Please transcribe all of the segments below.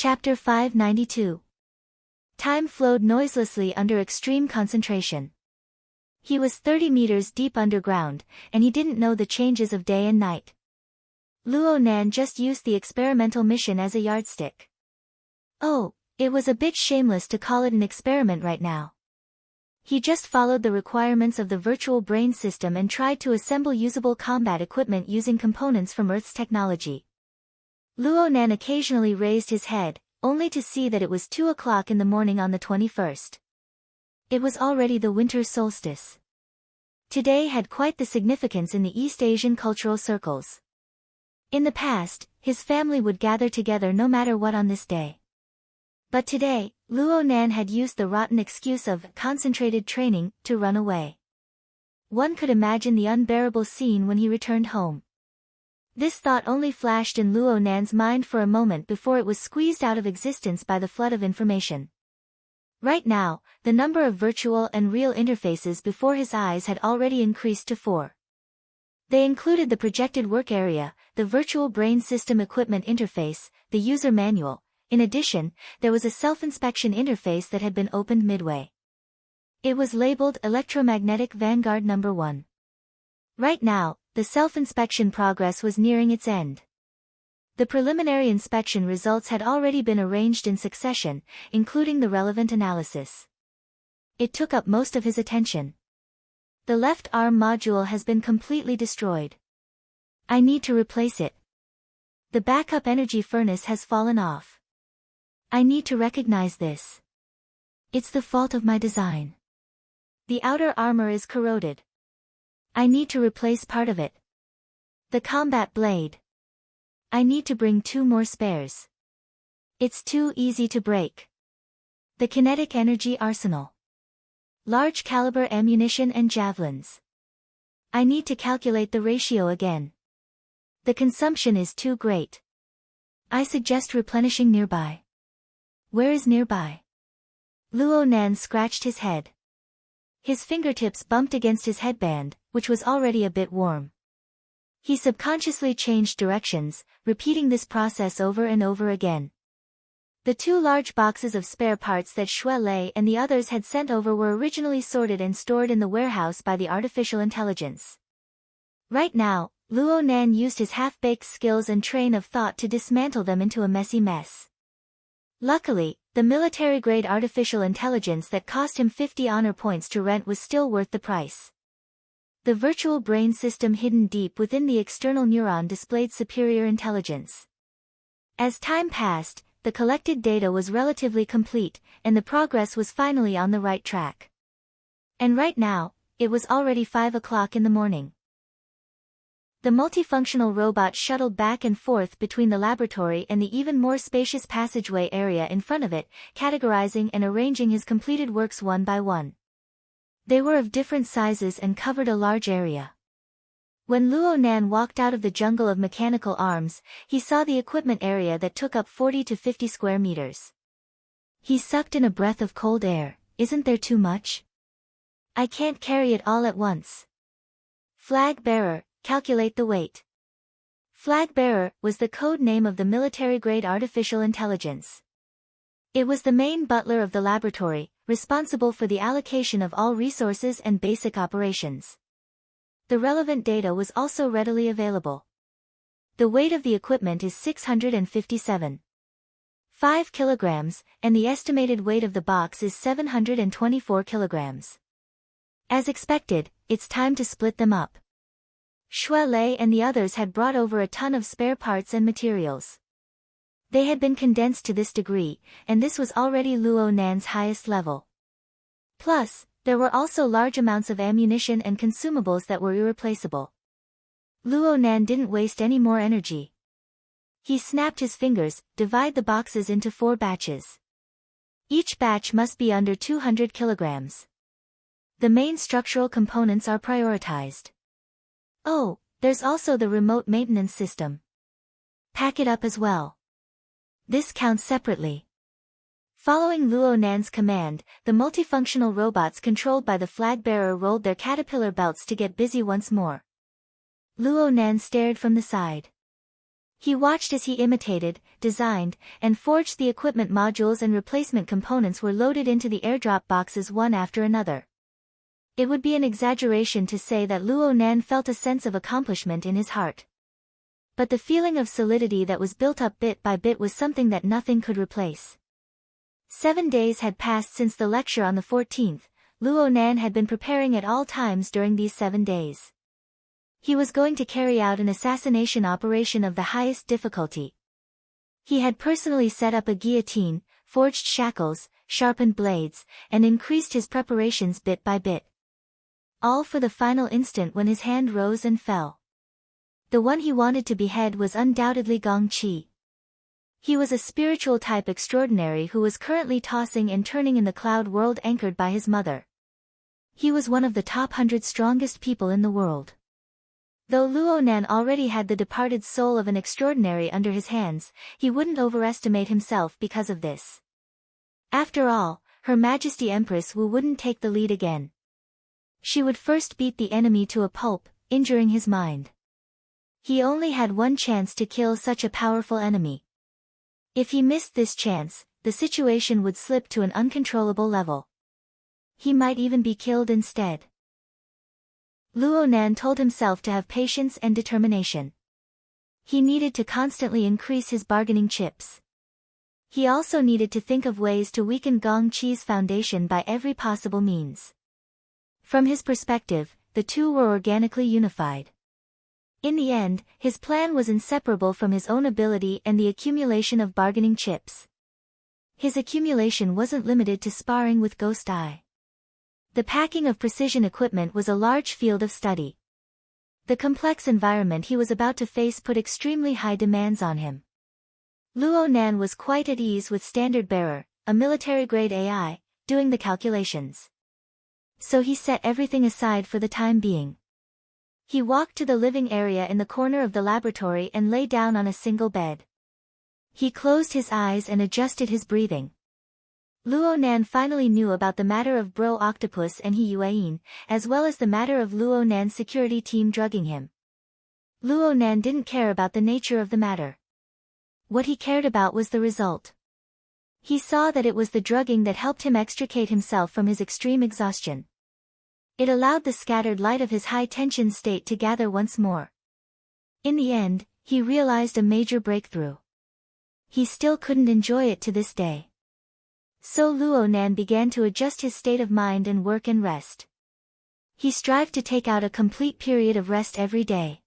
Chapter 592. Time flowed noiselessly under extreme concentration. He was 30 meters deep underground, and he didn't know the changes of day and night. Luo Nan just used the experimental mission as a yardstick. Oh, it was a bit shameless to call it an experiment right now. He just followed the requirements of the virtual brain system and tried to assemble usable combat equipment using components from Earth's technology. Luo Nan occasionally raised his head, only to see that it was 2 o'clock in the morning on the 21st. It was already the winter solstice. Today had quite the significance in the East Asian cultural circles. In the past, his family would gather together no matter what on this day. But today, Luo Nan had used the rotten excuse of concentrated training to run away. One could imagine the unbearable scene when he returned home. This thought only flashed in Luo Nan's mind for a moment before it was squeezed out of existence by the flood of information. Right now, the number of virtual and real interfaces before his eyes had already increased to 4. They included the projected work area, the virtual brain system equipment interface, the user manual. In addition, there was a self-inspection interface that had been opened midway. It was labeled Electromagnetic Vanguard No. 1. Right now, the self-inspection progress was nearing its end. The preliminary inspection results had already been arranged in succession, including the relevant analysis. It took up most of his attention. The left arm module has been completely destroyed. I need to replace it. The backup energy furnace has fallen off. I need to recognize this. It's the fault of my design. The outer armor is corroded. I need to replace part of it. The combat blade. I need to bring 2 more spares. It's too easy to break. The kinetic energy arsenal. Large caliber ammunition and javelins. I need to calculate the ratio again. The consumption is too great. I suggest replenishing nearby. Where is nearby? Luo Nan scratched his head. His fingertips bumped against his headband, which was already a bit warm. He subconsciously changed directions, repeating this process over and over again. The 2 large boxes of spare parts that Xue Lei and the others had sent over were originally sorted and stored in the warehouse by the artificial intelligence. Right now, Luo Nan used his half-baked skills and train of thought to dismantle them into a messy mess. Luckily, the military-grade artificial intelligence that cost him 50 honor points to rent was still worth the price. The virtual brain system hidden deep within the external neuron displayed superior intelligence. As time passed, the collected data was relatively complete, and the progress was finally on the right track. And right now, it was already 5 o'clock in the morning. The multifunctional robot shuttled back and forth between the laboratory and the even more spacious passageway area in front of it, categorizing and arranging his completed works one by one. They were of different sizes and covered a large area. When Luo Nan walked out of the jungle of mechanical arms, he saw the equipment area that took up 40 to 50 square meters. He sucked in a breath of cold air. Isn't there too much? I can't carry it all at once. Flag bearer, calculate the weight. Flag bearer was the code name of the military-grade artificial intelligence. It was the main butler of the laboratory, responsible for the allocation of all resources and basic operations. The relevant data was also readily available. The weight of the equipment is 657.5 kilograms, and the estimated weight of the box is 724 kilograms. As expected, it's time to split them up. Xue Lei and the others had brought over a ton of spare parts and materials. They had been condensed to this degree, and this was already Luo Nan's highest level. Plus, there were also large amounts of ammunition and consumables that were irreplaceable. Luo Nan didn't waste any more energy. He snapped his fingers, divide the boxes into 4 batches. Each batch must be under 200 kilograms. The main structural components are prioritized. Oh, there's also the remote maintenance system. Pack it up as well. This counts separately. Following Luo Nan's command, the multifunctional robots controlled by the flag bearer rolled their caterpillar belts to get busy once more. Luo Nan stared from the side. He watched as he imitated, designed, and forged the equipment modules, and replacement components were loaded into the airdrop boxes one after another. It would be an exaggeration to say that Luo Nan felt a sense of accomplishment in his heart. But the feeling of solidity that was built up bit by bit was something that nothing could replace. 7 days had passed since the lecture on the 14th. Luo Nan had been preparing at all times during these 7 days. He was going to carry out an assassination operation of the highest difficulty. He had personally set up a guillotine, forged shackles, sharpened blades, and increased his preparations bit by bit. All for the final instant when his hand rose and fell. The one he wanted to behead was undoubtedly Gong Qi. He was a spiritual type extraordinary who was currently tossing and turning in the cloud world anchored by his mother. He was one of the top 100 strongest people in the world. Though Luo Nan already had the departed soul of an extraordinary under his hands, he wouldn't overestimate himself because of this. After all, Her Majesty Empress Wu wouldn't take the lead again. She would first beat the enemy to a pulp, injuring his mind. He only had one chance to kill such a powerful enemy. If he missed this chance, the situation would slip to an uncontrollable level. He might even be killed instead. Luo Nan told himself to have patience and determination. He needed to constantly increase his bargaining chips. He also needed to think of ways to weaken Gong Qi's foundation by every possible means. From his perspective, the two were organically unified. In the end, his plan was inseparable from his own ability and the accumulation of bargaining chips. His accumulation wasn't limited to sparring with Ghost Eye. The packing of precision equipment was a large field of study. The complex environment he was about to face put extremely high demands on him. Luo Nan was quite at ease with Standard Bearer, a military-grade AI, doing the calculations. So he set everything aside for the time being. He walked to the living area in the corner of the laboratory and lay down on a single bed. He closed his eyes and adjusted his breathing. Luo Nan finally knew about the matter of Bro Octopus and He Yuan, as well as the matter of Luo Nan's security team drugging him. Luo Nan didn't care about the nature of the matter. What he cared about was the result. He saw that it was the drugging that helped him extricate himself from his extreme exhaustion. It allowed the scattered light of his high-tension state to gather once more. In the end, he realized a major breakthrough. He still couldn't enjoy it to this day. So Luo Nan began to adjust his state of mind and work and rest. He strived to take out a complete period of rest every day.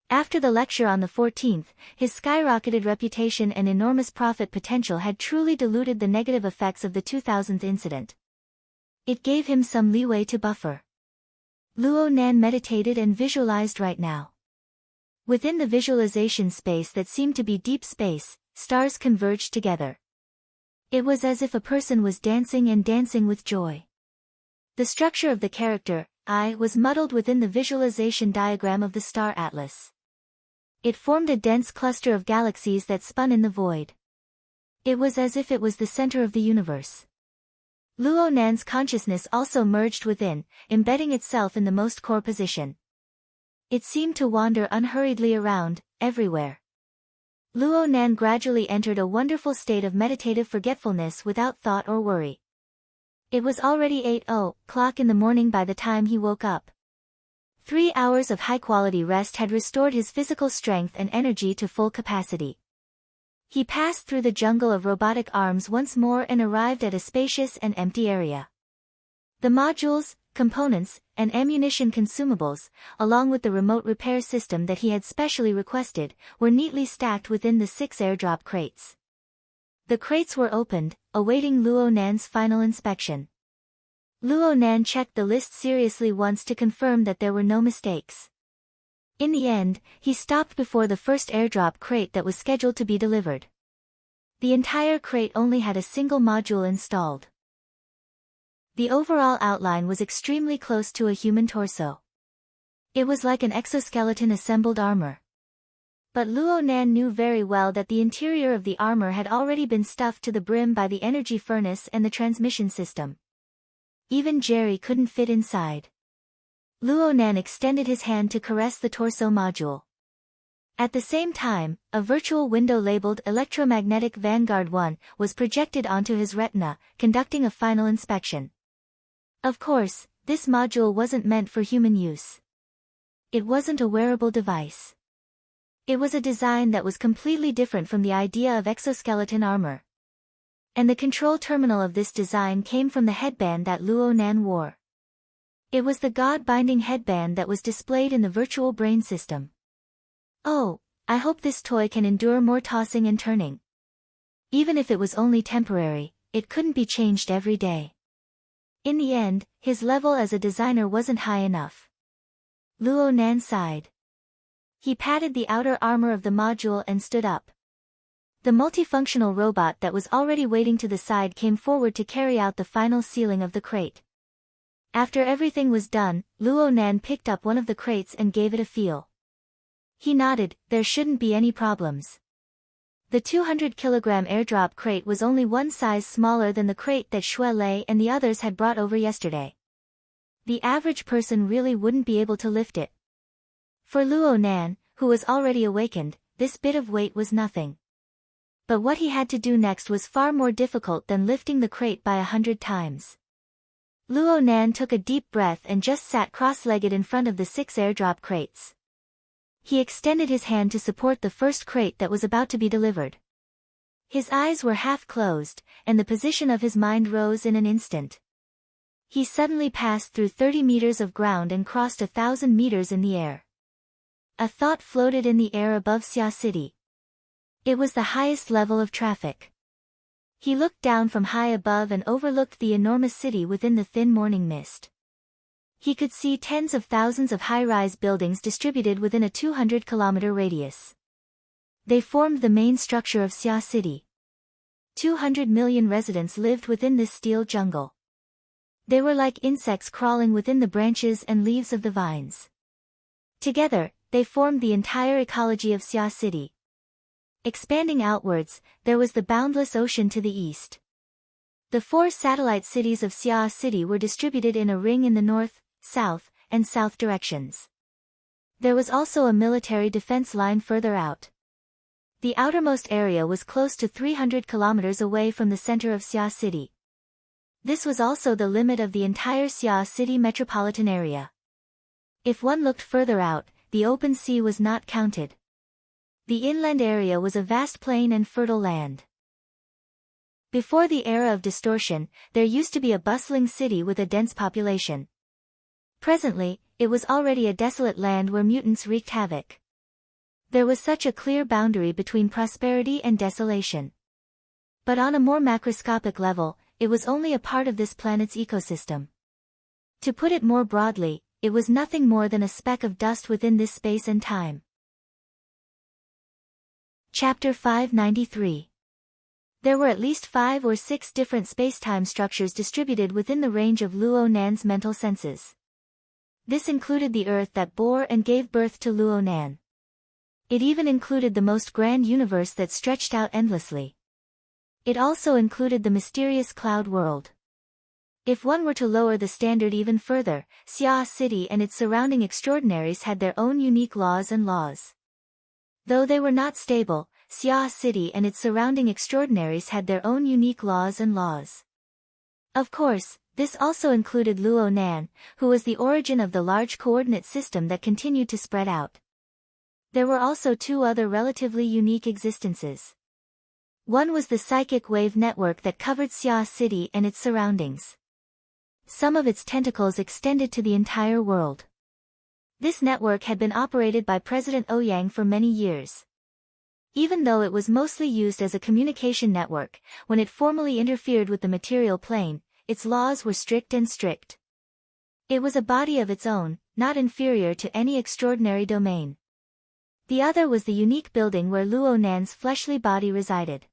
After the lecture on the 14th, his skyrocketed reputation and enormous profit potential had truly diluted the negative effects of the 2000th incident. It gave him some leeway to buffer. Luo Nan meditated and visualized right now. Within the visualization space that seemed to be deep space, stars converged together. It was as if a person was dancing and dancing with joy. The structure of the character, I, was muddled within the visualization diagram of the star atlas. It formed a dense cluster of galaxies that spun in the void. It was as if it was the center of the universe. Luo Nan's consciousness also merged within, embedding itself in the most core position. It seemed to wander unhurriedly around, everywhere. Luo Nan gradually entered a wonderful state of meditative forgetfulness without thought or worry. It was already 8:00 in the morning by the time he woke up. 3 hours of high-quality rest had restored his physical strength and energy to full capacity. He passed through the jungle of robotic arms once more and arrived at a spacious and empty area. The modules, components, and ammunition consumables, along with the remote repair system that he had specially requested, were neatly stacked within the 6 airdrop crates. The crates were opened, awaiting Luo Nan's final inspection. Luo Nan checked the list seriously once to confirm that there were no mistakes. In the end, he stopped before the first airdrop crate that was scheduled to be delivered. The entire crate only had a single module installed. The overall outline was extremely close to a human torso. It was like an exoskeleton assembled armor. But Luo Nan knew very well that the interior of the armor had already been stuffed to the brim by the energy furnace and the transmission system. Even Jerry couldn't fit inside. Luo Nan extended his hand to caress the torso module. At the same time, a virtual window labeled Electromagnetic Vanguard 1 was projected onto his retina, conducting a final inspection. Of course, this module wasn't meant for human use. It wasn't a wearable device. It was a design that was completely different from the idea of exoskeleton armor. And the control terminal of this design came from the headband that Luo Nan wore. It was the God-binding headband that was displayed in the virtual brain system. Oh, I hope this toy can endure more tossing and turning. Even if it was only temporary, it couldn't be changed every day. In the end, his level as a designer wasn't high enough. Luo Nan sighed. He patted the outer armor of the module and stood up. The multifunctional robot that was already waiting to the side came forward to carry out the final sealing of the crate. After everything was done, Luo Nan picked up one of the crates and gave it a feel. He nodded, there shouldn't be any problems. The 200-kilogram airdrop crate was only one size smaller than the crate that Shui Lei and the others had brought over yesterday. The average person really wouldn't be able to lift it. For Luo Nan, who was already awakened, this bit of weight was nothing. But what he had to do next was far more difficult than lifting the crate by 100 times. Luo Nan took a deep breath and just sat cross-legged in front of the 6 airdrop crates. He extended his hand to support the first crate that was about to be delivered. His eyes were half closed, and the position of his mind rose in an instant. He suddenly passed through 30 meters of ground and crossed 1,000 meters in the air. A thought floated in the air above Xia City. It was the highest level of traffic. He looked down from high above and overlooked the enormous city within the thin morning mist. He could see tens of thousands of high-rise buildings distributed within a 200-kilometer radius. They formed the main structure of Xia City. 200 million residents lived within this steel jungle. They were like insects crawling within the branches and leaves of the vines. Together, they formed the entire ecology of Xia City. Expanding outwards, there was the boundless ocean to the east. The 4 satellite cities of Xia City were distributed in a ring in the north, south, and south directions. There was also a military defense line further out. The outermost area was close to 300 kilometers away from the center of Xia City. This was also the limit of the entire Xia City metropolitan area. If one looked further out, the open sea was not counted. The inland area was a vast plain and fertile land. Before the era of distortion, there used to be a bustling city with a dense population. Presently, it was already a desolate land where mutants wreaked havoc. There was such a clear boundary between prosperity and desolation. But on a more macroscopic level, it was only a part of this planet's ecosystem. To put it more broadly, it was nothing more than a speck of dust within this space and time. Chapter 593. There were at least 5 or 6 different space-time structures distributed within the range of Luo Nan's mental senses. This included the Earth that bore and gave birth to Luo Nan. It even included the most grand universe that stretched out endlessly. It also included the mysterious cloud world. If one were to lower the standard even further, Xia City and its surrounding extraordinaries had their own unique laws and laws. Though they were not stable, Xia City and its surrounding extraordinaries had their own unique laws and laws. Of course, this also included Luo Nan, who was the origin of the large coordinate system that continued to spread out. There were also 2 other relatively unique existences. One was the psychic wave network that covered Xia City and its surroundings. Some of its tentacles extended to the entire world. This network had been operated by President Ouyang for many years. Even though it was mostly used as a communication network, when it formally interfered with the material plane, its laws were strict and strict. It was a body of its own, not inferior to any extraordinary domain. The other was the unique building where Luo Nan's fleshly body resided.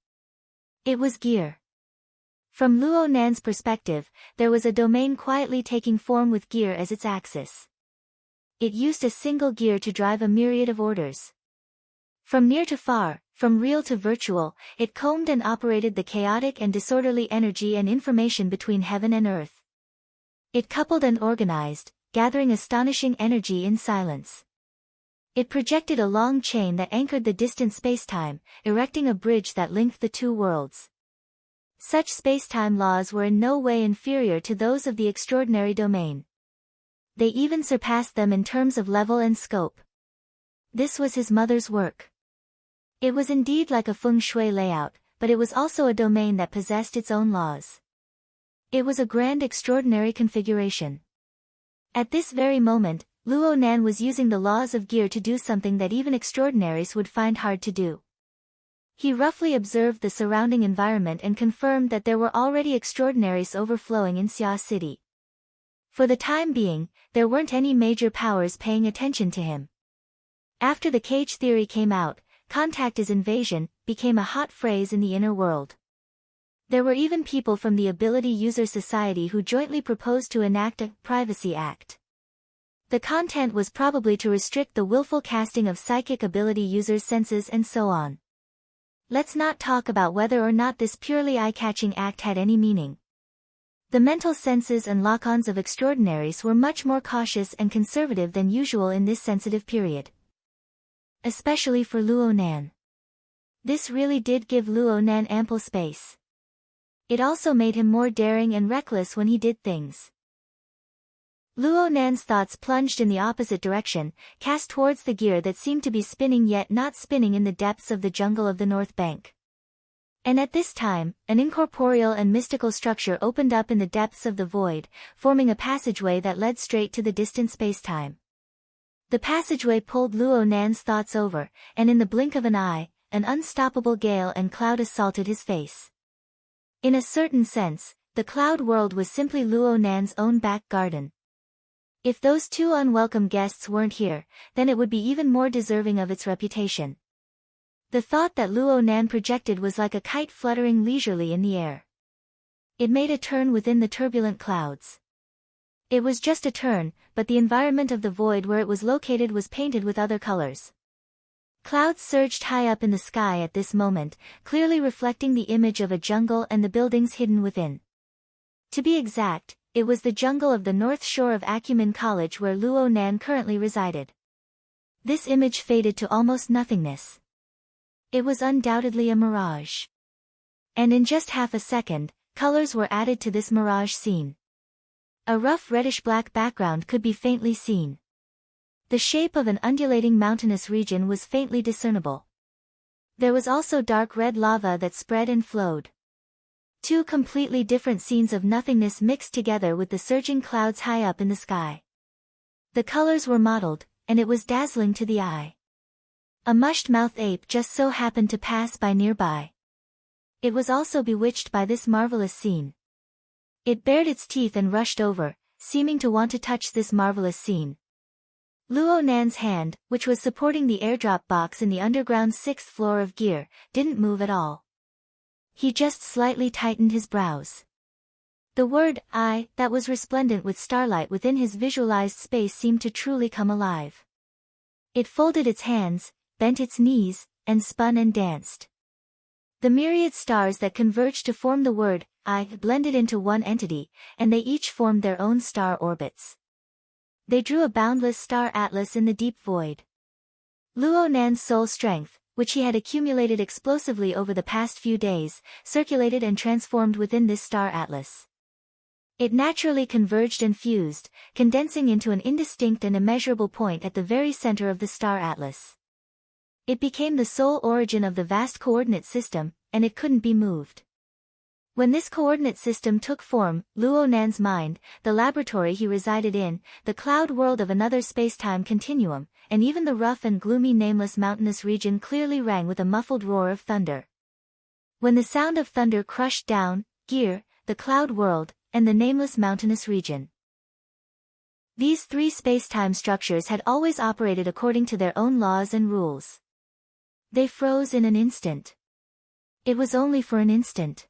It was gear. From Luo Nan's perspective, there was a domain quietly taking form with gear as its axis. It used a single gear to drive a myriad of orders. From near to far, from real to virtual, it combed and operated the chaotic and disorderly energy and information between heaven and earth. It coupled and organized, gathering astonishing energy in silence. It projected a long chain that anchored the distant spacetime, erecting a bridge that linked the two worlds. Such spacetime laws were in no way inferior to those of the extraordinary domain. They even surpassed them in terms of level and scope. This was his mother's work. It was indeed like a feng shui layout, but it was also a domain that possessed its own laws. It was a grand extraordinary configuration. At this very moment, Luo Nan was using the laws of gear to do something that even extraordinaries would find hard to do. He roughly observed the surrounding environment and confirmed that there were already extraordinaries overflowing in Xia City. For the time being, there weren't any major powers paying attention to him. After the cage theory came out, "contact is invasion" became a hot phrase in the inner world. There were even people from the Ability User Society who jointly proposed to enact a Privacy Act. The content was probably to restrict the willful casting of psychic ability users' senses and so on. Let's not talk about whether or not this purely eye-catching act had any meaning. The mental senses and lock-ons of extraordinaries were much more cautious and conservative than usual in this sensitive period. Especially for Luo Nan. This really did give Luo Nan ample space. It also made him more daring and reckless when he did things. Luo Nan's thoughts plunged in the opposite direction, cast towards the gear that seemed to be spinning yet not spinning in the depths of the jungle of the North Bank. And at this time, an incorporeal and mystical structure opened up in the depths of the void, forming a passageway that led straight to the distant spacetime. The passageway pulled Luo Nan's thoughts over, and in the blink of an eye, an unstoppable gale and cloud assaulted his face. In a certain sense, the cloud world was simply Luo Nan's own back garden. If those two unwelcome guests weren't here, then it would be even more deserving of its reputation. The thought that Luo Nan projected was like a kite fluttering leisurely in the air. It made a turn within the turbulent clouds. It was just a turn, but the environment of the void where it was located was painted with other colors. Clouds surged high up in the sky at this moment, clearly reflecting the image of a jungle and the buildings hidden within. To be exact, it was the jungle of the north shore of Acumen College where Luo Nan currently resided. This image faded to almost nothingness. It was undoubtedly a mirage. And in just half a second, colors were added to this mirage scene. A rough reddish-black background could be faintly seen. The shape of an undulating mountainous region was faintly discernible. There was also dark red lava that spread and flowed. Two completely different scenes of nothingness mixed together with the surging clouds high up in the sky. The colors were mottled, and it was dazzling to the eye. A mushed-mouthed ape just so happened to pass by nearby. It was also bewitched by this marvelous scene. It bared its teeth and rushed over, seeming to want to touch this marvelous scene. Luo Nan's hand, which was supporting the airdrop box in the underground 6th floor of gear, didn't move at all. He just slightly tightened his brows. The word "I" that was resplendent with starlight within his visualized space seemed to truly come alive. It folded its hands, bent its knees, and spun and danced. The myriad stars that converged to form the word "I" blended into one entity, and they each formed their own star orbits. They drew a boundless star atlas in the deep void. Luo Nan's soul strength, which he had accumulated explosively over the past few days, circulated and transformed within this star atlas. It naturally converged and fused, condensing into an indistinct and immeasurable point at the very center of the star atlas. It became the sole origin of the vast coordinate system, and it couldn't be moved. When this coordinate system took form, Luo Nan's mind, the laboratory he resided in, the cloud world of another space-time continuum, and even the rough and gloomy nameless mountainous region clearly rang with a muffled roar of thunder. When the sound of thunder crushed down, gear, the cloud world, and the nameless mountainous region. These three space-time structures had always operated according to their own laws and rules. They froze in an instant. It was only for an instant.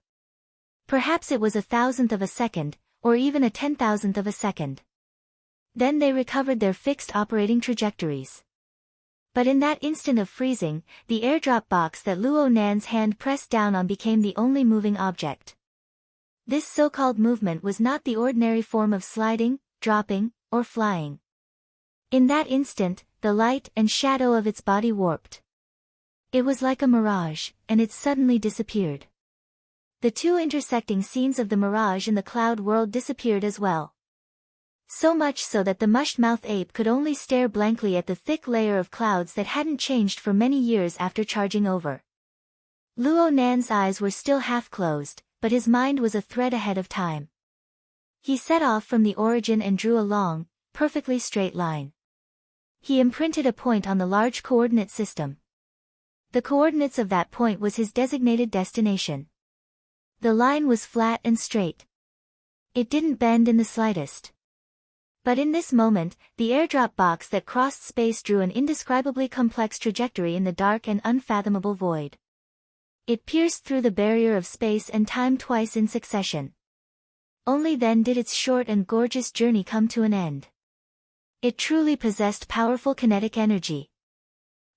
Perhaps it was 1,000th of a second, or even a 10,000th of a second. Then they recovered their fixed operating trajectories. But in that instant of freezing, the airdrop box that Luo Nan's hand pressed down on became the only moving object. This so-called movement was not the ordinary form of sliding, dropping, or flying. In that instant, the light and shadow of its body warped. It was like a mirage, and it suddenly disappeared. The two intersecting scenes of the mirage in the cloud world disappeared as well. So much so that the mushed-mouthed ape could only stare blankly at the thick layer of clouds that hadn't changed for many years after charging over. Luo Nan's eyes were still half-closed, but his mind was a thread ahead of time. He set off from the origin and drew a long, perfectly straight line. He imprinted a point on the large coordinate system. The coordinates of that point was his designated destination. The line was flat and straight. It didn't bend in the slightest. But in this moment, the airdrop box that crossed space drew an indescribably complex trajectory in the dark and unfathomable void. It pierced through the barrier of space and time twice in succession. Only then did its short and gorgeous journey come to an end. It truly possessed powerful kinetic energy.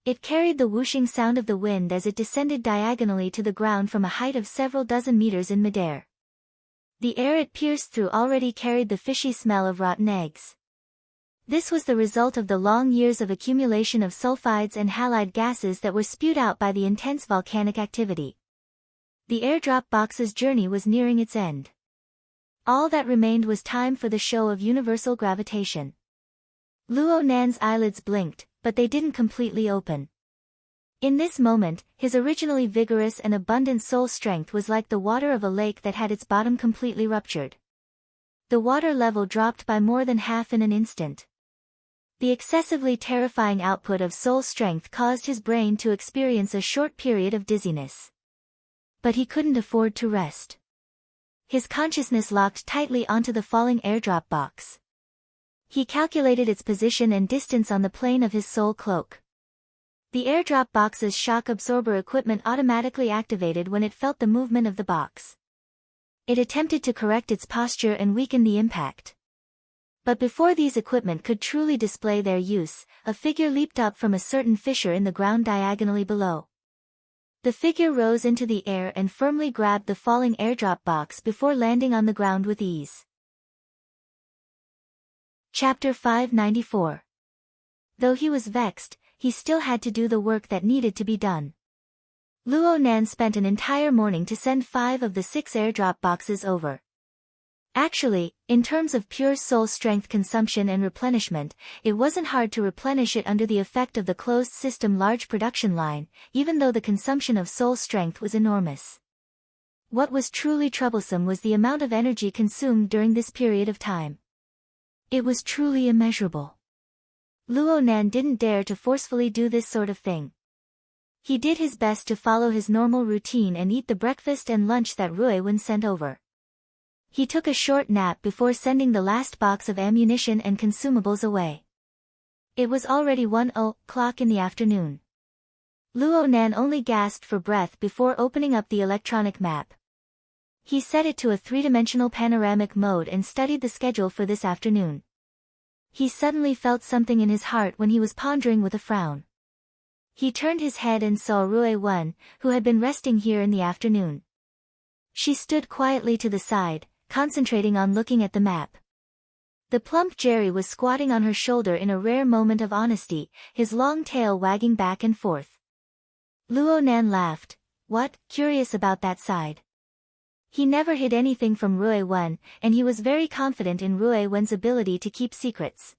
It carried the whooshing sound of the wind as it descended diagonally to the ground from a height of several dozen meters in midair. The air it pierced through already carried the fishy smell of rotten eggs. This was the result of the long years of accumulation of sulfides and halide gases that were spewed out by the intense volcanic activity. The airdrop box's journey was nearing its end. All that remained was time for the show of universal gravitation. Luo Nan's eyelids blinked, but they didn't completely open. In this moment, his originally vigorous and abundant soul strength was like the water of a lake that had its bottom completely ruptured. The water level dropped by more than half in an instant. The excessively terrifying output of soul strength caused his brain to experience a short period of dizziness. But he couldn't afford to rest. His consciousness locked tightly onto the falling airdrop box. He calculated its position and distance on the plane of his soul cloak. The airdrop box's shock absorber equipment automatically activated when it felt the movement of the box. It attempted to correct its posture and weaken the impact. But before these equipment could truly display their use, a figure leaped up from a certain fissure in the ground diagonally below. The figure rose into the air and firmly grabbed the falling airdrop box before landing on the ground with ease. Chapter 594. Though he was vexed, he still had to do the work that needed to be done. Luo Nan spent an entire morning to send 5 of the 6 airdrop boxes over. Actually, in terms of pure soul strength consumption and replenishment, it wasn't hard to replenish it under the effect of the closed system large production line, even though the consumption of soul strength was enormous. What was truly troublesome was the amount of energy consumed during this period of time. It was truly immeasurable. Luo Nan didn't dare to forcefully do this sort of thing. He did his best to follow his normal routine and eat the breakfast and lunch that Rui Wen sent over. He took a short nap before sending the last box of ammunition and consumables away. It was already 1:00 in the afternoon. Luo Nan only gasped for breath before opening up the electronic map. He set it to a 3-dimensional panoramic mode and studied the schedule for this afternoon. He suddenly felt something in his heart when he was pondering with a frown. He turned his head and saw Rui Wen, who had been resting here in the afternoon. She stood quietly to the side, concentrating on looking at the map. The plump Jerry was squatting on her shoulder in a rare moment of honesty, his long tail wagging back and forth. Luo Nan laughed. What, curious about that side? He never hid anything from Rui Wen, and he was very confident in Rui Wen's ability to keep secrets.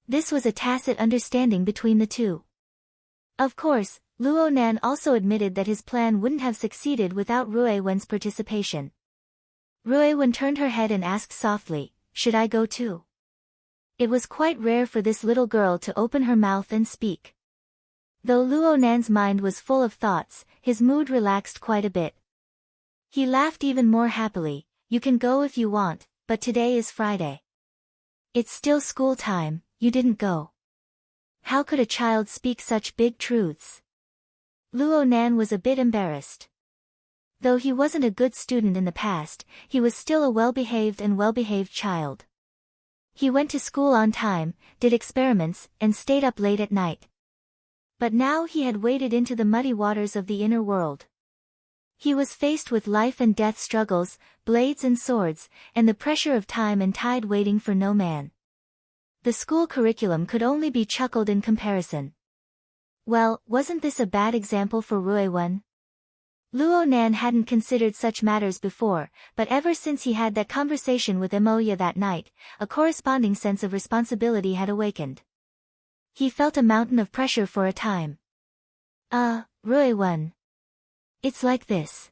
This was a tacit understanding between the two. Of course, Luo Nan also admitted that his plan wouldn't have succeeded without Rui Wen's participation. Rui Wen turned her head and asked softly, "Should I go too?" It was quite rare for this little girl to open her mouth and speak. Though Luo Nan's mind was full of thoughts, his mood relaxed quite a bit. He laughed even more happily. "You can go if you want, but today is Friday. It's still school time, you didn't go." How could a child speak such big truths? Luo Nan was a bit embarrassed. Though he wasn't a good student in the past, he was still a well-behaved child. He went to school on time, did experiments, and stayed up late at night. But now he had waded into the muddy waters of the inner world. He was faced with life and death struggles, blades and swords, and the pressure of time and tide waiting for no man. The school curriculum could only be chuckled in comparison. Well, wasn't this a bad example for Ruiwen? Luo Nan hadn't considered such matters before, but ever since he had that conversation with Emoya that night, a corresponding sense of responsibility had awakened. He felt a mountain of pressure for a time. Ruiwen. It's like this.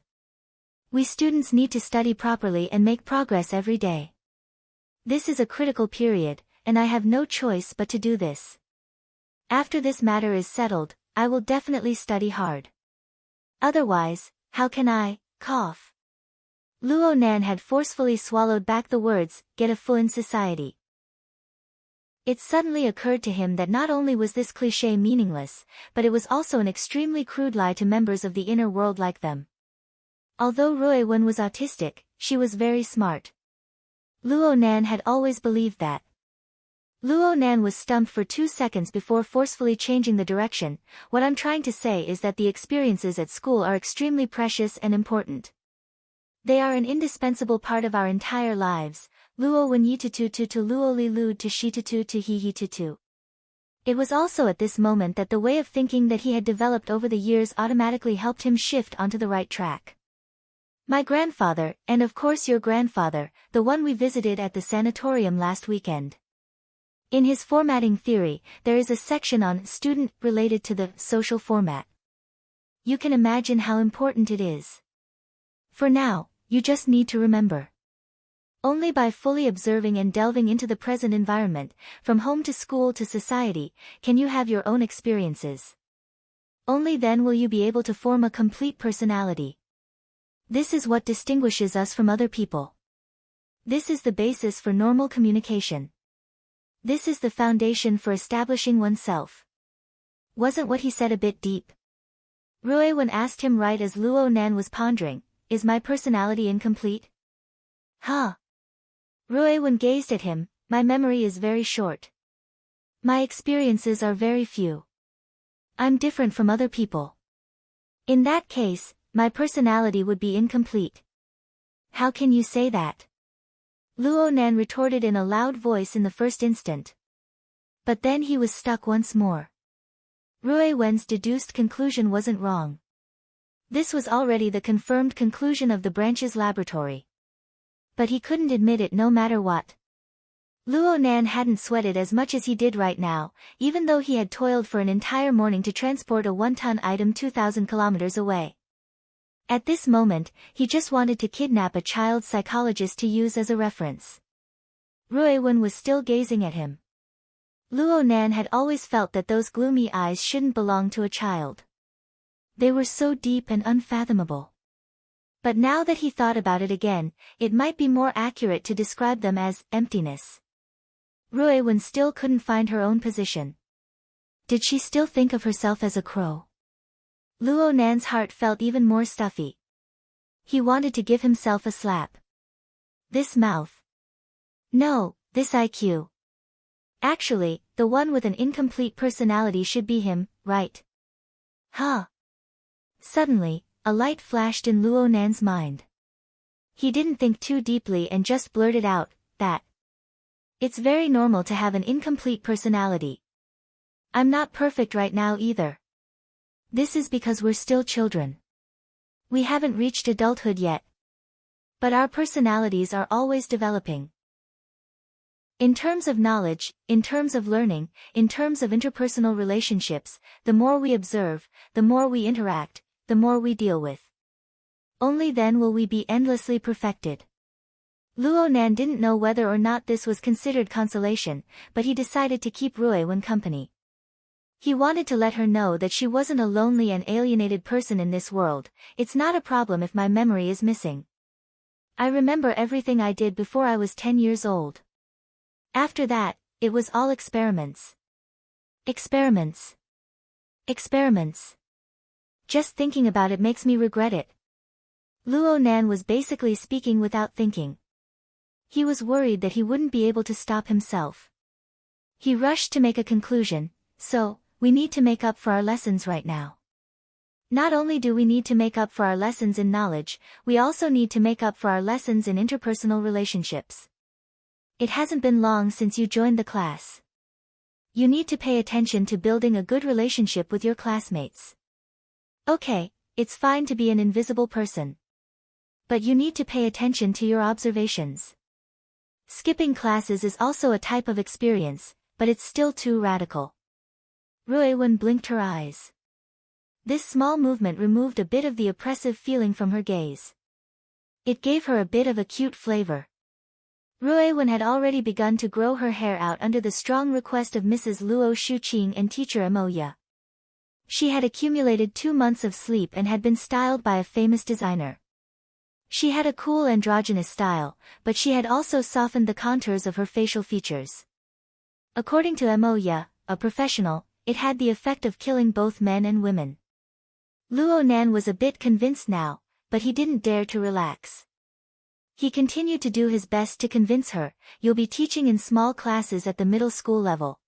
We students need to study properly and make progress every day. This is a critical period, and I have no choice but to do this. After this matter is settled, I will definitely study hard. Otherwise, how can I, cough? Luo Nan had forcefully swallowed back the words, get a foot in society. It suddenly occurred to him that not only was this cliché meaningless, but it was also an extremely crude lie to members of the inner world like them. Although Ruiwen was autistic, she was very smart. Luo Nan had always believed that. Luo Nan was stumped for 2 seconds before forcefully changing the direction. What I'm trying to say is that the experiences at school are extremely precious and important. They are an indispensable part of our entire lives. Luo wen yi tu luo li lu tu shi tu hi hi tu. It was also at this moment that the way of thinking that he had developed over the years automatically helped him shift onto the right track. My grandfather, and of course your grandfather, the one we visited at the sanatorium last weekend. In his formatting theory, there is a section on student related to the social format. You can imagine how important it is. For now, you just need to remember. Only by fully observing and delving into the present environment, from home to school to society, can you have your own experiences. Only then will you be able to form a complete personality. This is what distinguishes us from other people. This is the basis for normal communication. This is the foundation for establishing oneself. Wasn't what he said a bit deep? Ruiwen asked him right as Luo Nan was pondering, is my personality incomplete? Huh? Ruiwen gazed at him, my memory is very short. My experiences are very few. I'm different from other people. In that case, my personality would be incomplete. How can you say that? Luo Nan retorted in a loud voice in the first instant. But then he was stuck once more. Ruiwen's deduced conclusion wasn't wrong. This was already the confirmed conclusion of the branch's laboratory. But he couldn't admit it no matter what. Luo Nan hadn't sweated as much as he did right now, even though he had toiled for an entire morning to transport a 1-ton item 2,000 kilometers away. At this moment, he just wanted to kidnap a child psychologist to use as a reference. Ruiwen was still gazing at him. Luo Nan had always felt that those gloomy eyes shouldn't belong to a child. They were so deep and unfathomable. But now that he thought about it again, it might be more accurate to describe them as emptiness. Ruiwen still couldn't find her own position. Did she still think of herself as a crow? Luo Nan's heart felt even more stuffy. He wanted to give himself a slap. This mouth. No, this IQ. Actually, the one with an incomplete personality should be him, right? Huh? Suddenly, a light flashed in Luo Nan's mind. He didn't think too deeply and just blurted out, that. It's very normal to have an incomplete personality. I'm not perfect right now either. This is because we're still children. We haven't reached adulthood yet. But our personalities are always developing. In terms of knowledge, in terms of learning, in terms of interpersonal relationships, the more we observe, the more we interact, the more we deal with. Only then will we be endlessly perfected. Luo Nan didn't know whether or not this was considered consolation, but he decided to keep Ruiwen company. He wanted to let her know that she wasn't a lonely and alienated person in this world. It's not a problem if my memory is missing. I remember everything I did before I was 10 years old. After that, it was all experiments. Experiments. Experiments. Just thinking about it makes me regret it. Luo Nan was basically speaking without thinking. He was worried that he wouldn't be able to stop himself. He rushed to make a conclusion, so, we need to make up for our lessons right now. Not only do we need to make up for our lessons in knowledge, we also need to make up for our lessons in interpersonal relationships. It hasn't been long since you joined the class. You need to pay attention to building a good relationship with your classmates. Okay, it's fine to be an invisible person. But you need to pay attention to your observations. Skipping classes is also a type of experience, but it's still too radical. Ruewen blinked her eyes. This small movement removed a bit of the oppressive feeling from her gaze. It gave her a bit of a cute flavor. Ruewen had already begun to grow her hair out under the strong request of Mrs. Luo Shuqing and teacher Emoya. She had accumulated 2 months of sleep and had been styled by a famous designer. She had a cool androgynous style, but she had also softened the contours of her facial features. According to Emoya, a professional, it had the effect of killing both men and women. Luo Nan was a bit convinced now, but he didn't dare to relax. He continued to do his best to convince her, "You'll be teaching in small classes at the middle school level.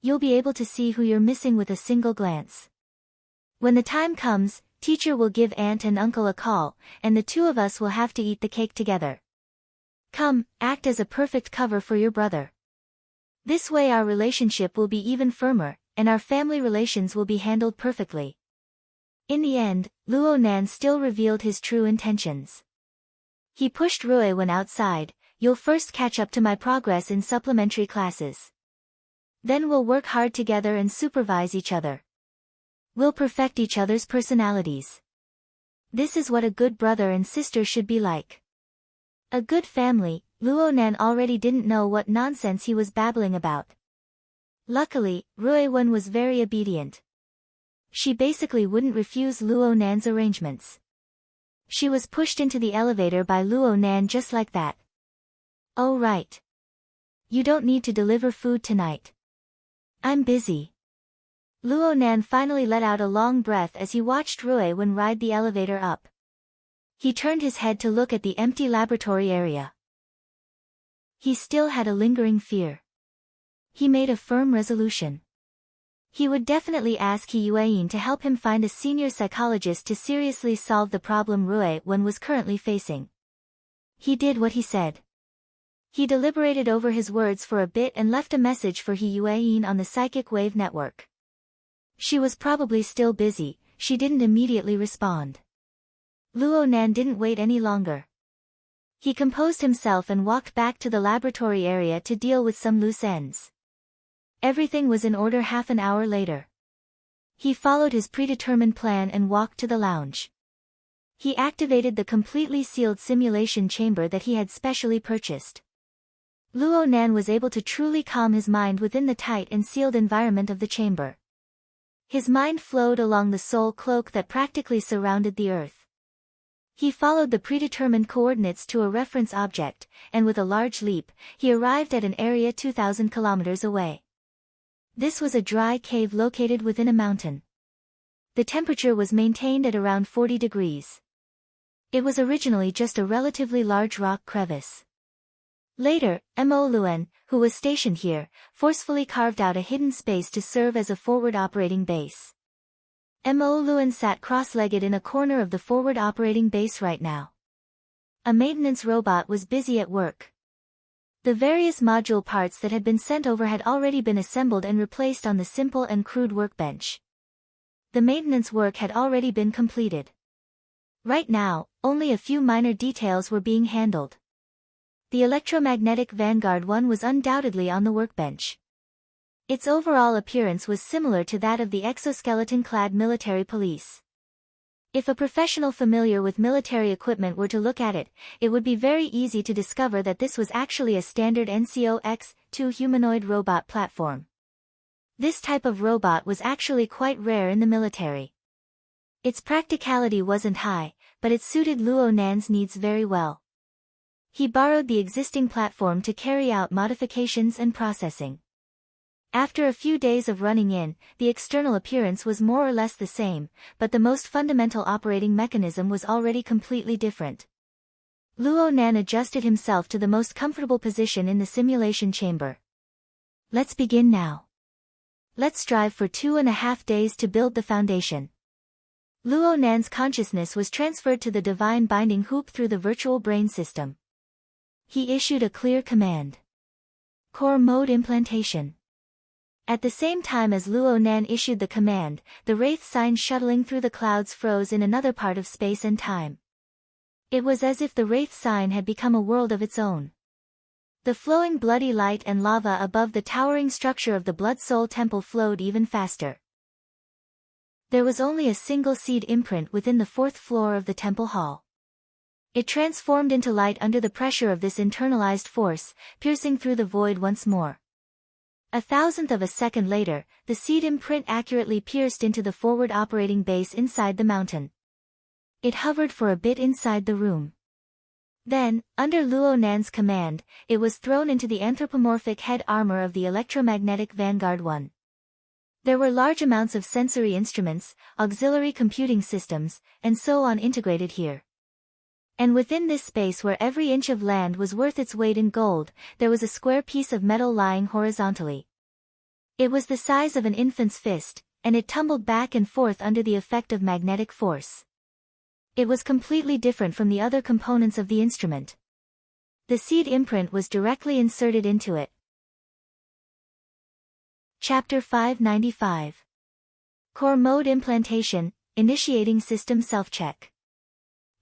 You'll be able to see who you're missing with a single glance. When the time comes, teacher will give aunt and uncle a call, and the two of us will have to eat the cake together. Come, act as a perfect cover for your brother. This way our relationship will be even firmer, and our family relations will be handled perfectly." In the end, Luo Nan still revealed his true intentions. He pushed Ruewen outside. "You'll first catch up to my progress in supplementary classes. Then we'll work hard together and supervise each other. We'll perfect each other's personalities. This is what a good brother and sister should be like." A good family. Luo Nan already didn't know what nonsense he was babbling about. Luckily, Ruewen was very obedient. She basically wouldn't refuse Luo Nan's arrangements. She was pushed into the elevator by Luo Nan just like that. "Oh right. You don't need to deliver food tonight. I'm busy." Luo Nan finally let out a long breath as he watched Ruewen ride the elevator up. He turned his head to look at the empty laboratory area. He still had a lingering fear. He made a firm resolution. He would definitely ask He Yueyin to help him find a senior psychologist to seriously solve the problem Ruewen was currently facing. He did what he said. He deliberated over his words for a bit and left a message for He Yueyin on the psychic wave network. She was probably still busy. She didn't immediately respond. Luo Nan didn't wait any longer. He composed himself and walked back to the laboratory area to deal with some loose ends. Everything was in order half an hour later. He followed his predetermined plan and walked to the lounge. He activated the completely sealed simulation chamber that he had specially purchased. Luo Nan was able to truly calm his mind within the tight and sealed environment of the chamber. His mind flowed along the soul cloak that practically surrounded the earth. He followed the predetermined coordinates to a reference object, and with a large leap, he arrived at an area 2,000 kilometers away. This was a dry cave located within a mountain. The temperature was maintained at around 40 degrees. It was originally just a relatively large rock crevice. Later, Mo Luen, who was stationed here, forcefully carved out a hidden space to serve as a forward operating base. Mo Luen sat cross-legged in a corner of the forward operating base right now. A maintenance robot was busy at work. The various module parts that had been sent over had already been assembled and replaced on the simple and crude workbench. The maintenance work had already been completed. Right now, only a few minor details were being handled. The electromagnetic Vanguard 1 was undoubtedly on the workbench. Its overall appearance was similar to that of the exoskeleton-clad military police. If a professional familiar with military equipment were to look at it, it would be very easy to discover that this was actually a standard NCO-X-2 humanoid robot platform. This type of robot was actually quite rare in the military. Its practicality wasn't high, but it suited Luo Nan's needs very well. He borrowed the existing platform to carry out modifications and processing. After a few days of running in, the external appearance was more or less the same, but the most fundamental operating mechanism was already completely different. Luo Nan adjusted himself to the most comfortable position in the simulation chamber. Let's begin now. Let's strive for 2.5 days to build the foundation. Luo Nan's consciousness was transferred to the divine binding hoop through the virtual brain system. He issued a clear command. Core mode implantation. At the same time as Luo Nan issued the command, the wraith sign shuttling through the clouds froze in another part of space and time. It was as if the wraith sign had become a world of its own. The flowing bloody light and lava above the towering structure of the Blood Soul Temple flowed even faster. There was only a single seed imprint within the 4th floor of the temple hall. It transformed into light under the pressure of this internalized force, piercing through the void once more. 1,000th of a second later, the seed imprint accurately pierced into the forward operating base inside the mountain. It hovered for a bit inside the room. Then, under Luo Nan's command, it was thrown into the anthropomorphic head armor of the electromagnetic Vanguard 1. There were large amounts of sensory instruments, auxiliary computing systems, and so on integrated here. And within this space where every inch of land was worth its weight in gold, there was a square piece of metal lying horizontally. It was the size of an infant's fist, and it tumbled back and forth under the effect of magnetic force. It was completely different from the other components of the instrument. The seed imprint was directly inserted into it. Chapter 595. Core Mode Implantation, Initiating System Self-Check.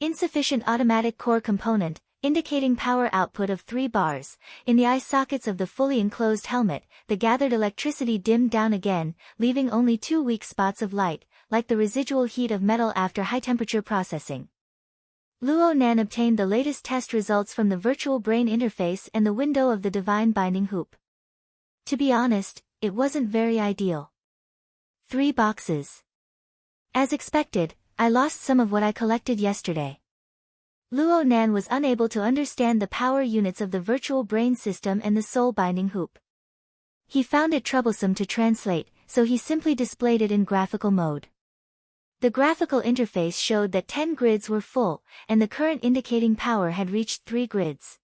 Insufficient automatic core component, indicating power output of 3 bars. In the eye sockets of the fully enclosed helmet, the gathered electricity dimmed down again, leaving only 2 weak spots of light, like the residual heat of metal after high-temperature processing. Luo Nan obtained the latest test results from the virtual brain interface and the window of the divine binding hoop. To be honest, it wasn't very ideal. 3 boxes. As expected, I lost some of what I collected yesterday. Luo Nan was unable to understand the power units of the virtual brain system and the soul binding hoop. He found it troublesome to translate, so he simply displayed it in graphical mode. The graphical interface showed that 10 grids were full, and the current indicating power had reached 3 grids.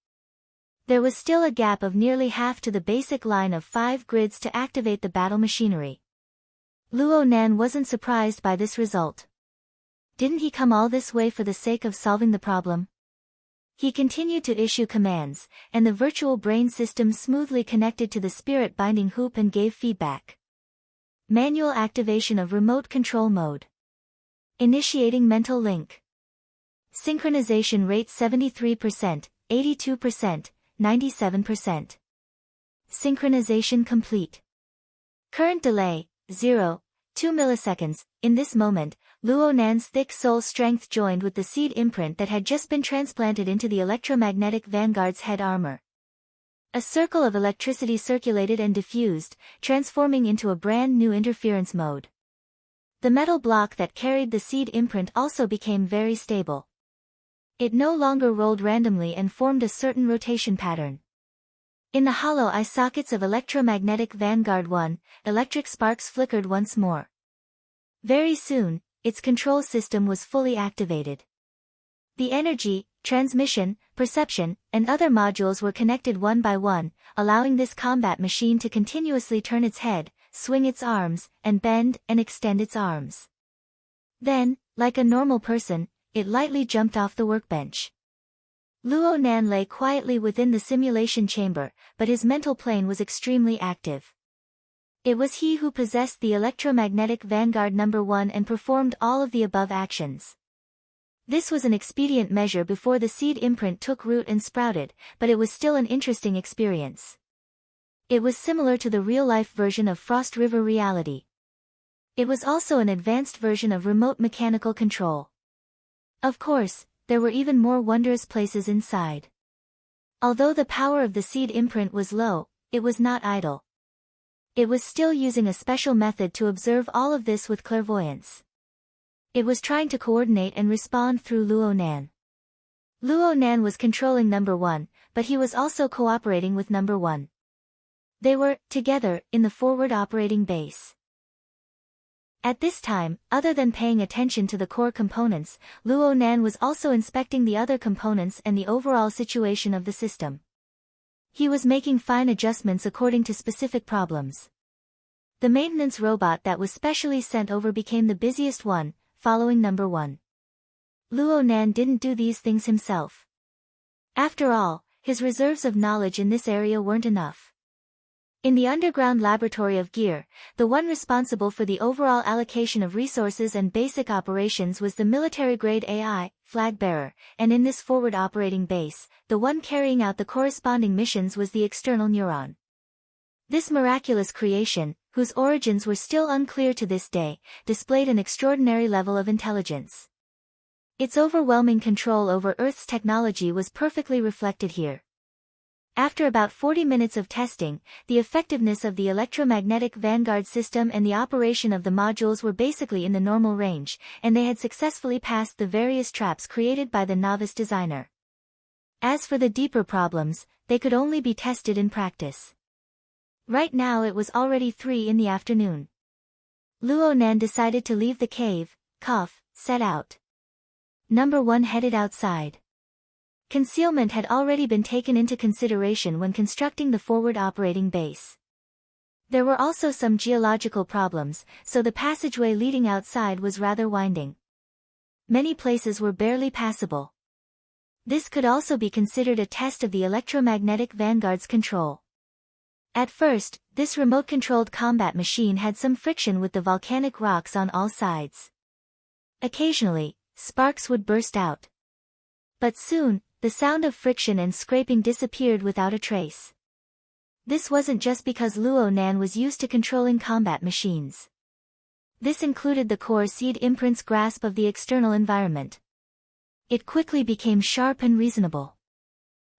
There was still a gap of nearly half to the basic line of 5 grids to activate the battle machinery. Luo Nan wasn't surprised by this result. Didn't he come all this way for the sake of solving the problem? He continued to issue commands, and the virtual brain system smoothly connected to the spirit binding hoop and gave feedback. Manual activation of remote control mode. Initiating mental link. Synchronization rate 73%, 82%, 97%. Synchronization complete. Current delay, 0.2 milliseconds. In this moment, Luo Nan's thick soul strength joined with the seed imprint that had just been transplanted into the electromagnetic Vanguard's head armor. A circle of electricity circulated and diffused, transforming into a brand new interference mode. The metal block that carried the seed imprint also became very stable. It no longer rolled randomly and formed a certain rotation pattern. In the hollow eye sockets of electromagnetic Vanguard 1, electric sparks flickered once more. Very soon, its control system was fully activated. The energy, transmission, perception, and other modules were connected one by one, allowing this combat machine to continuously turn its head, swing its arms, and bend and extend its arms. Then, like a normal person, it lightly jumped off the workbench. Luo Nan lay quietly within the simulation chamber, but his mental plane was extremely active. It was he who possessed the electromagnetic Vanguard No. 1 and performed all of the above actions. This was an expedient measure before the seed imprint took root and sprouted, but it was still an interesting experience. It was similar to the real-life version of Frost River reality. It was also an advanced version of remote mechanical control. Of course, there were even more wondrous places inside. Although the power of the seed imprint was low, it was not idle. It was still using a special method to observe all of this with clairvoyance. It was trying to coordinate and respond through Luo Nan. Luo Nan was controlling No. 1, but he was also cooperating with No. 1. They were, together, in the forward operating base. At this time, other than paying attention to the core components, Luo Nan was also inspecting the other components and the overall situation of the system. He was making fine adjustments according to specific problems. The maintenance robot that was specially sent over became the busiest one, following No. 1. Luo Nan didn't do these things himself. After all, his reserves of knowledge in this area weren't enough. In the underground laboratory of Gear, the one responsible for the overall allocation of resources and basic operations was the military-grade AI, flag bearer, and in this forward operating base, the one carrying out the corresponding missions was the external neuron. This miraculous creation, whose origins were still unclear to this day, displayed an extraordinary level of intelligence. Its overwhelming control over Earth's technology was perfectly reflected here. After about 40 minutes of testing, the effectiveness of the electromagnetic vanguard system and the operation of the modules were basically in the normal range, and they had successfully passed the various traps created by the novice designer. As for the deeper problems, they could only be tested in practice. Right now it was already 3 in the afternoon. Luo Nan decided to leave the cave, set out. Number 1 headed outside. Concealment had already been taken into consideration when constructing the forward operating base. There were also some geological problems, so the passageway leading outside was rather winding. Many places were barely passable. This could also be considered a test of the electromagnetic vanguard's control. At first, this remote-controlled combat machine had some friction with the volcanic rocks on all sides. Occasionally, sparks would burst out. But soon, the sound of friction and scraping disappeared without a trace. This wasn't just because Luo Nan was used to controlling combat machines. This included the core seed imprint's grasp of the external environment. It quickly became sharp and reasonable.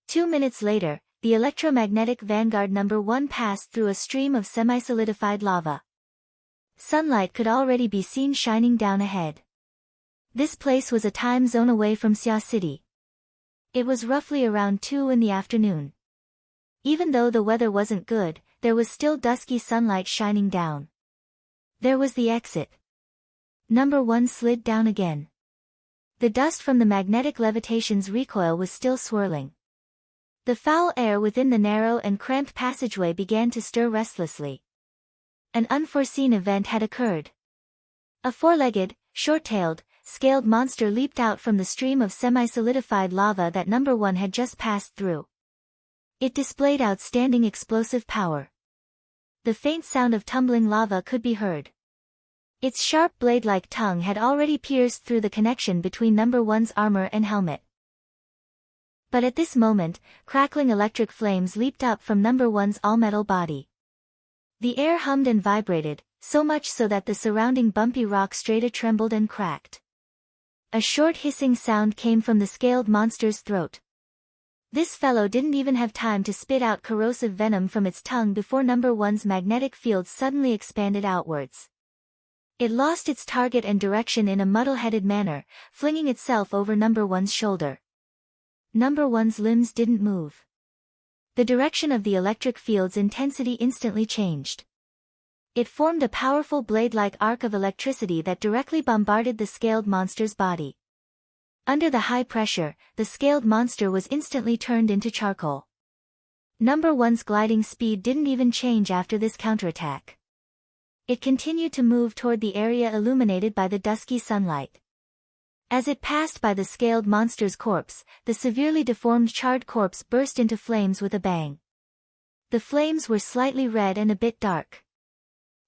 2 minutes later, the electromagnetic vanguard number 1 passed through a stream of semi-solidified lava. Sunlight could already be seen shining down ahead. This place was a time zone away from Xia City. It was roughly around 2 in the afternoon. Even though the weather wasn't good, there was still dusky sunlight shining down. There was the exit. Number 1 slid down again. The dust from the magnetic levitation's recoil was still swirling. The foul air within the narrow and cramped passageway began to stir restlessly. An unforeseen event had occurred. A four-legged, short-tailed, scaled monster leaped out from the stream of semi-solidified lava that number 1 had just passed through. It displayed outstanding explosive power. The faint sound of tumbling lava could be heard. Its sharp blade-like tongue had already pierced through the connection between number 1's armor and helmet. But at this moment, crackling electric flames leaped up from number 1's all-metal body. The air hummed and vibrated, so much so that the surrounding bumpy rock strata trembled and cracked. A short hissing sound came from the scaled monster's throat. This fellow didn't even have time to spit out corrosive venom from its tongue before number 1's magnetic field suddenly expanded outwards. It lost its target and direction in a muddle-headed manner, flinging itself over number 1's shoulder. Number 1's limbs didn't move. The direction of the electric field's intensity instantly changed. It formed a powerful blade-like arc of electricity that directly bombarded the scaled monster's body. Under the high pressure, the scaled monster was instantly turned into charcoal. Number 1's gliding speed didn't even change after this counterattack. It continued to move toward the area illuminated by the dusky sunlight. As it passed by the scaled monster's corpse, the severely deformed charred corpse burst into flames with a bang. The flames were slightly red and a bit dark.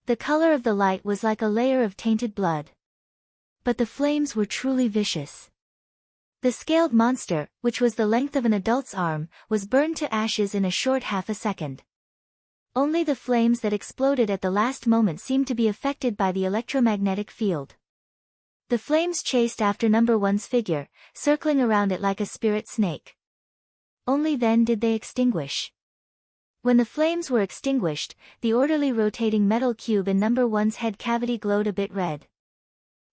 The color of the light was like a layer of tainted blood. But the flames were truly vicious. The scaled monster, which was the length of an adult's arm, was burned to ashes in a short half a second. Only the flames that exploded at the last moment seemed to be affected by the electromagnetic field. The flames chased after number 1's figure, circling around it like a spirit snake. Only then did they extinguish. When the flames were extinguished, the orderly rotating metal cube in number 1's head cavity glowed a bit red.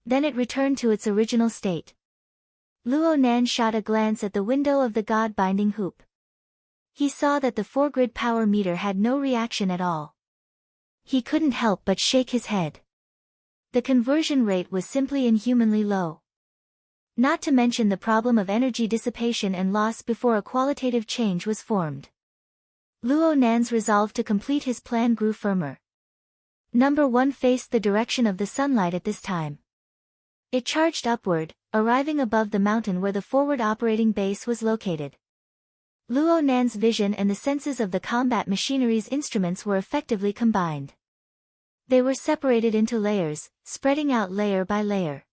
Then it returned to its original state. Luo Nan shot a glance at the window of the god-binding hoop. He saw that the foregrid power meter had no reaction at all. He couldn't help but shake his head. The conversion rate was simply inhumanly low. Not to mention the problem of energy dissipation and loss before a qualitative change was formed. Luo Nan's resolve to complete his plan grew firmer. Number 1 faced the direction of the sunlight at this time. It charged upward, arriving above the mountain where the forward operating base was located. Luo Nan's vision and the senses of the combat machinery's instruments were effectively combined. They were separated into layers, spreading out layer by layer.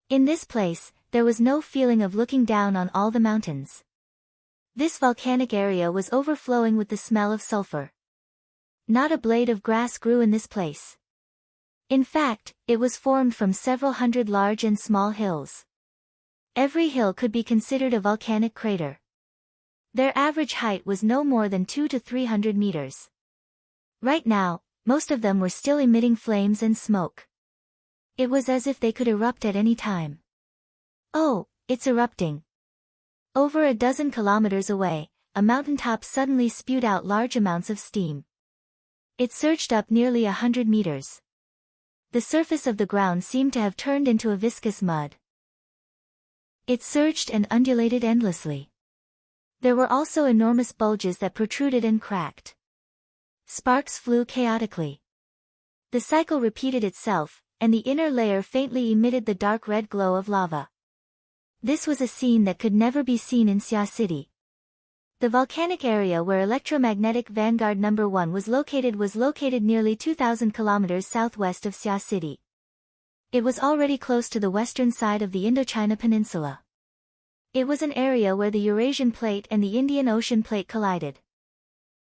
In this place, there was no feeling of looking down on all the mountains. This volcanic area was overflowing with the smell of sulfur. Not a blade of grass grew in this place. In fact, it was formed from several hundred large and small hills. Every hill could be considered a volcanic crater. Their average height was no more than 200 to 300 meters. Right now, most of them were still emitting flames and smoke. It was as if they could erupt at any time. Oh, it's erupting. Over a dozen kilometers away, a mountaintop suddenly spewed out large amounts of steam. It surged up nearly 100 meters. The surface of the ground seemed to have turned into a viscous mud. It surged and undulated endlessly. There were also enormous bulges that protruded and cracked. Sparks flew chaotically. The cycle repeated itself, and the inner layer faintly emitted the dark red glow of lava. This was a scene that could never be seen in Xia City. The volcanic area where electromagnetic Vanguard No. 1 was located nearly 2,000 kilometers southwest of Xia City. It was already close to the western side of the Indochina Peninsula. It was an area where the Eurasian Plate and the Indian Ocean Plate collided.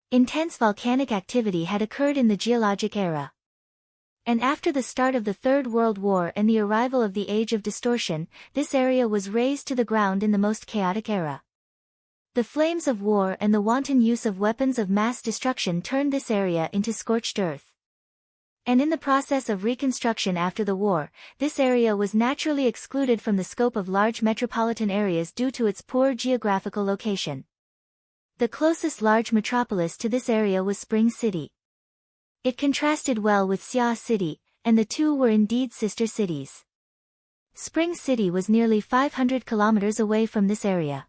Intense volcanic activity had occurred in the geologic era. And after the start of the Third World War and the arrival of the Age of Distortion, this area was razed to the ground in the most chaotic era. The flames of war and the wanton use of weapons of mass destruction turned this area into scorched earth. And in the process of reconstruction after the war, this area was naturally excluded from the scope of large metropolitan areas due to its poor geographical location. The closest large metropolis to this area was Spring City. It contrasted well with Xia City, and the two were indeed sister cities. Spring City was nearly 500 kilometers away from this area.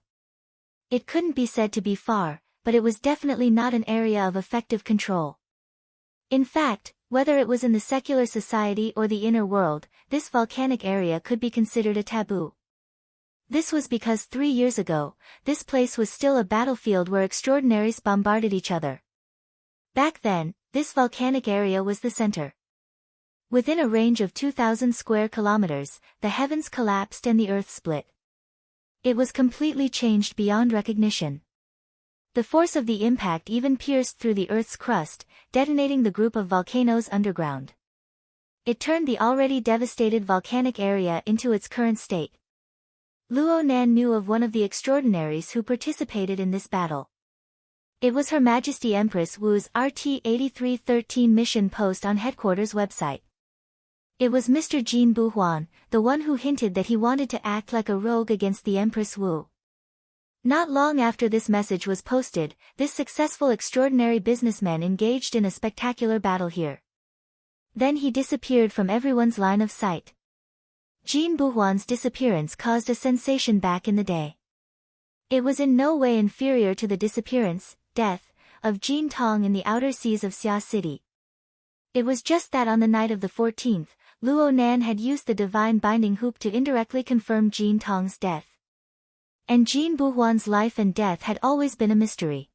It couldn't be said to be far, but it was definitely not an area of effective control. In fact, whether it was in the secular society or the inner world, this volcanic area could be considered a taboo. This was because 3 years ago, this place was still a battlefield where extraordinaries bombarded each other. Back then, this volcanic area was the center. Within a range of 2,000 square kilometers, the heavens collapsed and the earth split. It was completely changed beyond recognition. The force of the impact even pierced through the Earth's crust, detonating the group of volcanoes underground. It turned the already devastated volcanic area into its current state. Luo Nan knew of one of the extraordinaries who participated in this battle. It was Her Majesty Empress Wu's RT-8313 mission post on headquarters website. It was Mr. Jin Buhuan, the one who hinted that he wanted to act like a rogue against the Empress Wu. Not long after this message was posted, this successful extraordinary businessman engaged in a spectacular battle here. Then he disappeared from everyone's line of sight. Jin Buhuan's disappearance caused a sensation back in the day. It was in no way inferior to the disappearance, death, of Jin Tong in the outer seas of Xia City. It was just that on the night of the 14th, Luo Nan had used the divine binding hoop to indirectly confirm Jin Tong's death. And Jin Buhuan's life and death had always been a mystery.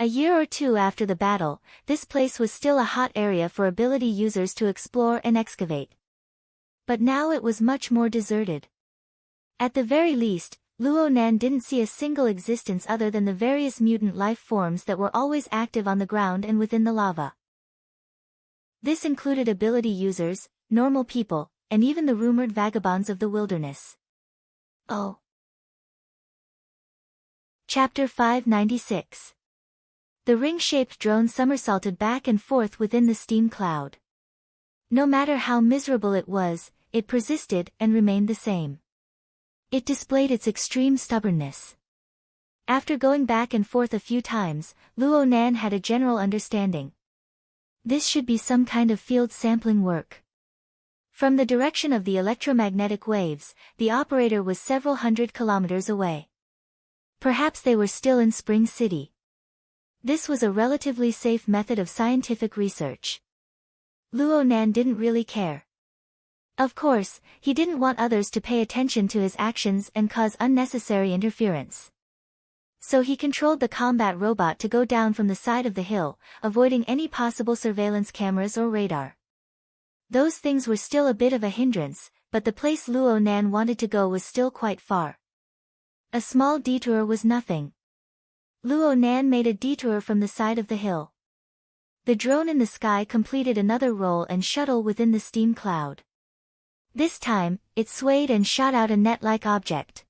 A year or two after the battle, this place was still a hot area for ability users to explore and excavate. But now it was much more deserted. At the very least, Luo Nan didn't see a single existence other than the various mutant life forms that were always active on the ground and within the lava. This included ability users, normal people, and even the rumored vagabonds of the wilderness. Oh. Chapter 596. The ring-shaped drone somersaulted back and forth within the steam cloud. No matter how miserable it was, it persisted and remained the same. It displayed its extreme stubbornness. After going back and forth a few times, Luo Nan had a general understanding. This should be some kind of field sampling work. From the direction of the electromagnetic waves, the operator was several hundred kilometers away. Perhaps they were still in Spring City. This was a relatively safe method of scientific research. Luo Nan didn't really care. Of course, he didn't want others to pay attention to his actions and cause unnecessary interference. So he controlled the combat robot to go down from the side of the hill, avoiding any possible surveillance cameras or radar. Those things were still a bit of a hindrance, but the place Luo Nan wanted to go was still quite far. A small detour was nothing. Luo Nan made a detour from the side of the hill. The drone in the sky completed another roll and shuttle within the steam cloud. This time, it swayed and shot out a net-like object.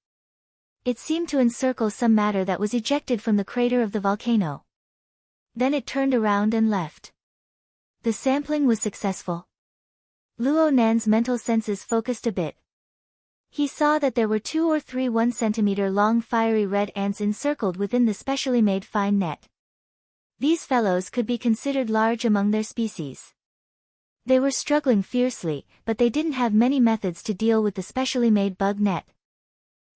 It seemed to encircle some matter that was ejected from the crater of the volcano. Then it turned around and left. The sampling was successful. Luo Nan's mental senses focused a bit. He saw that there were 2 or 3 1-centimeter-long fiery red ants encircled within the specially made fine net. These fellows could be considered large among their species. They were struggling fiercely, but they didn't have many methods to deal with the specially made bug net.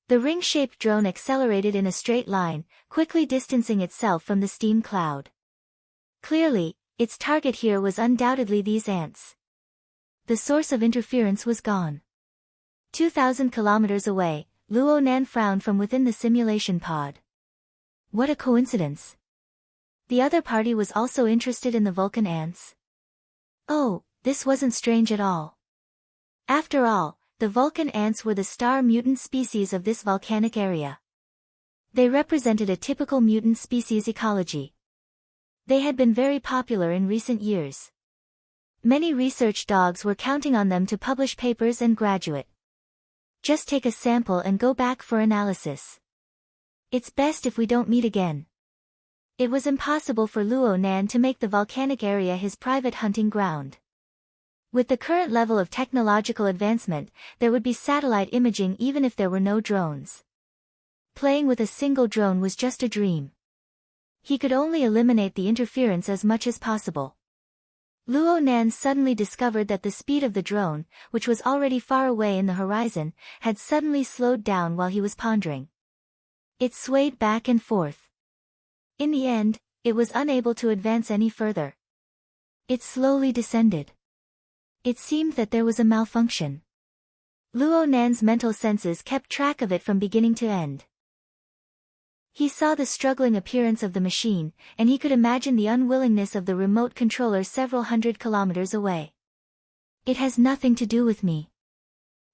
The ring-shaped drone accelerated in a straight line, quickly distancing itself from the steam cloud. Clearly, its target here was undoubtedly these ants. The source of interference was gone. 2,000 kilometers away, Luo Nan frowned from within the simulation pod. What a coincidence. The other party was also interested in the Vulcan ants. Oh, this wasn't strange at all. After all, the Vulcan ants were the star mutant species of this volcanic area. They represented a typical mutant species ecology. They had been very popular in recent years. Many research dogs were counting on them to publish papers and graduate. Just take a sample and go back for analysis. It's best if we don't meet again. It was impossible for Luo Nan to make the volcanic area his private hunting ground. With the current level of technological advancement, there would be satellite imaging even if there were no drones. Playing with a single drone was just a dream. He could only eliminate the interference as much as possible. Luo Nan suddenly discovered that the speed of the drone, which was already far away in the horizon, had suddenly slowed down while he was pondering. It swayed back and forth. In the end, it was unable to advance any further. It slowly descended. It seemed that there was a malfunction. Luo Nan's mental senses kept track of it from beginning to end. He saw the struggling appearance of the machine, and he could imagine the unwillingness of the remote controller several hundred kilometers away. It has nothing to do with me.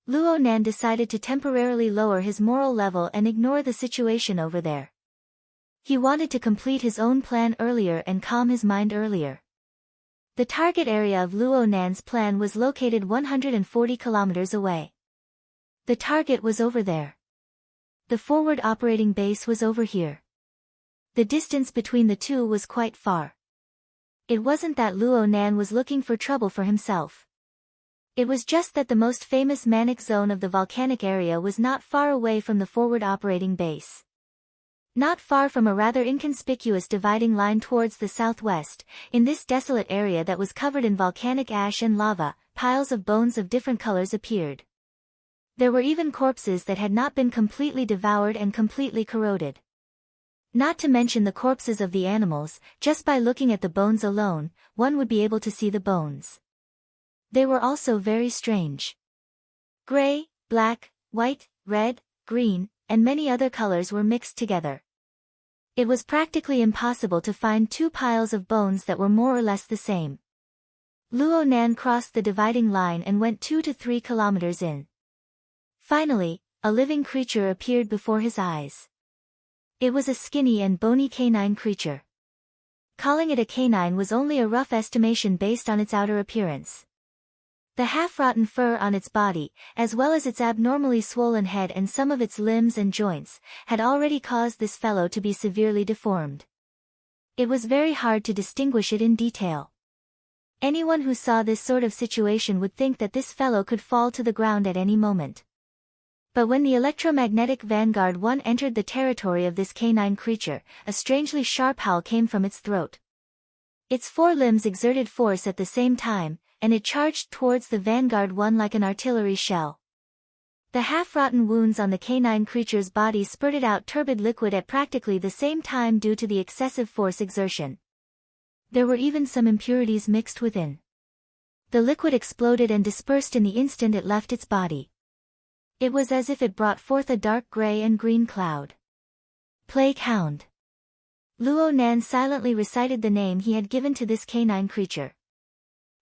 Luo Nan decided to temporarily lower his moral level and ignore the situation over there. He wanted to complete his own plan earlier and calm his mind earlier. The target area of Luo Nan's plan was located 140 kilometers away. The target was over there. The forward operating base was over here. The distance between the two was quite far. It wasn't that Luo Nan was looking for trouble for himself. It was just that the most famous manic zone of the volcanic area was not far away from the forward operating base. Not far from a rather inconspicuous dividing line towards the southwest, in this desolate area that was covered in volcanic ash and lava, piles of bones of different colors appeared. There were even corpses that had not been completely devoured and completely corroded. Not to mention the corpses of the animals, just by looking at the bones alone, one would be able to see the bones. They were also very strange. Gray, black, white, red, green, and many other colors were mixed together. It was practically impossible to find 2 piles of bones that were more or less the same. Luo Nan crossed the dividing line and went 2 to 3 kilometers in. Finally, a living creature appeared before his eyes. It was a skinny and bony canine creature. Calling it a canine was only a rough estimation based on its outer appearance. The half-rotten fur on its body, as well as its abnormally swollen head and some of its limbs and joints, had already caused this fellow to be severely deformed. It was very hard to distinguish it in detail. Anyone who saw this sort of situation would think that this fellow could fall to the ground at any moment. But when the electromagnetic Vanguard 1 entered the territory of this canine creature, a strangely sharp howl came from its throat. Its 4 limbs exerted force at the same time, and it charged towards the Vanguard 1 like an artillery shell. The half-rotten wounds on the canine creature's body spurted out turbid liquid at practically the same time due to the excessive force exertion. There were even some impurities mixed within. The liquid exploded and dispersed in the instant it left its body. It was as if it brought forth a dark gray and green cloud. Plague Hound. Luo Nan silently recited the name he had given to this canine creature.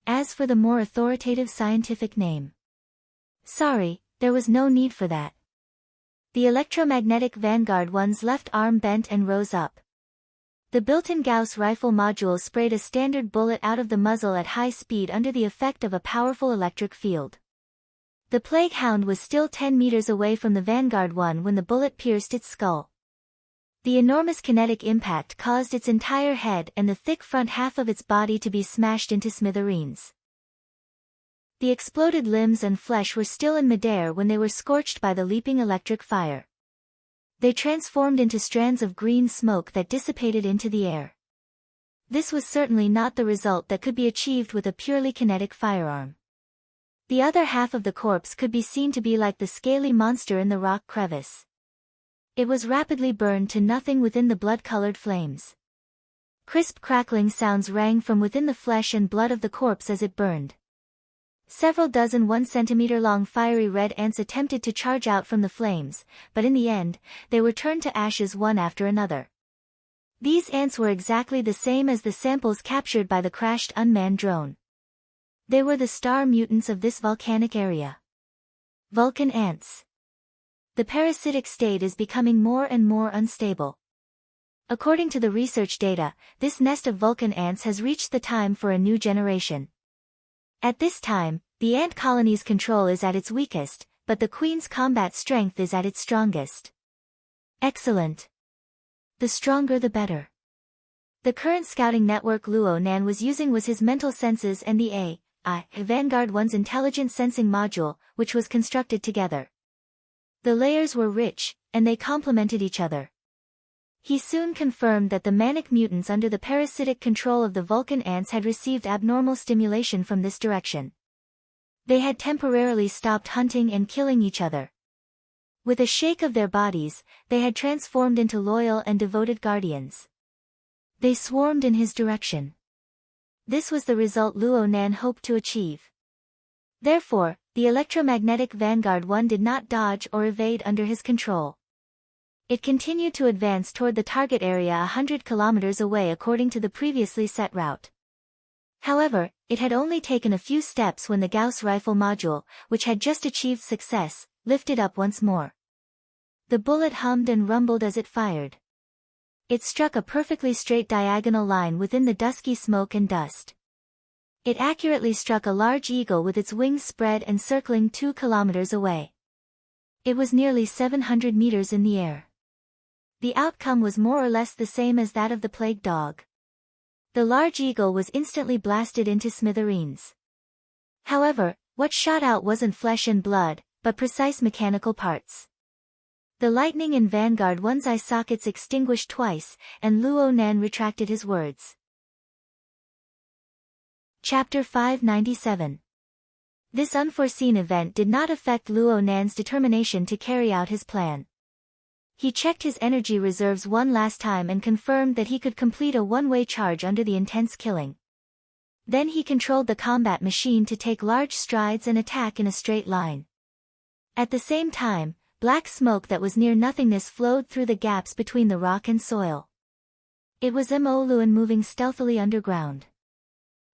As for the more authoritative scientific name, sorry, there was no need for that. The electromagnetic Vanguard 1's left arm bent and rose up. The built-in Gauss rifle module sprayed a standard bullet out of the muzzle at high speed under the effect of a powerful electric field. The Plague Hound was still 10 meters away from the Vanguard 1 when the bullet pierced its skull. The enormous kinetic impact caused its entire head and the thick front half of its body to be smashed into smithereens. The exploded limbs and flesh were still in midair when they were scorched by the leaping electric fire. They transformed into strands of green smoke that dissipated into the air. This was certainly not the result that could be achieved with a purely kinetic firearm. The other half of the corpse could be seen to be like the scaly monster in the rock crevice. It was rapidly burned to nothing within the blood-colored flames. Crisp crackling sounds rang from within the flesh and blood of the corpse as it burned. Several dozen 1-centimeter-long fiery red ants attempted to charge out from the flames, but in the end, they were turned to ashes one after another. These ants were exactly the same as the samples captured by the crashed unmanned drone. They were the star mutants of this volcanic area. Vulcan ants. The parasitic state is becoming more and more unstable. According to the research data, this nest of Vulcan ants has reached the time for a new generation. At this time, the ant colony's control is at its weakest, but the queen's combat strength is at its strongest. Excellent. The stronger the better. The current scouting network Luo Nan was using was his mental senses and the AI Vanguard 1's intelligent sensing module, which was constructed together. The layers were rich, and they complemented each other. He soon confirmed that the manic mutants under the parasitic control of the Vulcan ants had received abnormal stimulation from this direction. They had temporarily stopped hunting and killing each other. With a shake of their bodies, they had transformed into loyal and devoted guardians. They swarmed in his direction. This was the result Luo Nan hoped to achieve. Therefore, the electromagnetic Vanguard 1 did not dodge or evade under his control. It continued to advance toward the target area 100 kilometers away according to the previously set route. However, it had only taken a few steps when the Gauss rifle module, which had just achieved success, lifted up once more. The bullet hummed and rumbled as it fired. It struck a perfectly straight diagonal line within the dusky smoke and dust. It accurately struck a large eagle with its wings spread and circling 2 kilometers away. It was nearly 700 meters in the air. The outcome was more or less the same as that of the plague dog. The large eagle was instantly blasted into smithereens. However, what shot out wasn't flesh and blood, but precise mechanical parts. The lightning in Vanguard 1's eye sockets extinguished twice, and Luo Nan retracted his words. Chapter 597. This unforeseen event did not affect Luo Nan's determination to carry out his plan. He checked his energy reserves one last time and confirmed that he could complete a one-way charge under the intense killing. Then he controlled the combat machine to take large strides and attack in a straight line. At the same time, black smoke that was near nothingness flowed through the gaps between the rock and soil. It was Mo Luan moving stealthily underground.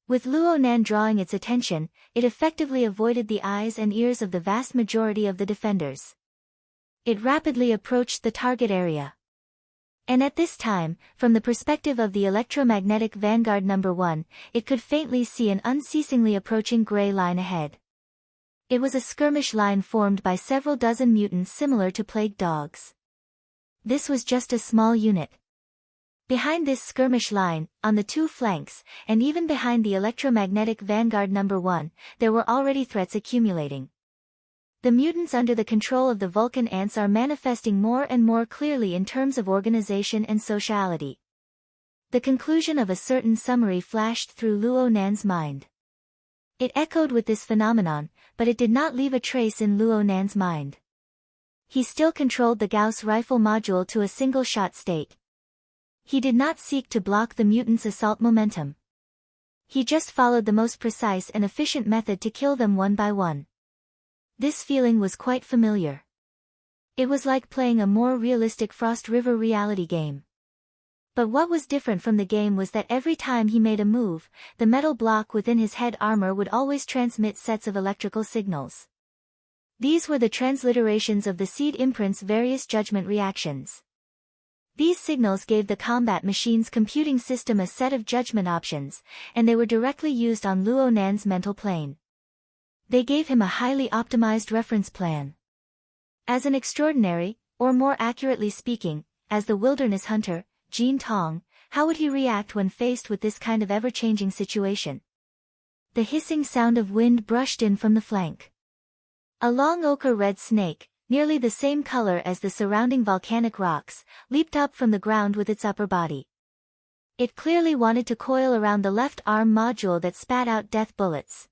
With Luo Nan drawing its attention, it effectively avoided the eyes and ears of the vast majority of the defenders. It rapidly approached the target area. And at this time, from the perspective of the electromagnetic Vanguard No. 1, it could faintly see an unceasingly approaching gray line ahead. It was a skirmish line formed by several dozen mutants similar to plague dogs. This was just a small unit. Behind this skirmish line, on the two flanks, and even behind the electromagnetic Vanguard No. 1, there were already threats accumulating. The mutants under the control of the Vulcan ants are manifesting more and more clearly in terms of organization and sociality. The conclusion of a certain summary flashed through Luo Nan's mind. It echoed with this phenomenon, but it did not leave a trace in Luo Nan's mind. He still controlled the Gauss rifle module to a single-shot state. He did not seek to block the mutants' assault momentum. He just followed the most precise and efficient method to kill them one by one. This feeling was quite familiar. It was like playing a more realistic Frost River reality game. But what was different from the game was that every time he made a move, the metal block within his head armor would always transmit sets of electrical signals. These were the transliterations of the seed imprint's various judgment reactions. These signals gave the combat machine's computing system a set of judgment options, and they were directly used on Luo Nan's mental plane. They gave him a highly optimized reference plan. As an extraordinary, or more accurately speaking, as the wilderness hunter, Jean Tong, how would he react when faced with this kind of ever-changing situation? The hissing sound of wind brushed in from the flank. A long ochre-red snake, nearly the same color as the surrounding volcanic rocks, leaped up from the ground with its upper body. It clearly wanted to coil around the left arm module that spat out death bullets.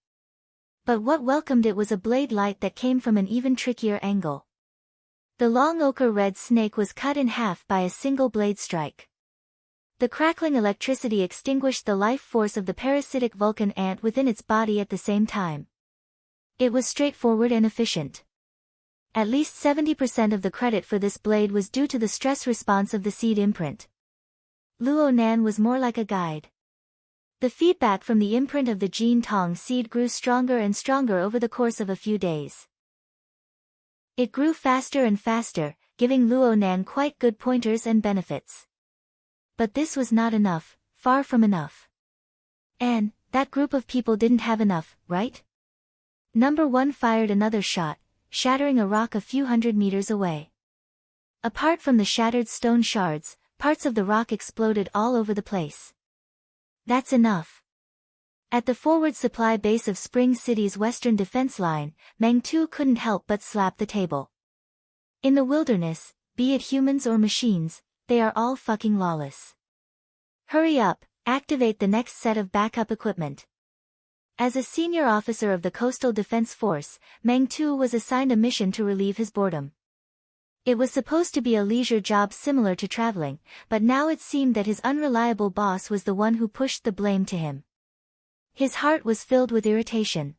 But what welcomed it was a blade light that came from an even trickier angle. The long ochre-red snake was cut in half by a single blade strike. The crackling electricity extinguished the life force of the parasitic Vulcan ant within its body at the same time. It was straightforward and efficient. At least 70% of the credit for this blade was due to the stress response of the seed imprint. Luo Nan was more like a guide. The feedback from the imprint of the Jean Tong seed grew stronger and stronger over the course of a few days. It grew faster and faster, giving Luo Nan quite good pointers and benefits. But this was not enough, far from enough. And that group of people didn't have enough, right? Number 1 fired another shot, shattering a rock a few hundred meters away. Apart from the shattered stone shards, parts of the rock exploded all over the place. That's enough. At the forward supply base of Spring City's western defense line, Meng Tu couldn't help but slap the table. In the wilderness, be it humans or machines, they are all fucking lawless. Hurry up, activate the next set of backup equipment. As a senior officer of the Coastal Defense Force, Meng Tu was assigned a mission to relieve his boredom. It was supposed to be a leisure job similar to traveling, but now it seemed that his unreliable boss was the one who pushed the blame to him. His heart was filled with irritation.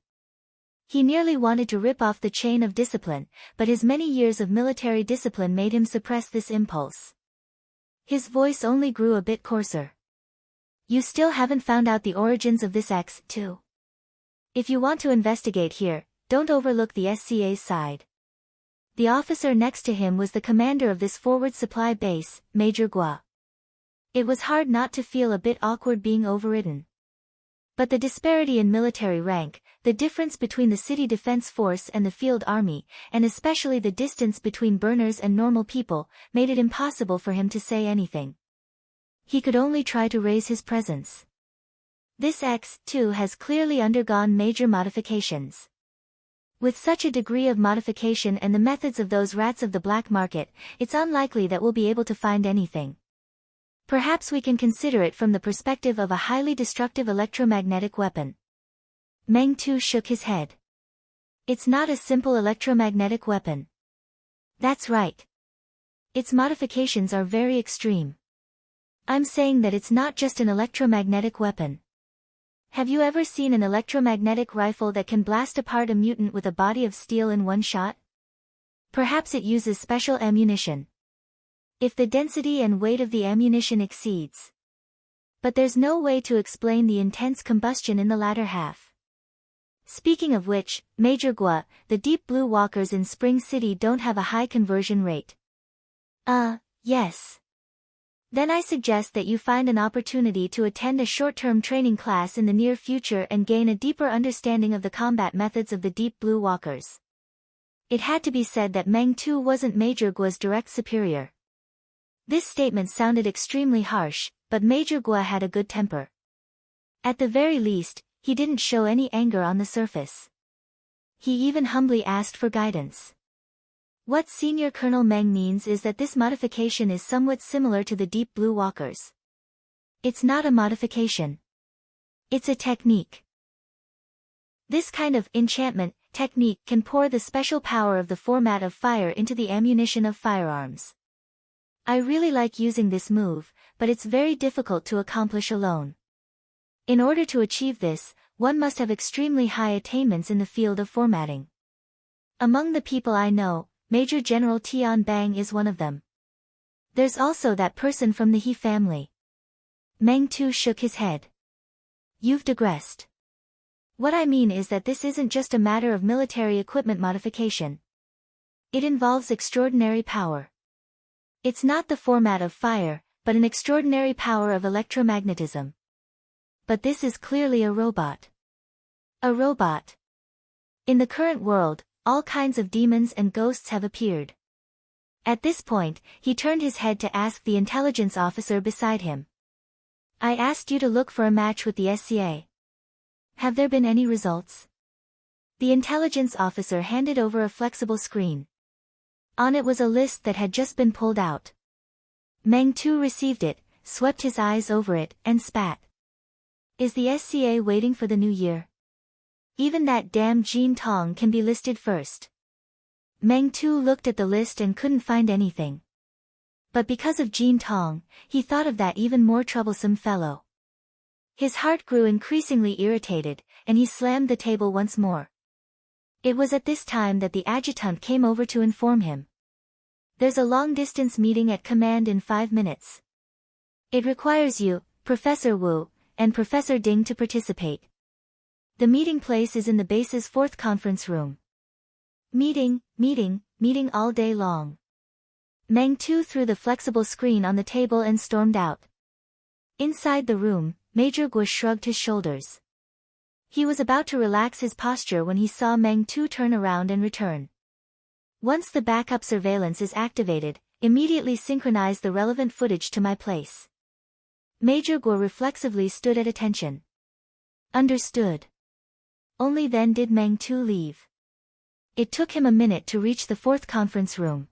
He nearly wanted to rip off the chain of discipline, but his many years of military discipline made him suppress this impulse. His voice only grew a bit coarser. You still haven't found out the origins of this X2. If you want to investigate here, don't overlook the SCA's side. The officer next to him was the commander of this forward supply base, Major Gua. It was hard not to feel a bit awkward being overridden. But the disparity in military rank, the difference between the city defense force and the field army, and especially the distance between burners and normal people, made it impossible for him to say anything. He could only try to raise his presence. This X2 has clearly undergone major modifications. With such a degree of modification and the methods of those rats of the black market, it's unlikely that we'll be able to find anything. Perhaps we can consider it from the perspective of a highly destructive electromagnetic weapon. Meng Tu shook his head. It's not a simple electromagnetic weapon. That's right. Its modifications are very extreme. I'm saying that it's not just an electromagnetic weapon. Have you ever seen an electromagnetic rifle that can blast apart a mutant with a body of steel in one shot? Perhaps it uses special ammunition. If the density and weight of the ammunition exceeds. But there's no way to explain the intense combustion in the latter half. Speaking of which, Major Gua, the Deep Blue Walkers in Spring City don't have a high conversion rate. Yes. Then I suggest that you find an opportunity to attend a short-term training class in the near future and gain a deeper understanding of the combat methods of the Deep Blue Walkers. It had to be said that Meng Tu wasn't Major Gua's direct superior. This statement sounded extremely harsh, but Major Gua had a good temper. At the very least, he didn't show any anger on the surface. He even humbly asked for guidance. What Senior Colonel Meng means is that this modification is somewhat similar to the Deep Blue Walkers. It's not a modification. It's a technique. This kind of enchantment technique can pour the special power of the format of fire into the ammunition of firearms. I really like using this move, but it's very difficult to accomplish alone. In order to achieve this, one must have extremely high attainments in the field of formatting. Among the people I know, Major General Tian Bang is one of them. There's also that person from the He family. Meng Tu shook his head. You've digressed. What I mean is that this isn't just a matter of military equipment modification. It involves extraordinary power. It's not the format of fire, but an extraordinary power of electromagnetism. But this is clearly a robot. A robot. In the current world, all kinds of demons and ghosts have appeared. At this point, he turned his head to ask the intelligence officer beside him. I asked you to look for a match with the SCA. Have there been any results? The intelligence officer handed over a flexible screen. On it was a list that had just been pulled out. Meng Tu received it, swept his eyes over it, and spat. Is the SCA waiting for the new year? Even that damn Jean Tong can be listed first. Meng Tu looked at the list and couldn't find anything. But because of Jean Tong, he thought of that even more troublesome fellow. His heart grew increasingly irritated, and he slammed the table once more. It was at this time that the adjutant came over to inform him. There's a long-distance meeting at command in 5 minutes. It requires you, Professor Wu, and Professor Ding to participate. The meeting place is in the base's 4th conference room. Meeting all day long. Meng Tu threw the flexible screen on the table and stormed out. Inside the room, Major Guo shrugged his shoulders. He was about to relax his posture when he saw Meng Tu turn around and return. Once the backup surveillance is activated, immediately synchronize the relevant footage to my place. Major Guo reflexively stood at attention. Understood. Only then did Meng Tu leave. It took him a minute to reach the 4th conference room.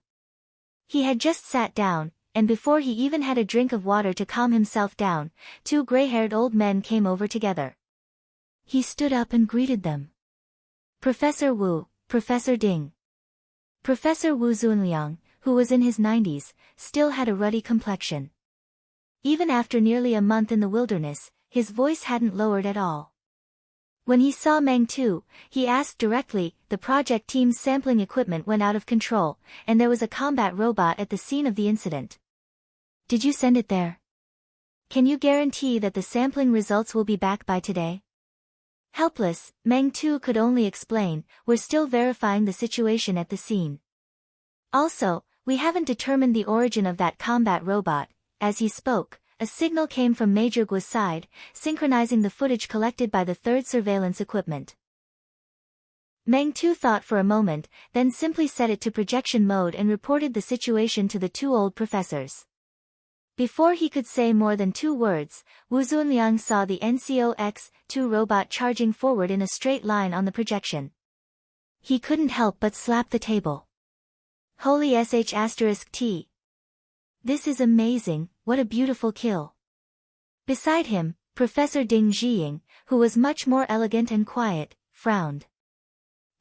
He had just sat down, and before he even had a drink of water to calm himself down, 2 gray-haired old men came over together. He stood up and greeted them. Professor Wu, Professor Ding. Professor Wu Zunliang, who was in his 90s, still had a ruddy complexion. Even after nearly a month in the wilderness, his voice hadn't lowered at all. When he saw Meng Tu, he asked directly. The project team's sampling equipment went out of control, and there was a combat robot at the scene of the incident. Did you send it there? Can you guarantee that the sampling results will be back by today? Helpless, Meng Tu could only explain, we're still verifying the situation at the scene. Also, we haven't determined the origin of that combat robot. As he spoke, a signal came from Major Guo's side, synchronizing the footage collected by the 3rd surveillance equipment. Meng Tu thought for a moment, then simply set it to projection mode and reported the situation to the 2 old professors. Before he could say more than 2 words, Wu Zunliang saw the NCOX-2 robot charging forward in a straight line on the projection. He couldn't help but slap the table. Holy sh*T. This is amazing, what a beautiful kill. Beside him, Professor Ding Zhiying, who was much more elegant and quiet, frowned.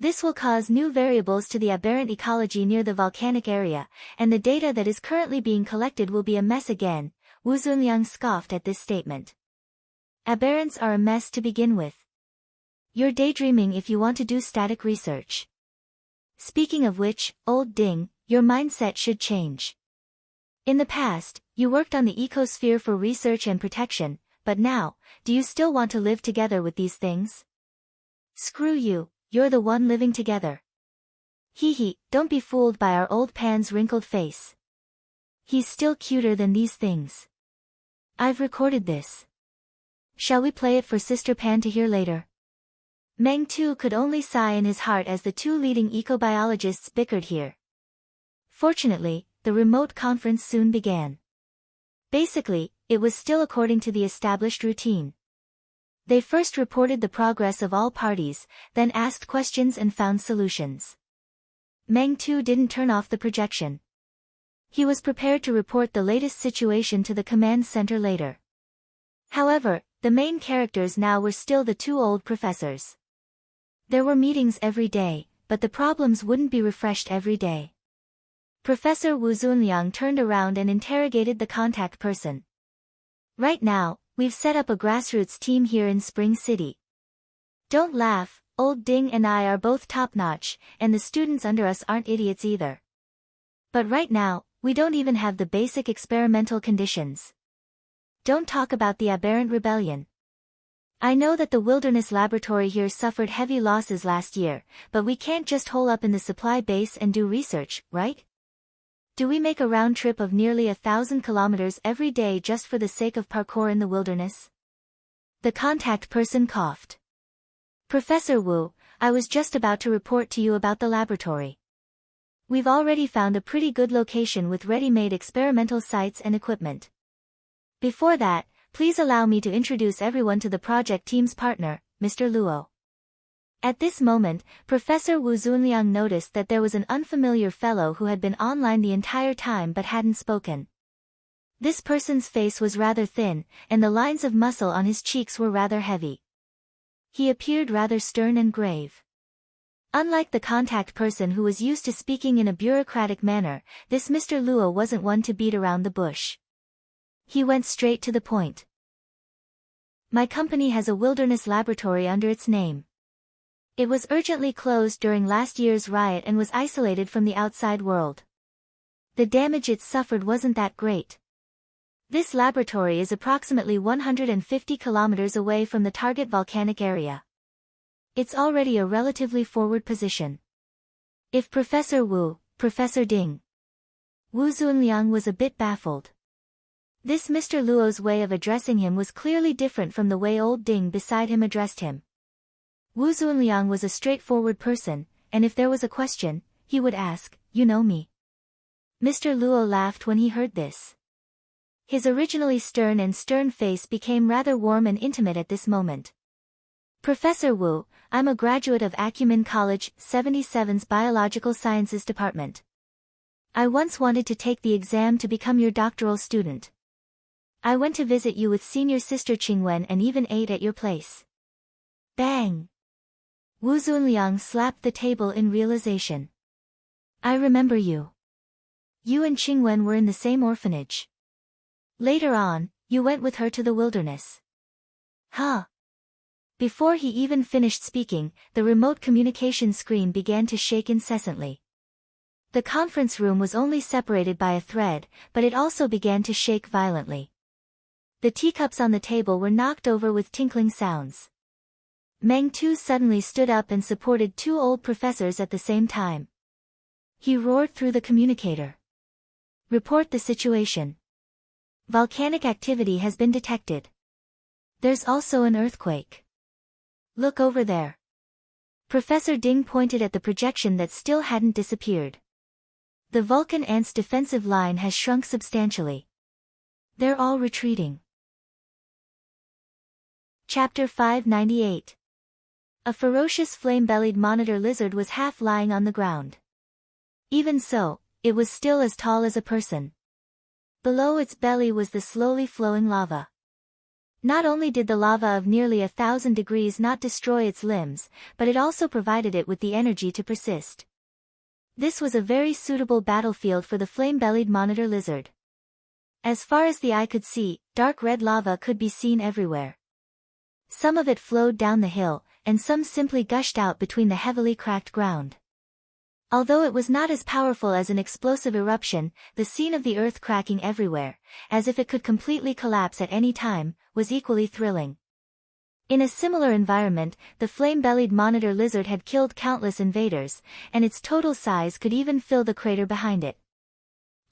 This will cause new variables to the aberrant ecology near the volcanic area, and the data that is currently being collected will be a mess again. Wu Zunliang scoffed at this statement. Aberrants are a mess to begin with. You're daydreaming if you want to do static research. Speaking of which, old Ding, your mindset should change. In the past, you worked on the ecosphere for research and protection, but now, do you still want to live together with these things? Screw you, you're the one living together. Hee, don't be fooled by our old Pan's wrinkled face. He's still cuter than these things. I've recorded this. Shall we play it for Sister Pan to hear later? Meng Tu could only sigh in his heart as the 2 leading ecobiologists bickered here. Fortunately, the remote conference soon began. Basically, it was still according to the established routine. They first reported the progress of all parties, then asked questions and found solutions. Meng Tu didn't turn off the projection. He was prepared to report the latest situation to the command center later. However, the main characters now were still the 2 old professors. There were meetings every day, but the problems wouldn't be refreshed every day. Professor Wu Zunliang turned around and interrogated the contact person. Right now, we've set up a grassroots team here in Spring City. Don't laugh, old Ding and I are both top-notch, and the students under us aren't idiots either. But right now, we don't even have the basic experimental conditions. Don't talk about the aberrant rebellion. I know that the wilderness laboratory here suffered heavy losses last year, but we can't just hole up in the supply base and do research, right? Do we make a round trip of nearly 1,000 kilometers every day just for the sake of parkour in the wilderness? The contact person coughed. Professor Wu, I was just about to report to you about the laboratory. We've already found a pretty good location with ready-made experimental sites and equipment. Before that, please allow me to introduce everyone to the project team's partner, Mr. Luo. At this moment, Professor Wu Zunliang noticed that there was an unfamiliar fellow who had been online the entire time but hadn't spoken. This person's face was rather thin, and the lines of muscle on his cheeks were rather heavy. He appeared rather stern and grave. Unlike the contact person who was used to speaking in a bureaucratic manner, this Mr. Luo wasn't one to beat around the bush. He went straight to the point. My company has a wilderness laboratory under its name. It was urgently closed during last year's riot and was isolated from the outside world. The damage it suffered wasn't that great. This laboratory is approximately 150 kilometers away from the target volcanic area. It's already a relatively forward position. If Professor Wu, Professor Ding. Wu Zunliang was a bit baffled. This Mr. Luo's way of addressing him was clearly different from the way old Ding beside him addressed him. Wu Zunliang was a straightforward person, and if there was a question, he would ask, "You know me?" Mr. Luo laughed when he heard this. His originally stern face became rather warm and intimate at this moment. Professor Wu, I'm a graduate of Acumen College 77's Biological Sciences Department. I once wanted to take the exam to become your doctoral student. I went to visit you with senior sister Qingwen and even ate at your place. Bang! Wu Zunliang slapped the table in realization. I remember you. You and Qingwen were in the same orphanage. Later on, you went with her to the wilderness. Huh? Before he even finished speaking, the remote communication screen began to shake incessantly. The conference room was only separated by a thread, but it also began to shake violently. The teacups on the table were knocked over with tinkling sounds. Meng Tu suddenly stood up and supported two old professors at the same time. He roared through the communicator. Report the situation. Volcanic activity has been detected. There's also an earthquake. Look over there. Professor Ding pointed at the projection that still hadn't disappeared. The Vulcan Ant's defensive line has shrunk substantially. They're all retreating. Chapter 598. A ferocious flame-bellied monitor lizard was half lying on the ground. Even so, it was still as tall as a person. Below its belly was the slowly flowing lava. Not only did the lava of nearly 1,000 degrees not destroy its limbs, but it also provided it with the energy to persist. This was a very suitable battlefield for the flame-bellied monitor lizard. As far as the eye could see, dark red lava could be seen everywhere. Some of it flowed down the hill, and some simply gushed out between the heavily cracked ground. Although it was not as powerful as an explosive eruption, the scene of the earth cracking everywhere, as if it could completely collapse at any time, was equally thrilling. In a similar environment, the flame-bellied monitor lizard had killed countless invaders, and its total size could even fill the crater behind it.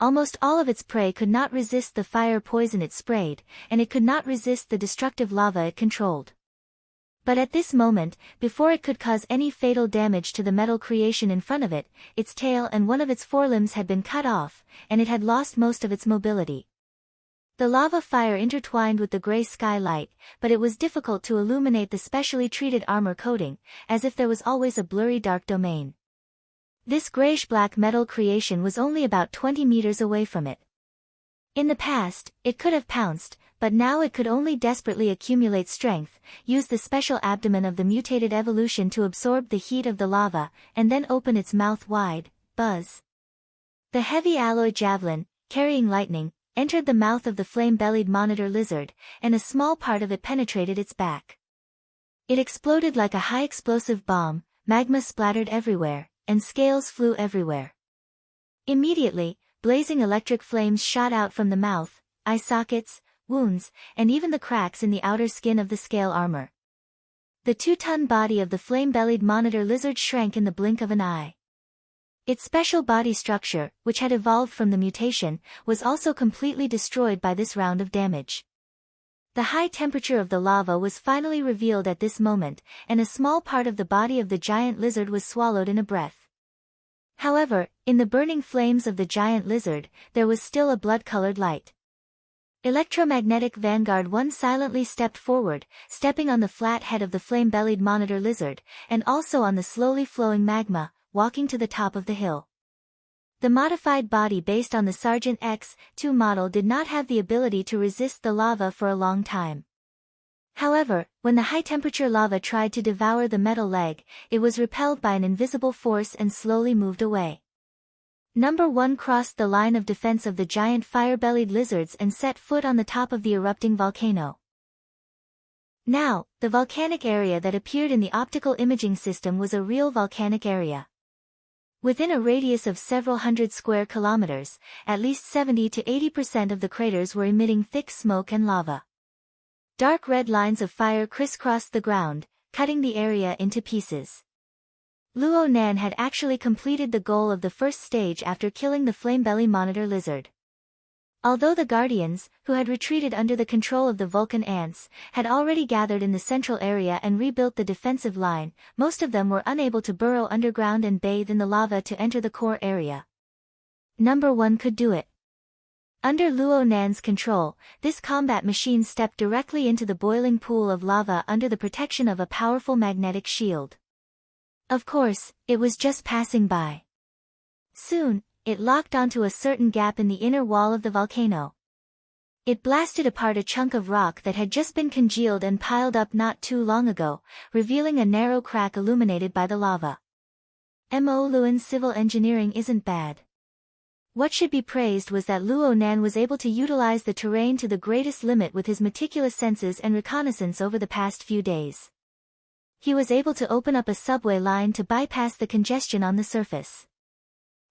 Almost all of its prey could not resist the fire poison it sprayed, and it could not resist the destructive lava it controlled. But at this moment, before it could cause any fatal damage to the metal creation in front of it, its tail and one of its forelimbs had been cut off, and it had lost most of its mobility. The lava fire intertwined with the gray skylight, but it was difficult to illuminate the specially treated armor coating, as if there was always a blurry dark domain. This grayish-black metal creation was only about 20 meters away from it. In the past, it could have pounced, but now it could only desperately accumulate strength, use the special abdomen of the mutated evolution to absorb the heat of the lava, and then open its mouth wide, buzz. The heavy alloy javelin, carrying lightning, entered the mouth of the flame-bellied monitor lizard, and a small part of it penetrated its back. It exploded like a high-explosive bomb, magma splattered everywhere, and scales flew everywhere. Immediately, blazing electric flames shot out from the mouth, eye sockets, wounds, and even the cracks in the outer skin of the scale armor. The 2-ton body of the flame-bellied monitor lizard shrank in the blink of an eye. Its special body structure, which had evolved from the mutation, was also completely destroyed by this round of damage. The high temperature of the lava was finally revealed at this moment, and a small part of the body of the giant lizard was swallowed in a breath. However, in the burning flames of the giant lizard, there was still a blood-colored light. Electromagnetic Vanguard 1 silently stepped forward, stepping on the flat head of the flame-bellied monitor lizard, and also on the slowly flowing magma, walking to the top of the hill. The modified body based on the Sergeant X-2 model did not have the ability to resist the lava for a long time. However, when the high-temperature lava tried to devour the metal leg, it was repelled by an invisible force and slowly moved away. Number 1 crossed the line of defense of the giant fire-bellied lizards and set foot on the top of the erupting volcano. Now, the volcanic area that appeared in the optical imaging system was a real volcanic area. Within a radius of several hundred square kilometers, at least 70 to 80% of the craters were emitting thick smoke and lava. Dark red lines of fire crisscrossed the ground, cutting the area into pieces. Luo Nan had actually completed the goal of the first stage after killing the flame-belly monitor lizard. Although the Guardians, who had retreated under the control of the Vulcan ants, had already gathered in the central area and rebuilt the defensive line, most of them were unable to burrow underground and bathe in the lava to enter the core area. Number 1 could do it. Under Luo Nan's control, this combat machine stepped directly into the boiling pool of lava under the protection of a powerful magnetic shield. Of course, it was just passing by. Soon, it locked onto a certain gap in the inner wall of the volcano. It blasted apart a chunk of rock that had just been congealed and piled up not too long ago, revealing a narrow crack illuminated by the lava. Mo Luan's civil engineering isn't bad. What should be praised was that Luo Nan was able to utilize the terrain to the greatest limit with his meticulous senses and reconnaissance over the past few days. He was able to open up a subway line to bypass the congestion on the surface.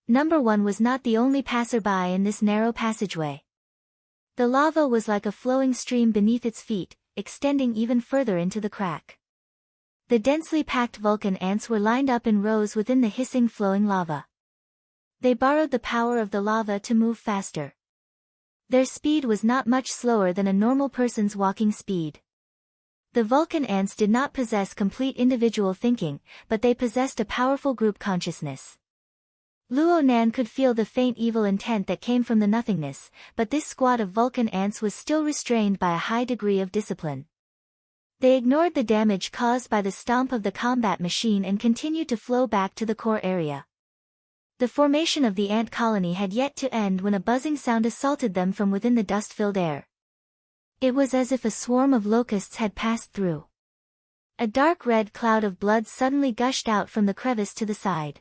Number 1 was not the only passerby in this narrow passageway. The lava was like a flowing stream beneath its feet, extending even further into the crack. The densely packed Vulcan ants were lined up in rows within the hissing flowing lava. They borrowed the power of the lava to move faster. Their speed was not much slower than a normal person's walking speed. The Vulcan ants did not possess complete individual thinking, but they possessed a powerful group consciousness. Luo Nan could feel the faint evil intent that came from the nothingness, but this squad of Vulcan ants was still restrained by a high degree of discipline. They ignored the damage caused by the stomp of the combat machine and continued to flow back to the core area. The formation of the ant colony had yet to end when a buzzing sound assaulted them from within the dust-filled air. It was as if a swarm of locusts had passed through. A dark red cloud of blood suddenly gushed out from the crevice to the side.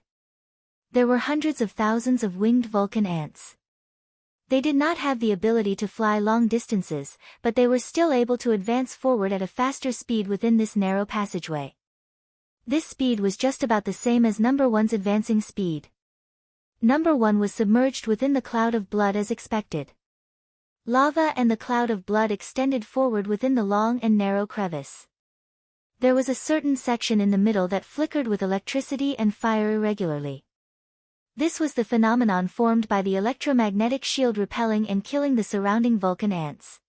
There were hundreds of thousands of winged Vulcan ants. They did not have the ability to fly long distances, but they were still able to advance forward at a faster speed within this narrow passageway. This speed was just about the same as Number 1's advancing speed. Number 1 was submerged within the cloud of blood as expected. Lava and the cloud of blood extended forward within the long and narrow crevice. There was a certain section in the middle that flickered with electricity and fire irregularly. This was the phenomenon formed by the electromagnetic shield repelling and killing the surrounding Vulcan ants.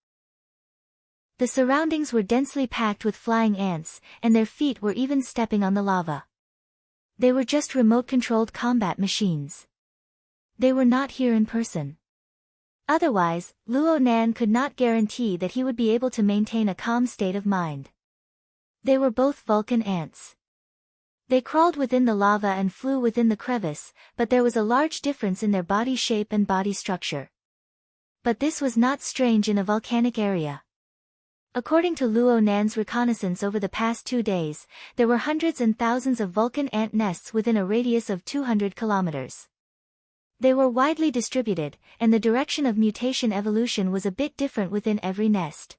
The surroundings were densely packed with flying ants, and their feet were even stepping on the lava. They were just remote-controlled combat machines. They were not here in person. Otherwise, Luo Nan could not guarantee that he would be able to maintain a calm state of mind. They were both Vulcan ants. They crawled within the lava and flew within the crevice, but there was a large difference in their body shape and body structure. But this was not strange in a volcanic area. According to Luo Nan's reconnaissance over the past 2 days, there were hundreds and thousands of Vulcan ant nests within a radius of 200 kilometers. They were widely distributed, and the direction of mutation evolution was a bit different within every nest.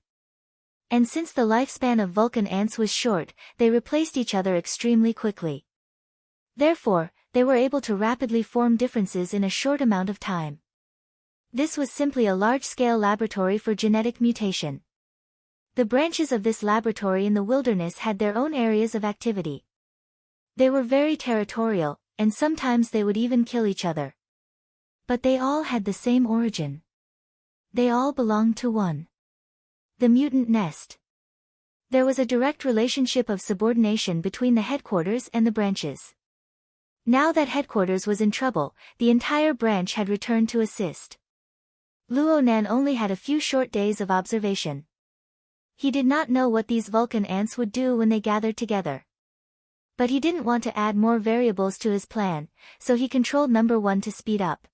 And since the lifespan of Vulcan ants was short, they replaced each other extremely quickly. Therefore, they were able to rapidly form differences in a short amount of time. This was simply a large-scale laboratory for genetic mutation. The branches of this laboratory in the wilderness had their own areas of activity. They were very territorial, and sometimes they would even kill each other. But they all had the same origin. They all belonged to one. The mutant nest. There was a direct relationship of subordination between the headquarters and the branches. Now that headquarters was in trouble, the entire branch had returned to assist. Luo Nan only had a few short days of observation. He did not know what these Vulcan ants would do when they gathered together. But he didn't want to add more variables to his plan, so he controlled number 1 to speed up.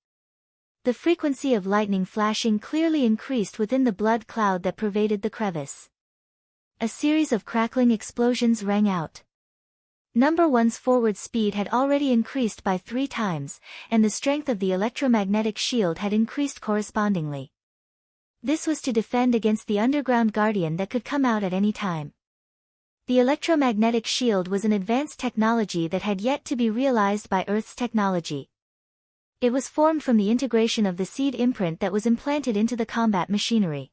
The frequency of lightning flashing clearly increased within the blood cloud that pervaded the crevice. A series of crackling explosions rang out. Number 1's forward speed had already increased by 3 times, and the strength of the electromagnetic shield had increased correspondingly. This was to defend against the underground guardian that could come out at any time. The electromagnetic shield was an advanced technology that had yet to be realized by Earth's technology. It was formed from the integration of the seed imprint that was implanted into the combat machinery.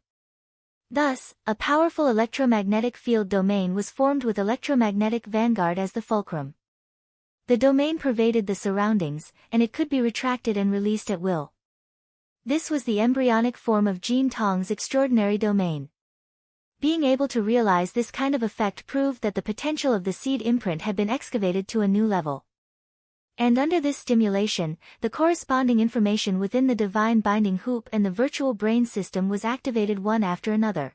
Thus, a powerful electromagnetic field domain was formed with electromagnetic vanguard as the fulcrum. The domain pervaded the surroundings, and it could be retracted and released at will. This was the embryonic form of Jin Tong's extraordinary domain. Being able to realize this kind of effect proved that the potential of the seed imprint had been excavated to a new level. And under this stimulation, the corresponding information within the divine binding hoop and the virtual brain system was activated one after another.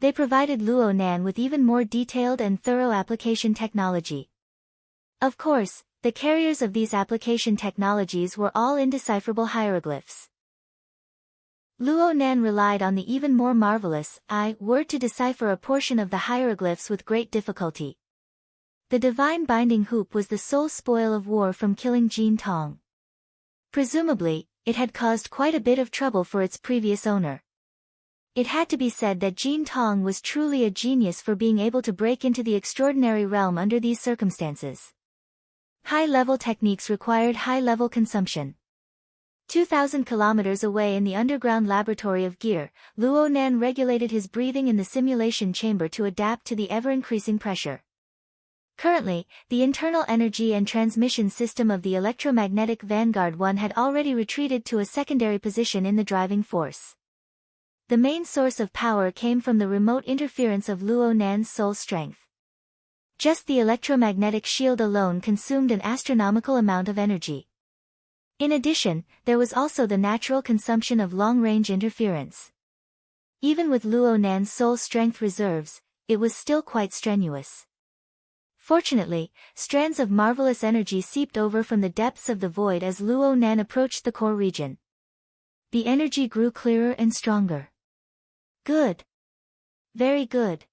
They provided Luo Nan with even more detailed and thorough application technology. Of course, the carriers of these application technologies were all indecipherable hieroglyphs. Luo Nan relied on the even more marvelous word to decipher a portion of the hieroglyphs with great difficulty. The divine binding hoop was the sole spoil of war from killing Jin Tong. Presumably, it had caused quite a bit of trouble for its previous owner. It had to be said that Jin Tong was truly a genius for being able to break into the extraordinary realm under these circumstances. High-level techniques required high-level consumption. 2,000 kilometers away in the underground laboratory of Gear, Luo Nan regulated his breathing in the simulation chamber to adapt to the ever-increasing pressure. Currently, the internal energy and transmission system of the electromagnetic Vanguard 1 had already retreated to a secondary position in the driving force. The main source of power came from the remote interference of Luo Nan's soul strength. Just the electromagnetic shield alone consumed an astronomical amount of energy. In addition, there was also the natural consumption of long-range interference. Even with Luo Nan's soul strength reserves, it was still quite strenuous. Fortunately, strands of marvelous energy seeped over from the depths of the void as Luo Nan approached the core region. The energy grew clearer and stronger. Good. Very good.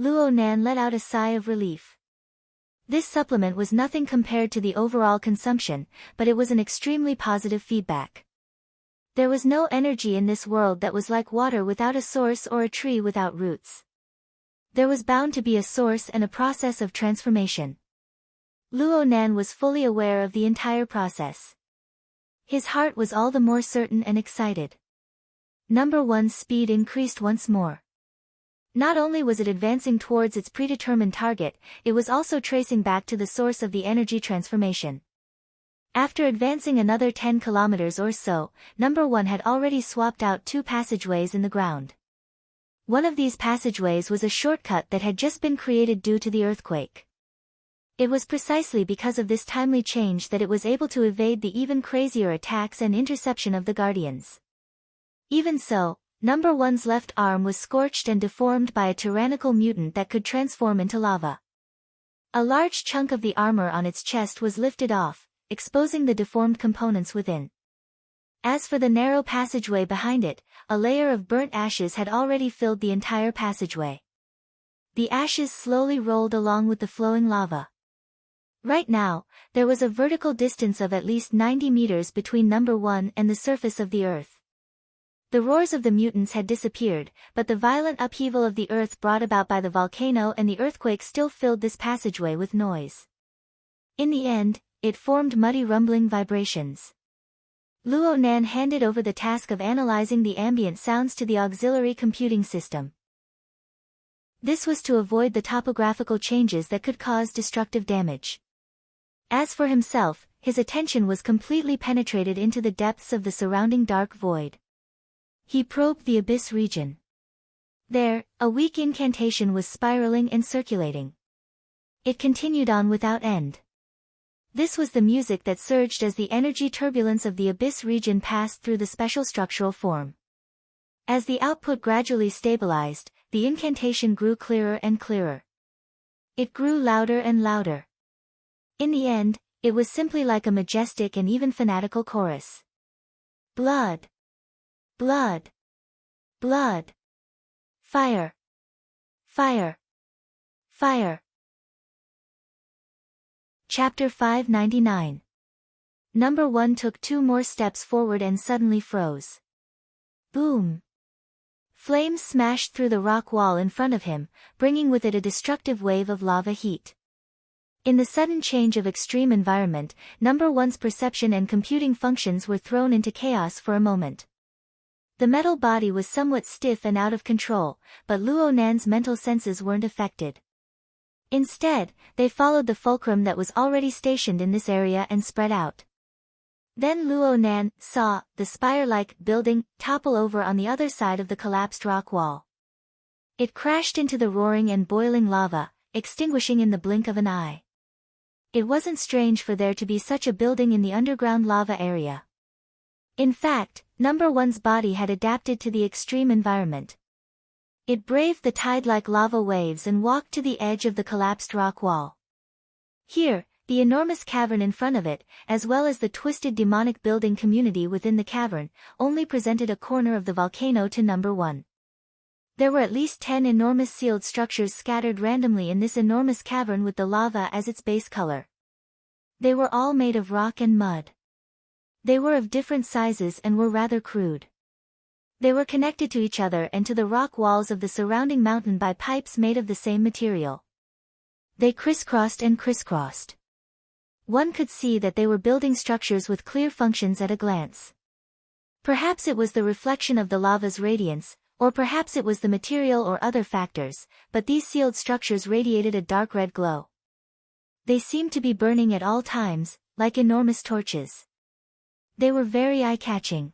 Luo Nan let out a sigh of relief. This supplement was nothing compared to the overall consumption, but it was an extremely positive feedback. There was no energy in this world that was like water without a source or a tree without roots. There was bound to be a source and a process of transformation. Luo Nan was fully aware of the entire process. His heart was all the more certain and excited. Number 1's speed increased once more. Not only was it advancing towards its predetermined target, it was also tracing back to the source of the energy transformation. After advancing another 10 kilometers or so, Number 1 had already swapped out 2 passageways in the ground. One of these passageways was a shortcut that had just been created due to the earthquake. It was precisely because of this timely change that it was able to evade the even crazier attacks and interception of the Guardians. Even so, Number 1's left arm was scorched and deformed by a tyrannical mutant that could transform into lava. A large chunk of the armor on its chest was lifted off, exposing the deformed components within. As for the narrow passageway behind it, a layer of burnt ashes had already filled the entire passageway. The ashes slowly rolled along with the flowing lava. Right now, there was a vertical distance of at least 90 meters between Number 1 and the surface of the earth. The roars of the mutants had disappeared, but the violent upheaval of the earth brought about by the volcano and the earthquake still filled this passageway with noise. In the end, it formed muddy rumbling vibrations. Luo Nan handed over the task of analyzing the ambient sounds to the auxiliary computing system. This was to avoid the topographical changes that could cause destructive damage. As for himself, his attention was completely penetrated into the depths of the surrounding dark void. He probed the abyss region. There, a weak incantation was spiraling and circulating. It continued on without end. This was the music that surged as the energy turbulence of the abyss region passed through the special structural form. As the output gradually stabilized, the incantation grew clearer and clearer. It grew louder and louder. In the end, it was simply like a majestic and even fanatical chorus. Blood. Blood. Blood. Fire. Fire. Fire. Chapter 599. Number 1 took 2 more steps forward and suddenly froze. Boom. Flames smashed through the rock wall in front of him, bringing with it a destructive wave of lava heat. In the sudden change of extreme environment, Number 1's perception and computing functions were thrown into chaos for a moment. The metal body was somewhat stiff and out of control, but Luo Nan's mental senses weren't affected. Instead, they followed the fulcrum that was already stationed in this area and spread out. Then Luo Nan saw the spire-like building topple over on the other side of the collapsed rock wall. It crashed into the roaring and boiling lava, extinguishing in the blink of an eye. It wasn't strange for there to be such a building in the underground lava area. In fact, Number 1's body had adapted to the extreme environment. It braved the tide-like lava waves and walked to the edge of the collapsed rock wall. Here, the enormous cavern in front of it, as well as the twisted demonic building community within the cavern, only presented a corner of the volcano to Number 1. There were at least 10 enormous sealed structures scattered randomly in this enormous cavern with the lava as its base color. They were all made of rock and mud. They were of different sizes and were rather crude. They were connected to each other and to the rock walls of the surrounding mountain by pipes made of the same material. They crisscrossed and crisscrossed. One could see that they were building structures with clear functions at a glance. Perhaps it was the reflection of the lava's radiance, or perhaps it was the material or other factors, but these sealed structures radiated a dark red glow. They seemed to be burning at all times, like enormous torches. They were very eye-catching.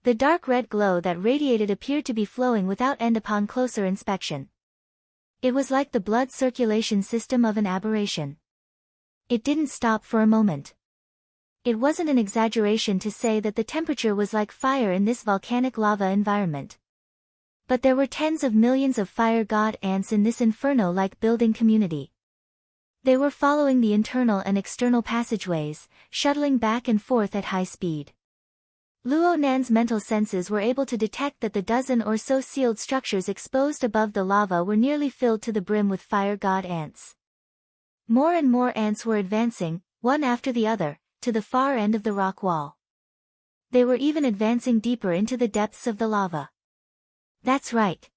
The dark red glow that radiated appeared to be flowing without end upon closer inspection. It was like the blood circulation system of an aberration. It didn't stop for a moment. It wasn't an exaggeration to say that the temperature was like fire in this volcanic lava environment. But there were tens of millions of fire god ants in this inferno-like building community. They were following the internal and external passageways, shuttling back and forth at high speed. Luo Nan's mental senses were able to detect that the dozen or so sealed structures exposed above the lava were nearly filled to the brim with fire god ants. More and more ants were advancing, one after the other, to the far end of the rock wall. They were even advancing deeper into the depths of the lava. That's right.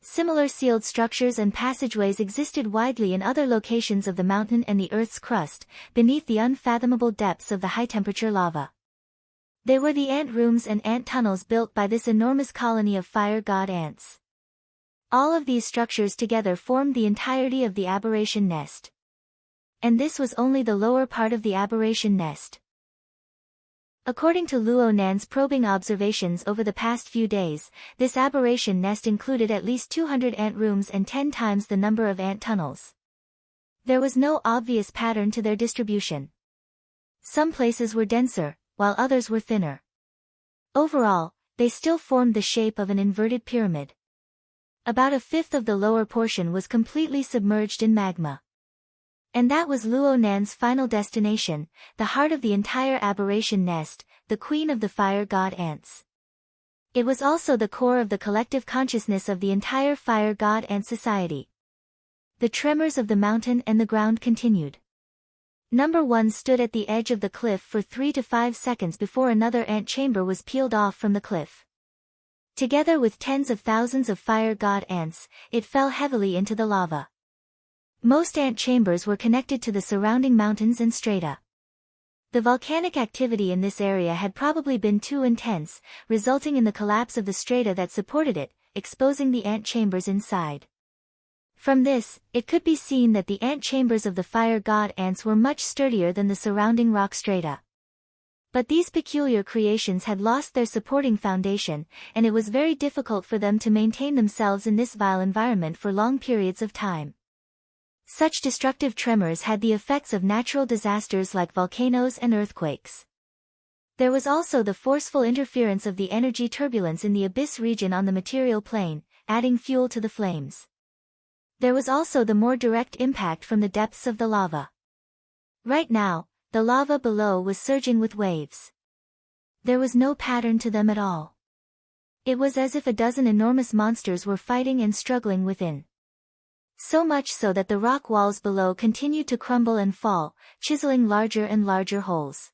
Similar sealed structures and passageways existed widely in other locations of the mountain and the Earth's crust, beneath the unfathomable depths of the high-temperature lava. They were the ant rooms and ant tunnels built by this enormous colony of fire god ants. All of these structures together formed the entirety of the aberration nest. And this was only the lower part of the aberration nest. According to Luo Nan's probing observations over the past few days, this aberration nest included at least 200 ant rooms and 10 times the number of ant tunnels. There was no obvious pattern to their distribution. Some places were denser, while others were thinner. Overall, they still formed the shape of an inverted pyramid. About a fifth of the lower portion was completely submerged in magma. And that was Luo Nan's final destination, the heart of the entire aberration nest, the queen of the fire god ants. It was also the core of the collective consciousness of the entire fire god ant society. The tremors of the mountain and the ground continued. Number 1 stood at the edge of the cliff for 3 to 5 seconds before another ant chamber was peeled off from the cliff. Together with tens of thousands of fire god ants, it fell heavily into the lava. Most ant chambers were connected to the surrounding mountains and strata. The volcanic activity in this area had probably been too intense, resulting in the collapse of the strata that supported it, exposing the ant chambers inside. From this, it could be seen that the ant chambers of the fire god ants were much sturdier than the surrounding rock strata. But these peculiar creations had lost their supporting foundation, and it was very difficult for them to maintain themselves in this vile environment for long periods of time. Such destructive tremors had the effects of natural disasters like volcanoes and earthquakes. There was also the forceful interference of the energy turbulence in the abyss region on the material plane, adding fuel to the flames. There was also the more direct impact from the depths of the lava. Right now, the lava below was surging with waves. There was no pattern to them at all. It was as if a dozen enormous monsters were fighting and struggling within. So much so that the rock walls below continued to crumble and fall, chiseling larger and larger holes.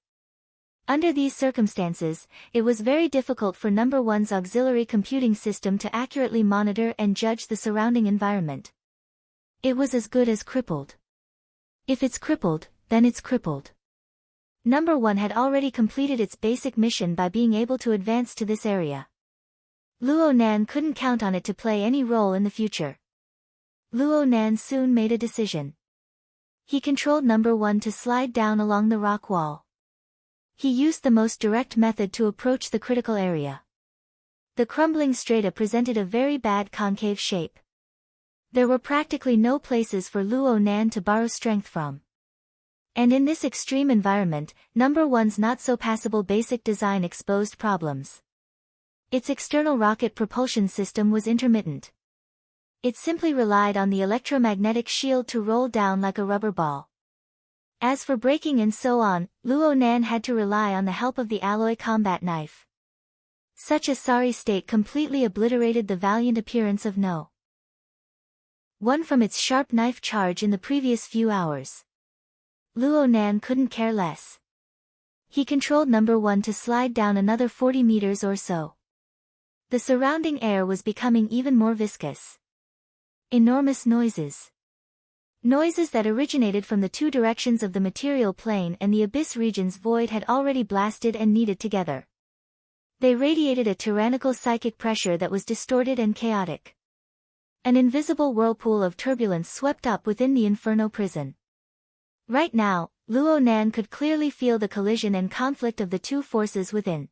Under these circumstances, it was very difficult for Number One's auxiliary computing system to accurately monitor and judge the surrounding environment. It was as good as crippled. If it's crippled, then it's crippled. Number One had already completed its basic mission by being able to advance to this area. Luo Nan couldn't count on it to play any role in the future. Luo Nan soon made a decision. He controlled Number One to slide down along the rock wall. He used the most direct method to approach the critical area. The crumbling strata presented a very bad concave shape. There were practically no places for Luo Nan to borrow strength from. And in this extreme environment, Number One's not-so-passable basic design exposed problems. Its external rocket propulsion system was intermittent. It simply relied on the electromagnetic shield to roll down like a rubber ball. As for braking and so on, Luo Nan had to rely on the help of the alloy combat knife. Such a sorry state completely obliterated the valiant appearance of No. One from its sharp knife charge in the previous few hours. Luo Nan couldn't care less. He controlled Number One to slide down another 40 meters or so. The surrounding air was becoming even more viscous. Enormous noises. Noises that originated from the two directions of the material plane and the abyss region's void had already blasted and kneaded together. They radiated a tyrannical psychic pressure that was distorted and chaotic. An invisible whirlpool of turbulence swept up within the Inferno prison. Right now, Luo Nan could clearly feel the collision and conflict of the two forces within.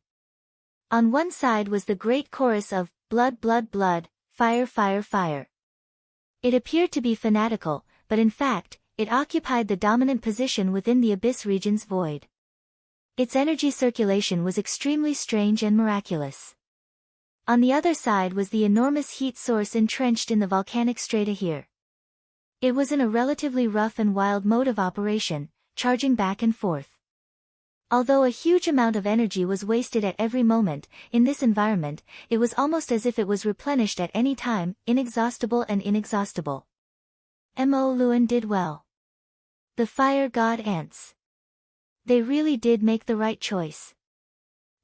On one side was the great chorus of, blood, blood, blood, fire, fire, fire. It appeared to be fanatical, but in fact, it occupied the dominant position within the abyss region's void. Its energy circulation was extremely strange and miraculous. On the other side was the enormous heat source entrenched in the volcanic strata here. It was in a relatively rough and wild mode of operation, charging back and forth. Although a huge amount of energy was wasted at every moment, in this environment, it was almost as if it was replenished at any time, inexhaustible and inexhaustible. Mo Luan did well. The fire god ants. They really did make the right choice.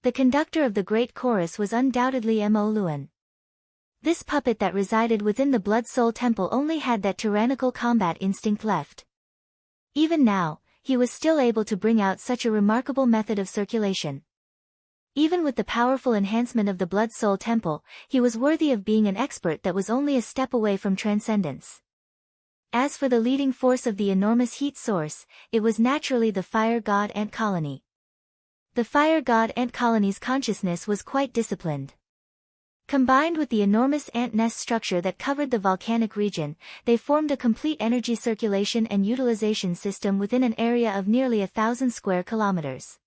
The conductor of the great chorus was undoubtedly Mo Luan. This puppet that resided within the Blood Soul Temple only had that tyrannical combat instinct left. Even now, he was still able to bring out such a remarkable method of circulation. Even with the powerful enhancement of the Blood Soul Temple, he was worthy of being an expert that was only a step away from transcendence. As for the leading force of the enormous heat source, it was naturally the fire god ant colony. The fire god ant colony's consciousness was quite disciplined. Combined with the enormous ant nest structure that covered the volcanic region, they formed a complete energy circulation and utilization system within an area of nearly 1,000 square kilometers.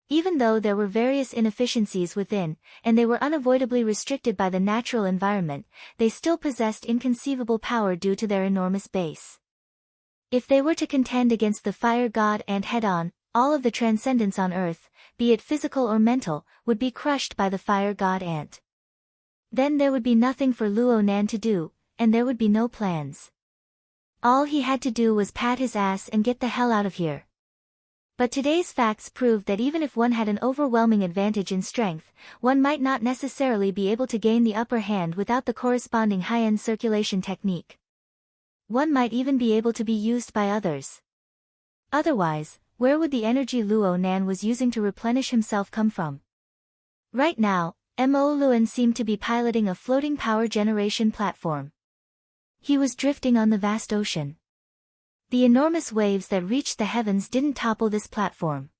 Even though there were various inefficiencies within, and they were unavoidably restricted by the natural environment, they still possessed inconceivable power due to their enormous base. If they were to contend against the fire god ant head-on, all of the transcendence on Earth, be it physical or mental, would be crushed by the fire god ant. Then there would be nothing for Luo Nan to do, and there would be no plans. All he had to do was pat his ass and get the hell out of here. But today's facts proved that even if one had an overwhelming advantage in strength, one might not necessarily be able to gain the upper hand without the corresponding high-end circulation technique. one might even be able to be used by others. Otherwise, where would the energy Luo Nan was using to replenish himself come from? Right now, Mo Luan seemed to be piloting a floating power generation platform. He was drifting on the vast ocean. The enormous waves that reached the heavens didn't topple this platform.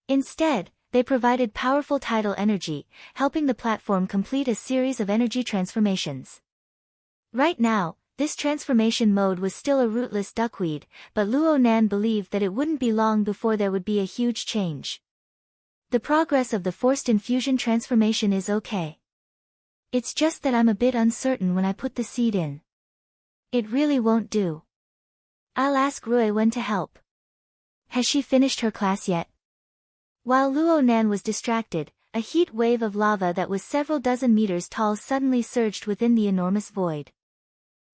Instead, they provided powerful tidal energy, helping the platform complete a series of energy transformations. Right now, this transformation mode was still a rootless duckweed, but Luo Nan believed that it wouldn't be long before there would be a huge change. The progress of the forced infusion transformation is okay. It's just that I'm a bit uncertain when I put the seed in. It really won't do. I'll ask Rui when to help. Has she finished her class yet? While Luo Nan was distracted, a heat wave of lava that was several dozen meters tall suddenly surged within the enormous void.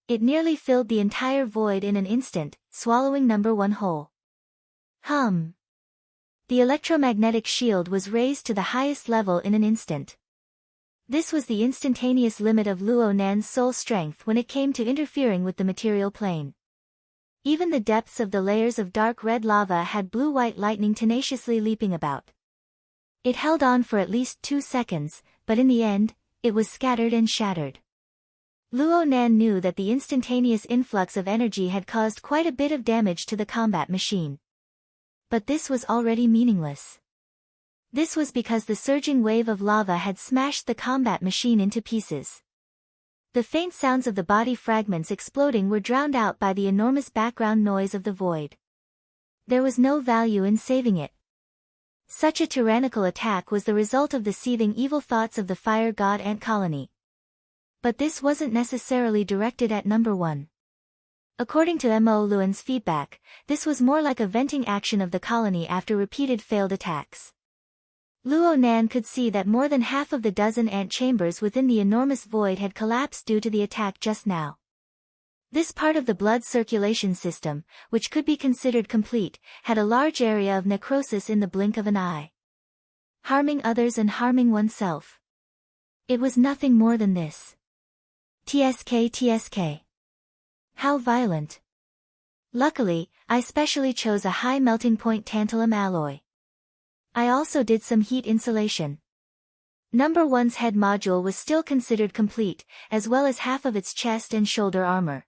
It nearly filled the entire void in an instant, swallowing number one whole. The electromagnetic shield was raised to the highest level in an instant. This was the instantaneous limit of Luo Nan's soul strength when it came to interfering with the material plane. Even the depths of the layers of dark red lava had blue-white lightning tenaciously leaping about. It held on for at least 2 seconds, but in the end, it was scattered and shattered. Luo Nan knew that the instantaneous influx of energy had caused quite a bit of damage to the combat machine. But this was already meaningless. This was because the surging wave of lava had smashed the combat machine into pieces. The faint sounds of the body fragments exploding were drowned out by the enormous background noise of the void. There was no value in saving it. Such a tyrannical attack was the result of the seething evil thoughts of the fire god ant colony. But this wasn't necessarily directed at number one. According to Mo Luan's feedback, this was more like a venting action of the colony after repeated failed attacks. Luo Nan could see that more than half of the dozen ant chambers within the enormous void had collapsed due to the attack just now. This part of the blood circulation system, which could be considered complete, had a large area of necrosis in the blink of an eye. Harming others and harming oneself. It was nothing more than this. TSK. How violent. Luckily, I specially chose a high melting point tantalum alloy. I also did some heat insulation. Number one's head module was still considered complete, as well as half of its chest and shoulder armor.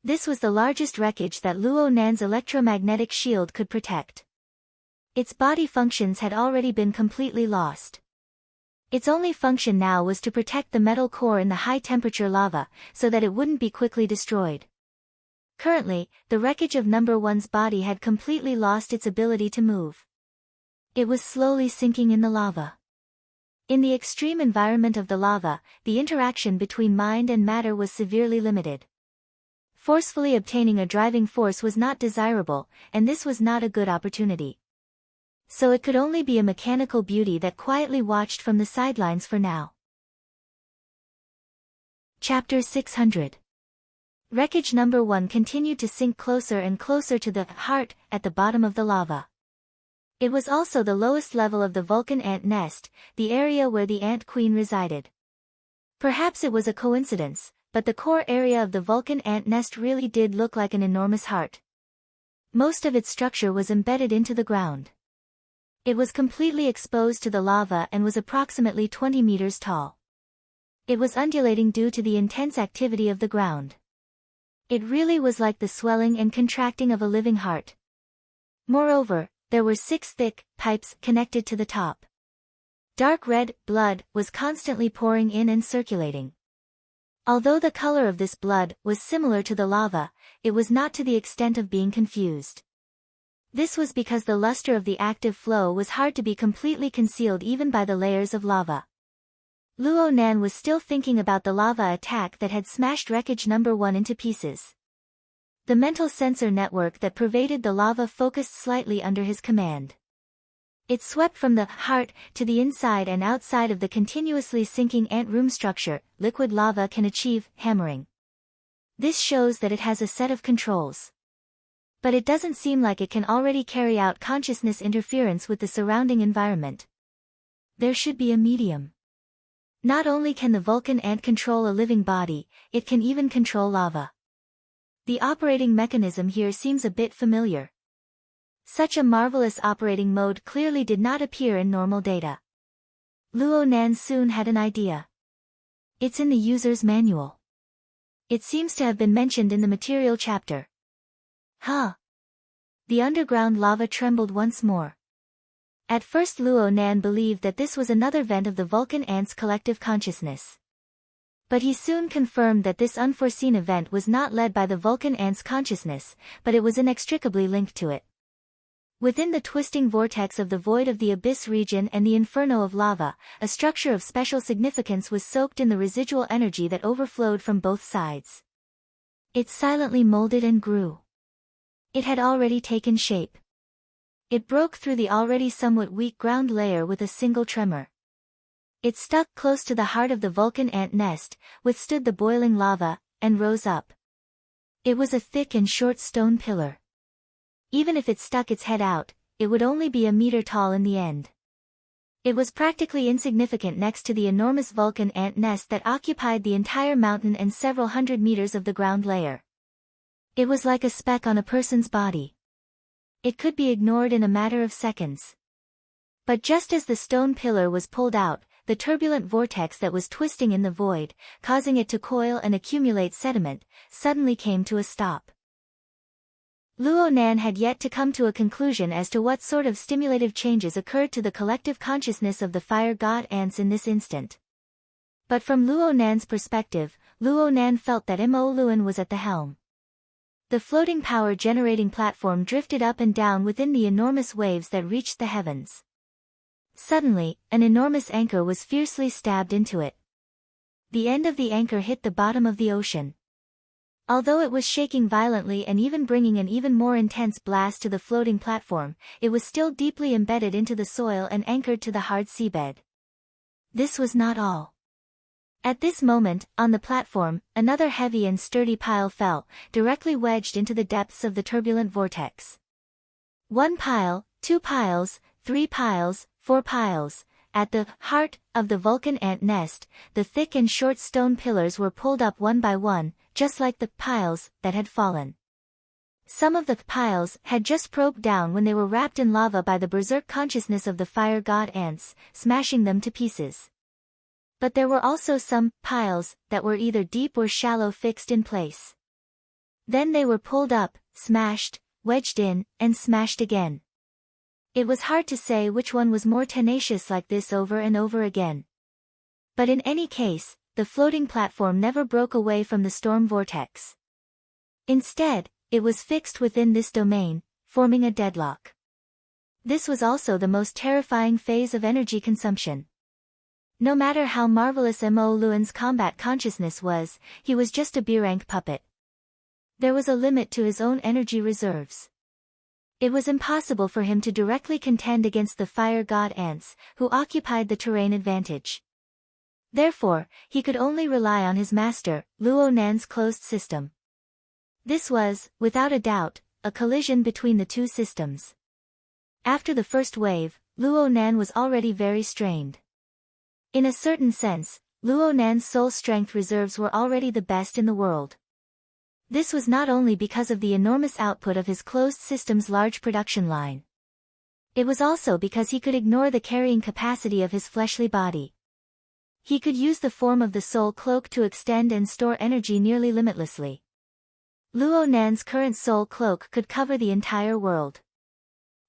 This was the largest wreckage that Luo Nan's electromagnetic shield could protect. Its body functions had already been completely lost. Its only function now was to protect the metal core in the high-temperature lava, so that it wouldn't be quickly destroyed. Currently, the wreckage of number one's body had completely lost its ability to move. It was slowly sinking in the lava. In the extreme environment of the lava, the interaction between mind and matter was severely limited. Forcefully obtaining a driving force was not desirable, and this was not a good opportunity. So it could only be a mechanical beauty that quietly watched from the sidelines for now. Chapter 600. Wreckage number 1 continued to sink closer and closer to the heart at the bottom of the lava. It was also the lowest level of the Vulcan ant nest, the area where the ant queen resided. Perhaps it was a coincidence, but the core area of the Vulcan ant nest really did look like an enormous heart. Most of its structure was embedded into the ground. It was completely exposed to the lava and was approximately 20 meters tall. It was undulating due to the intense activity of the ground. It really was like the swelling and contracting of a living heart. Moreover, there were 6 thick pipes connected to the top. Dark red blood was constantly pouring in and circulating. Although the color of this blood was similar to the lava, it was not to the extent of being confused. This was because the luster of the active flow was hard to be completely concealed even by the layers of lava. Luo Nan was still thinking about the lava attack that had smashed wreckage number 1 into pieces. The mental sensor network that pervaded the lava focused slightly under his command. It swept from the heart to the inside and outside of the continuously sinking ant room structure. Liquid lava can achieve hammering. This shows that it has a set of controls. But it doesn't seem like it can already carry out consciousness interference with the surrounding environment. There should be a medium. Not only can the Vulcan ant control a living body, it can even control lava. The operating mechanism here seems a bit familiar. Such a marvelous operating mode clearly did not appear in normal data. Luo Nan soon had an idea. It's in the user's manual. It seems to have been mentioned in the material chapter. Huh. The underground lava trembled once more. At first Luo Nan believed that this was another vent of the Vulcan Ant's collective consciousness. But he soon confirmed that this unforeseen event was not led by the Vulcan Ant's consciousness, but it was inextricably linked to it. Within the twisting vortex of the void of the abyss region and the inferno of lava, a structure of special significance was soaked in the residual energy that overflowed from both sides. It silently molded and grew. It had already taken shape. It broke through the already somewhat weak ground layer with a single tremor. It stuck close to the heart of the Vulcan ant nest, withstood the boiling lava, and rose up. It was a thick and short stone pillar. Even if it stuck its head out, it would only be a meter tall in the end. It was practically insignificant next to the enormous Vulcan ant nest that occupied the entire mountain and several hundred meters of the ground layer. It was like a speck on a person's body. It could be ignored in a matter of seconds. But just as the stone pillar was pulled out, the turbulent vortex that was twisting in the void, causing it to coil and accumulate sediment, suddenly came to a stop. Luo Nan had yet to come to a conclusion as to what sort of stimulative changes occurred to the collective consciousness of the fire god ants in this instant. But from Luo Nan's perspective, Luo Nan felt that Mo Luan was at the helm. The floating power-generating platform drifted up and down within the enormous waves that reached the heavens. Suddenly, an enormous anchor was fiercely stabbed into it. The end of the anchor hit the bottom of the ocean. Although it was shaking violently and even bringing an even more intense blast to the floating platform, it was still deeply embedded into the soil and anchored to the hard seabed. This was not all. At this moment, on the platform, another heavy and sturdy pile fell, directly wedged into the depths of the turbulent vortex. 1 pile, 2 piles, 3 piles, 4 piles. At the heart of the Vulcan ant nest, the thick and short stone pillars were pulled up one by one, just like the piles that had fallen. Some of the piles had just probed down when they were wrapped in lava by the berserk consciousness of the fire god ants, smashing them to pieces. But there were also some piles that were either deep or shallow, fixed in place. Then they were pulled up, smashed, wedged in, and smashed again. It was hard to say which one was more tenacious, like this over and over again. But in any case, the floating platform never broke away from the storm vortex. Instead, it was fixed within this domain, forming a deadlock. This was also the most terrifying phase of energy consumption. No matter how marvelous Mo Luan's combat consciousness was, he was just a B-rank puppet. There was a limit to his own energy reserves. It was impossible for him to directly contend against the fire god ants, who occupied the terrain advantage. Therefore, he could only rely on his master, Luo Nan's closed system. This was, without a doubt, a collision between the two systems. After the first wave, Luo Nan was already very strained. In a certain sense, Luo Nan's soul strength reserves were already the best in the world. This was not only because of the enormous output of his closed system's large production line. It was also because he could ignore the carrying capacity of his fleshly body. He could use the form of the soul cloak to extend and store energy nearly limitlessly. Luo Nan's current soul cloak could cover the entire world.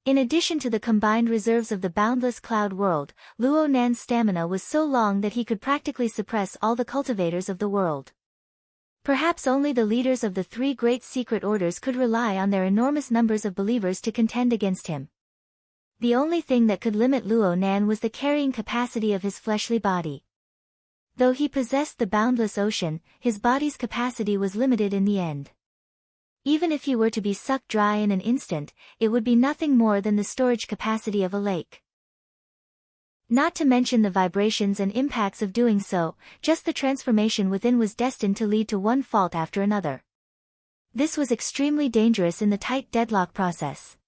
In addition to the combined reserves of the boundless cloud world, Luo Nan's stamina was so long that he could practically suppress all the cultivators of the world. Perhaps only the leaders of the 3 great secret orders could rely on their enormous numbers of believers to contend against him. The only thing that could limit Luo Nan was the carrying capacity of his fleshly body. Though he possessed the boundless ocean, his body's capacity was limited in the end. Even if he were to be sucked dry in an instant, it would be nothing more than the storage capacity of a lake. Not to mention the vibrations and impacts of doing so, just the transformation within was destined to lead to one fault after another. This was extremely dangerous in the tight deadlock process.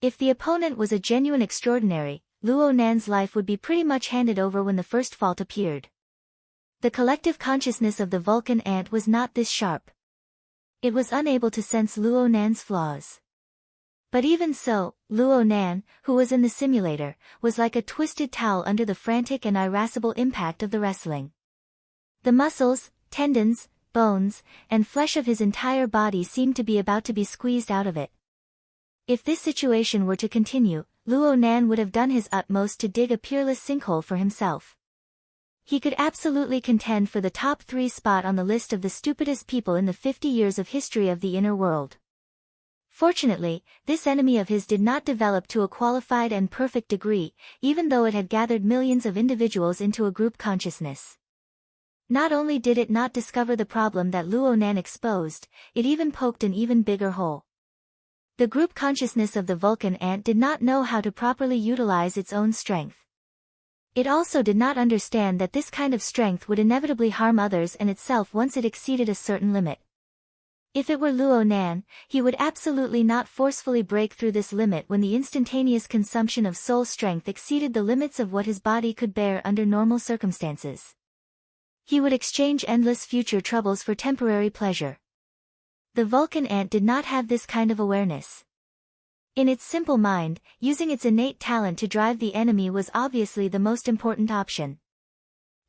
If the opponent was a genuine extraordinary, Luo Nan's life would be pretty much handed over when the first fault appeared. The collective consciousness of the Vulcan ant was not this sharp. It was unable to sense Luo Nan's flaws. But even so, Luo Nan, who was in the simulator, was like a twisted towel under the frantic and irascible impact of the wrestling. The muscles, tendons, bones, and flesh of his entire body seemed to be about to be squeezed out of it. If this situation were to continue, Luo Nan would have done his utmost to dig a peerless sinkhole for himself. He could absolutely contend for the top 3 spot on the list of the stupidest people in the 50 years of history of the inner world. Fortunately, this enemy of his did not develop to a qualified and perfect degree, even though it had gathered millions of individuals into a group consciousness. Not only did it not discover the problem that Luo Nan exposed, it even poked an even bigger hole. The group consciousness of the Vulcan ant did not know how to properly utilize its own strength. It also did not understand that this kind of strength would inevitably harm others and itself once it exceeded a certain limit. If it were Luo Nan, he would absolutely not forcefully break through this limit when the instantaneous consumption of soul strength exceeded the limits of what his body could bear under normal circumstances. He would exchange endless future troubles for temporary pleasure. The Vulcan ant did not have this kind of awareness. In its simple mind, using its innate talent to drive the enemy was obviously the most important option.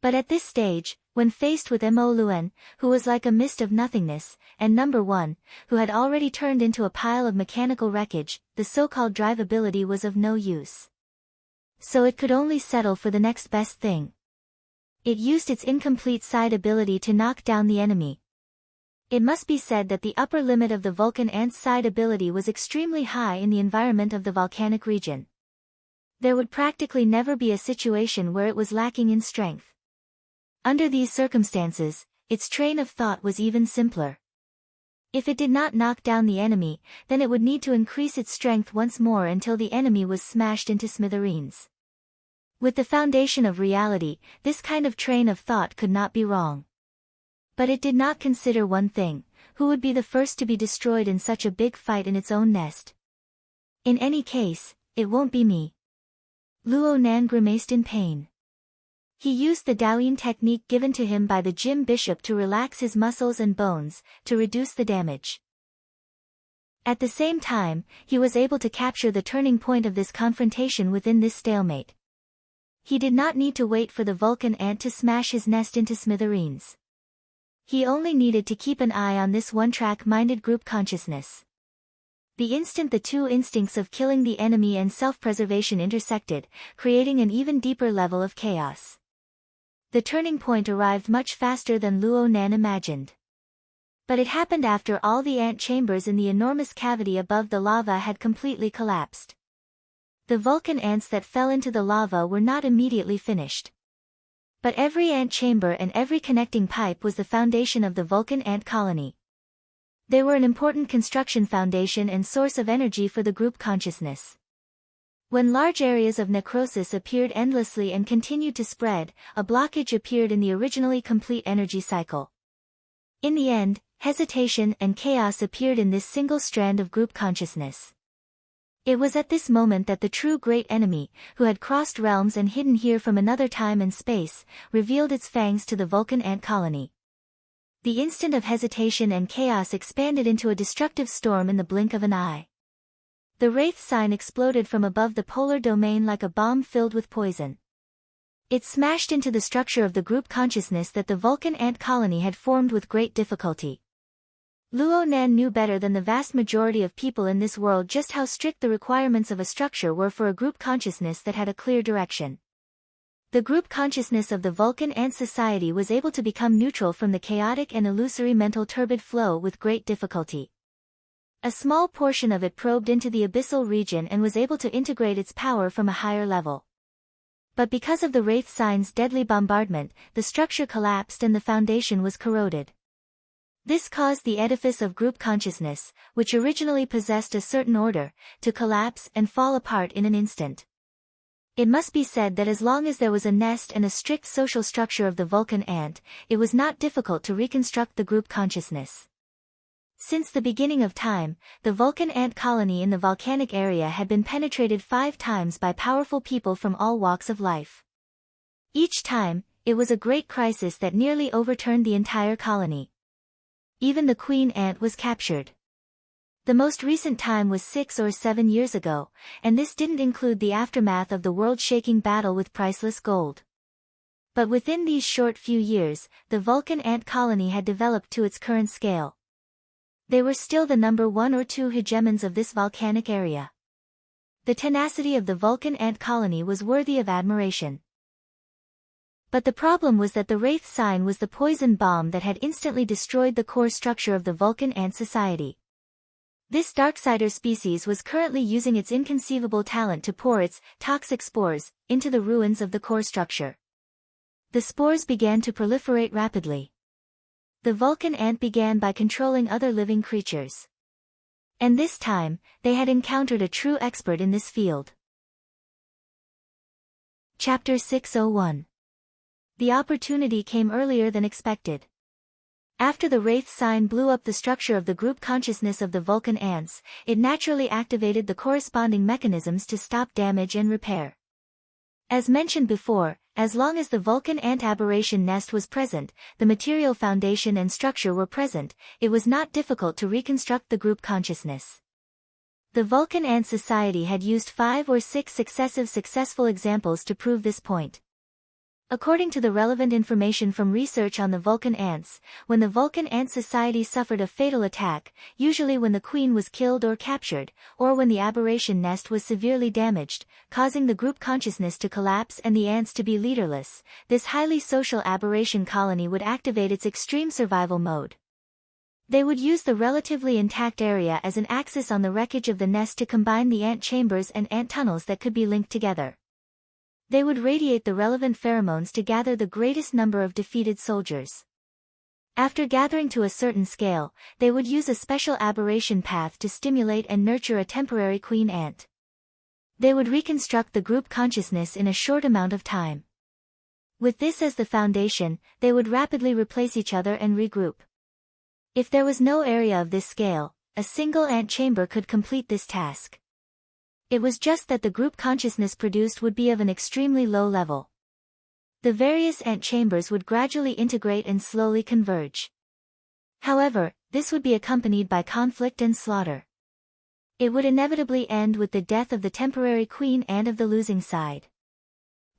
But at this stage, when faced with Mo Luen, who was like a mist of nothingness, and number 1, who had already turned into a pile of mechanical wreckage, the so-called drive ability was of no use. So it could only settle for the next best thing. It used its incomplete side ability to knock down the enemy. It must be said that the upper limit of the Vulcan ant's side ability was extremely high in the environment of the volcanic region. There would practically never be a situation where it was lacking in strength. Under these circumstances, its train of thought was even simpler. If it did not knock down the enemy, then it would need to increase its strength once more until the enemy was smashed into smithereens. With the foundation of reality, this kind of train of thought could not be wrong. But it did not consider one thing: who would be the first to be destroyed in such a big fight in its own nest? In any case, it won't be me. Luo Nan grimaced in pain. He used the Daoyin technique given to him by the Jim Bishop to relax his muscles and bones, to reduce the damage. At the same time, he was able to capture the turning point of this confrontation within this stalemate. He did not need to wait for the Vulcan ant to smash his nest into smithereens. He only needed to keep an eye on this one-track-minded group consciousness. The instant the two instincts of killing the enemy and self-preservation intersected, creating an even deeper level of chaos. The turning point arrived much faster than Luo Nan imagined. But it happened after all the ant chambers in the enormous cavity above the lava had completely collapsed. The Vulcan ants that fell into the lava were not immediately finished. But every ant chamber and every connecting pipe was the foundation of the Vulcan ant colony. They were an important construction foundation and source of energy for the group consciousness. When large areas of necrosis appeared endlessly and continued to spread, a blockage appeared in the originally complete energy cycle. In the end, hesitation and chaos appeared in this single strand of group consciousness. It was at this moment that the true great enemy, who had crossed realms and hidden here from another time and space, revealed its fangs to the Vulcan ant colony. The instant of hesitation and chaos expanded into a destructive storm in the blink of an eye. The Wraith sign exploded from above the polar domain like a bomb filled with poison. It smashed into the structure of the group consciousness that the Vulcan ant colony had formed with great difficulty. Luo Nan knew better than the vast majority of people in this world just how strict the requirements of a structure were for a group consciousness that had a clear direction. The group consciousness of the Vulcan ant society was able to become neutral from the chaotic and illusory mental turbid flow with great difficulty. A small portion of it probed into the abyssal region and was able to integrate its power from a higher level. But because of the Wraith sign's deadly bombardment, the structure collapsed and the foundation was corroded. This caused the edifice of group consciousness, which originally possessed a certain order, to collapse and fall apart in an instant. It must be said that as long as there was a nest and a strict social structure of the Vulcan ant, it was not difficult to reconstruct the group consciousness. Since the beginning of time, the Vulcan ant colony in the volcanic area had been penetrated 5 times by powerful people from all walks of life. Each time, it was a great crisis that nearly overturned the entire colony. Even the queen ant was captured. The most recent time was 6 or 7 years ago, and this didn't include the aftermath of the world-shaking battle with priceless gold. But within these short few years, the Vulcan ant colony had developed to its current scale. They were still the number 1 or 2 hegemons of this volcanic area. The tenacity of the Vulcan ant colony was worthy of admiration. But the problem was that the Wraith sign was the poison bomb that had instantly destroyed the core structure of the Vulcan ant society. This Darksider species was currently using its inconceivable talent to pour its toxic spores into the ruins of the core structure. The spores began to proliferate rapidly. The Vulcan ant began by controlling other living creatures. And this time, they had encountered a true expert in this field. Chapter 601. The opportunity came earlier than expected. After the Wraith sign blew up the structure of the group consciousness of the Vulcan ants, it naturally activated the corresponding mechanisms to stop damage and repair. As mentioned before, as long as the Vulcan ant aberration nest was present, the material foundation and structure were present, it was not difficult to reconstruct the group consciousness. The Vulcan ant society had used 5 or 6 successful examples to prove this point. According to the relevant information from research on the Vulcan ants, when the Vulcan ant society suffered a fatal attack, usually when the queen was killed or captured, or when the aberration nest was severely damaged, causing the group consciousness to collapse and the ants to be leaderless, this highly social aberration colony would activate its extreme survival mode. They would use the relatively intact area as an axis on the wreckage of the nest to combine the ant chambers and ant tunnels that could be linked together. They would radiate the relevant pheromones to gather the greatest number of defeated soldiers. After gathering to a certain scale, they would use a special aberration path to stimulate and nurture a temporary queen ant. They would reconstruct the group consciousness in a short amount of time. With this as the foundation, they would rapidly replace each other and regroup. If there was no area of this scale, a single ant chamber could complete this task. It was just that the group consciousness produced would be of an extremely low level. The various ant chambers would gradually integrate and slowly converge. However, this would be accompanied by conflict and slaughter. It would inevitably end with the death of the temporary queen and of the losing side.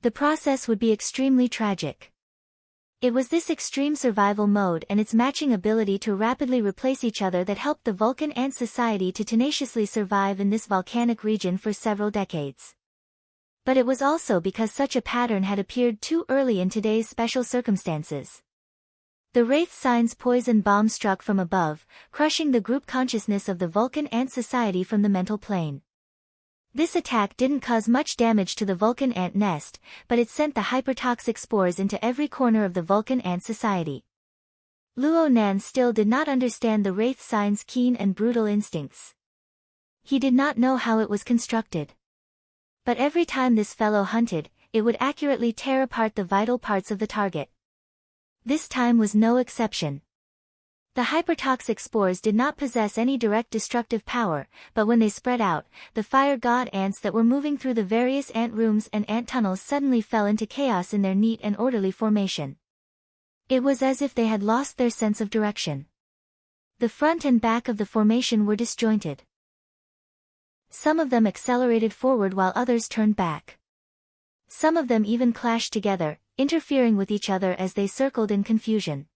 The process would be extremely tragic. It was this extreme survival mode and its matching ability to rapidly replace each other that helped the Vulcan ant society to tenaciously survive in this volcanic region for several decades. But it was also because such a pattern had appeared too early in today's special circumstances. The Wraith sign's poison bomb struck from above, crushing the group consciousness of the Vulcan ant society from the mental plane. This attack didn't cause much damage to the Vulcan ant nest, but it sent the hypertoxic spores into every corner of the Vulcan ant society. Luo Nan still did not understand the Wraith sign's keen and brutal instincts. He did not know how it was constructed. But every time this fellow hunted, it would accurately tear apart the vital parts of the target. This time was no exception. The hypertoxic spores did not possess any direct destructive power, but when they spread out, the fire god ants that were moving through the various ant rooms and ant tunnels suddenly fell into chaos in their neat and orderly formation. It was as if they had lost their sense of direction. The front and back of the formation were disjointed. Some of them accelerated forward while others turned back. Some of them even clashed together, interfering with each other as they circled in confusion.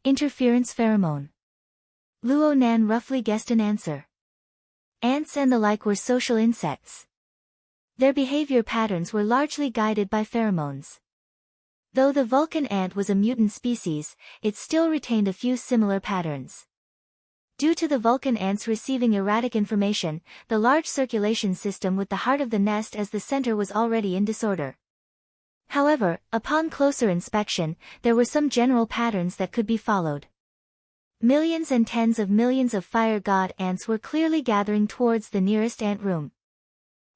Interference pheromone. Luo Nan roughly guessed an answer. Ants and the like were social insects. Their behavior patterns were largely guided by pheromones. Though the Vulcan ant was a mutant species, it still retained a few similar patterns. Due to the Vulcan ants receiving erratic information, the large circulation system with the heart of the nest as the center was already in disorder. However, upon closer inspection, there were some general patterns that could be followed. Millions and tens of millions of fire god ants were clearly gathering towards the nearest ant room.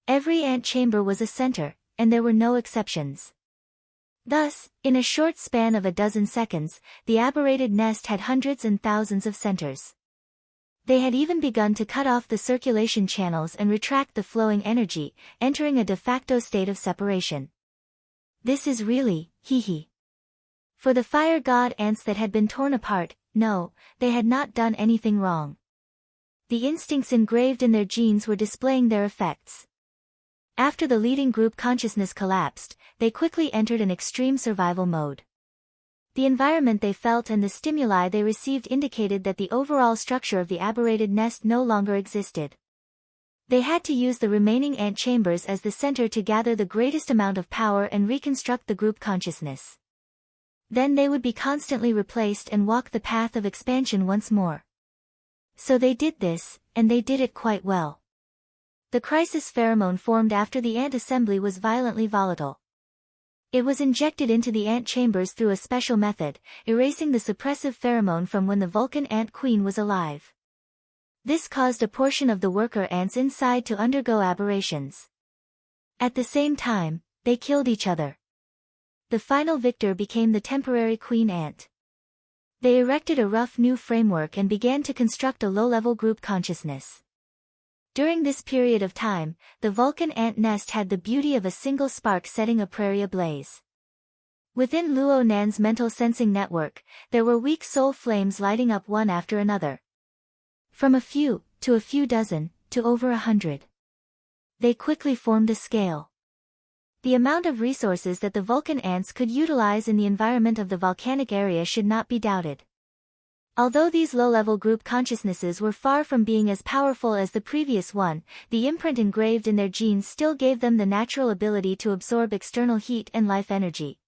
Every ant chamber was a center, and there were no exceptions. Thus, in a short span of a dozen seconds, the aberrated nest had hundreds and thousands of centers. They had even begun to cut off the circulation channels and retract the flowing energy, entering a de facto state of separation. This is really, hee. For the fire god ants that had been torn apart, No, they had not done anything wrong. The instincts engraved in their genes were displaying their effects. After the leading group consciousness collapsed, they quickly entered an extreme survival mode. The environment they felt and the stimuli they received indicated that the overall structure of the aberrated nest no longer existed. They had to use the remaining ant chambers as the center to gather the greatest amount of power and reconstruct the group consciousness. Then they would be constantly replaced and walk the path of expansion once more. So they did this, and they did it quite well. The crisis pheromone formed after the ant assembly was violently volatile. It was injected into the ant chambers through a special method, erasing the suppressive pheromone from when the Vulcan ant queen was alive. This caused a portion of the worker ants inside to undergo aberrations. At the same time, they killed each other. The final victor became the temporary queen ant. They erected a rough new framework and began to construct a low-level group consciousness. During this period of time, the Vulcan ant nest had the beauty of a single spark setting a prairie ablaze. Within Luo Nan's mental sensing network, there were weak soul flames lighting up one after another. From a few, to a few dozen, to over 100. They quickly formed a scale. The amount of resources that the Vulcan ants could utilize in the environment of the volcanic area should not be doubted. Although these low-level group consciousnesses were far from being as powerful as the previous one, the imprint engraved in their genes still gave them the natural ability to absorb external heat and life energy.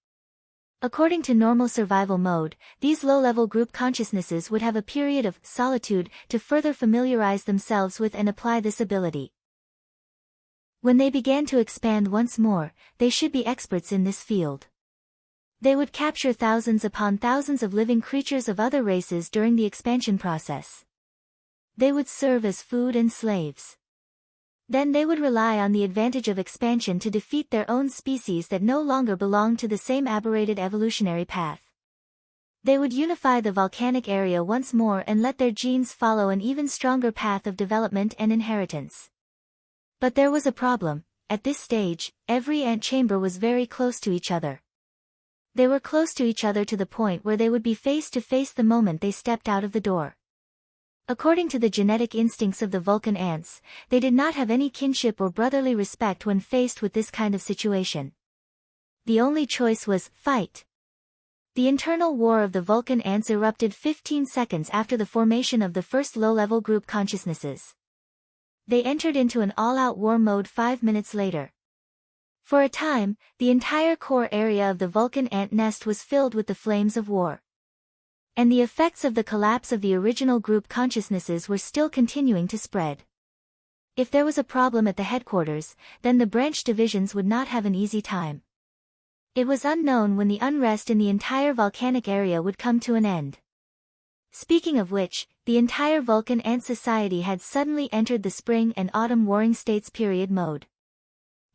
According to normal survival mode, these low-level group consciousnesses would have a period of solitude to further familiarize themselves with and apply this ability. When they began to expand once more, they should be experts in this field. They would capture thousands upon thousands of living creatures of other races during the expansion process. They would serve as food and slaves. Then they would rely on the advantage of expansion to defeat their own species that no longer belonged to the same aberrated evolutionary path. They would unify the volcanic area once more and let their genes follow an even stronger path of development and inheritance. But there was a problem. At this stage, every ant chamber was very close to each other. They were close to each other to the point where they would be face to face the moment they stepped out of the door. According to the genetic instincts of the Vulcan ants, they did not have any kinship or brotherly respect when faced with this kind of situation. The only choice was fight. The internal war of the Vulcan ants erupted 15 seconds after the formation of the first low-level group consciousnesses. They entered into an all-out war mode 5 minutes later. For a time, the entire core area of the Vulcan ant nest was filled with the flames of war. And the effects of the collapse of the original group consciousnesses were still continuing to spread. If there was a problem at the headquarters, then the branch divisions would not have an easy time. It was unknown when the unrest in the entire volcanic area would come to an end. Speaking of which, the entire Vulcan ant society had suddenly entered the spring and autumn warring states period mode.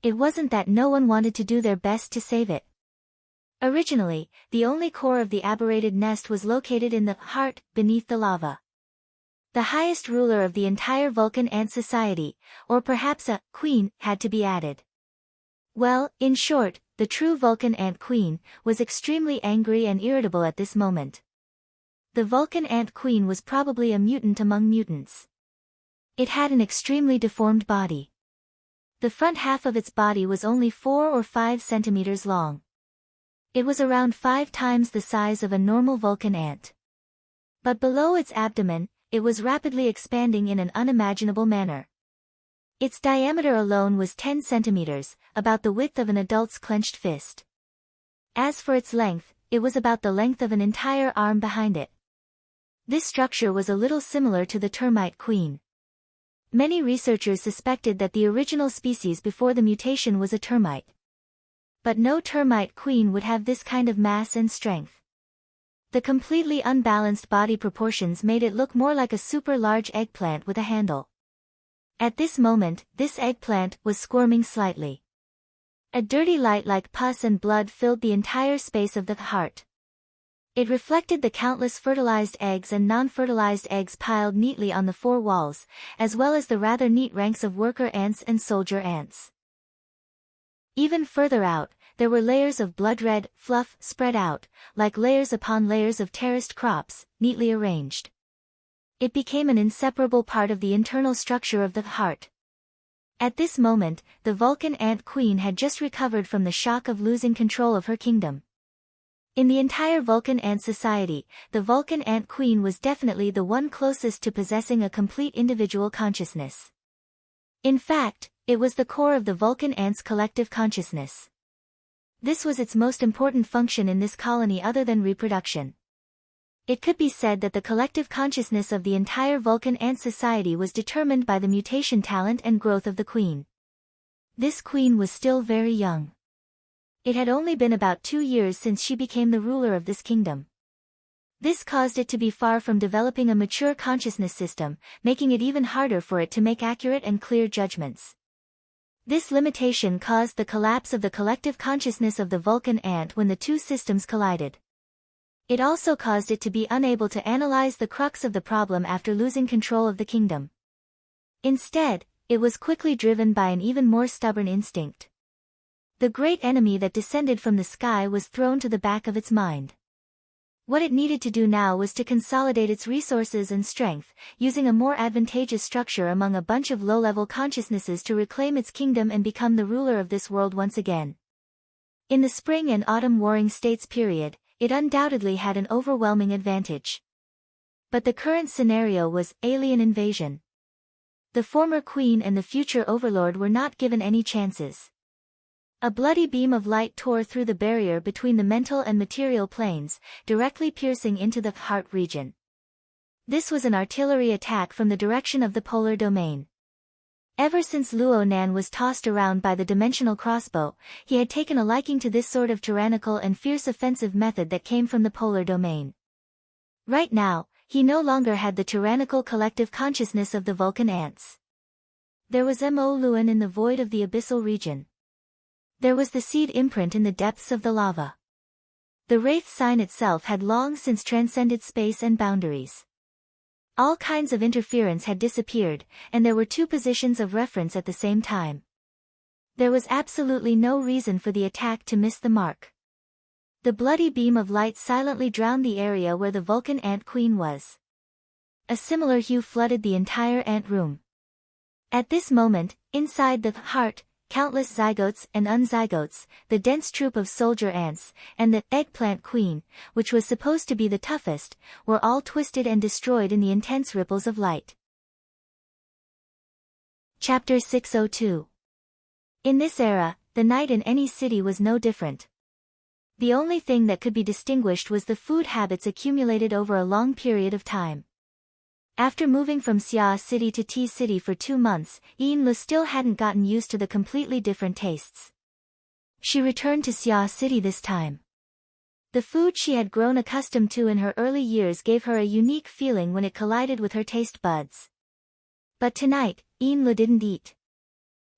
It wasn't that no one wanted to do their best to save it. Originally, the only core of the aberrated nest was located in the heart, beneath the lava. The highest ruler of the entire Vulcan ant society, or perhaps a queen, had to be added. Well, in short, the true Vulcan ant queen was extremely angry and irritable at this moment. The Vulcan ant queen was probably a mutant among mutants. It had an extremely deformed body. The front half of its body was only 4 or 5 centimeters long. It was around 5 times the size of a normal Vulcan ant. But below its abdomen, it was rapidly expanding in an unimaginable manner. Its diameter alone was 10 centimeters, about the width of an adult's clenched fist. As for its length, it was about the length of an entire arm behind it. This structure was a little similar to the termite queen. Many researchers suspected that the original species before the mutation was a termite. But no termite queen would have this kind of mass and strength. The completely unbalanced body proportions made it look more like a super large eggplant with a handle. At this moment, this eggplant was squirming slightly. A dirty light like pus and blood filled the entire space of the heart. It reflected the countless fertilized eggs and non-fertilized eggs piled neatly on the 4 walls, as well as the rather neat ranks of worker ants and soldier ants. Even further out, there were layers of blood-red fluff spread out, like layers upon layers of terraced crops, neatly arranged. It became an inseparable part of the internal structure of the heart. At this moment, the Vulcan Ant Queen had just recovered from the shock of losing control of her kingdom. In the entire Vulcan Ant Society, the Vulcan Ant Queen was definitely the one closest to possessing a complete individual consciousness. In fact, it was the core of the Vulcan Ants' collective consciousness. This was its most important function in this colony other than reproduction. It could be said that the collective consciousness of the entire Vulcan Ant Society was determined by the mutation talent and growth of the queen. This queen was still very young. It had only been about 2 years since she became the ruler of this kingdom. This caused it to be far from developing a mature consciousness system, making it even harder for it to make accurate and clear judgments. This limitation caused the collapse of the collective consciousness of the Vulcan Ant when the two systems collided. It also caused it to be unable to analyze the crux of the problem after losing control of the kingdom. Instead, it was quickly driven by an even more stubborn instinct. The great enemy that descended from the sky was thrown to the back of its mind. What it needed to do now was to consolidate its resources and strength, using a more advantageous structure among a bunch of low-level consciousnesses to reclaim its kingdom and become the ruler of this world once again. In the Spring and Autumn Warring States period, it undoubtedly had an overwhelming advantage. But the current scenario was alien invasion. The former queen and the future overlord were not given any chances. A bloody beam of light tore through the barrier between the mental and material planes, directly piercing into the heart region. This was an artillery attack from the direction of the polar domain. Ever since Luo Nan was tossed around by the dimensional crossbow, he had taken a liking to this sort of tyrannical and fierce offensive method that came from the polar domain. Right now, he no longer had the tyrannical collective consciousness of the Vulcan ants. There was Mo Luan in the void of the abyssal region. There was the seed imprint in the depths of the lava. The Wraith sign itself had long since transcended space and boundaries. All kinds of interference had disappeared, and there were two positions of reference at the same time. There was absolutely no reason for the attack to miss the mark. The bloody beam of light silently drowned the area where the Vulcan Ant Queen was. A similar hue flooded the entire ant room. At this moment, inside the heart, countless zygotes and unzygotes, the dense troop of soldier ants, and the eggplant queen, which was supposed to be the toughest, were all twisted and destroyed in the intense ripples of light. Chapter 602. In this era, the night in any city was no different. The only thing that could be distinguished was the food habits accumulated over a long period of time. After moving from Xia City to T City for 2 months, Yin Lu still hadn't gotten used to the completely different tastes. She returned to Xia City this time. The food she had grown accustomed to in her early years gave her a unique feeling when it collided with her taste buds. But tonight, Yin Lu didn't eat.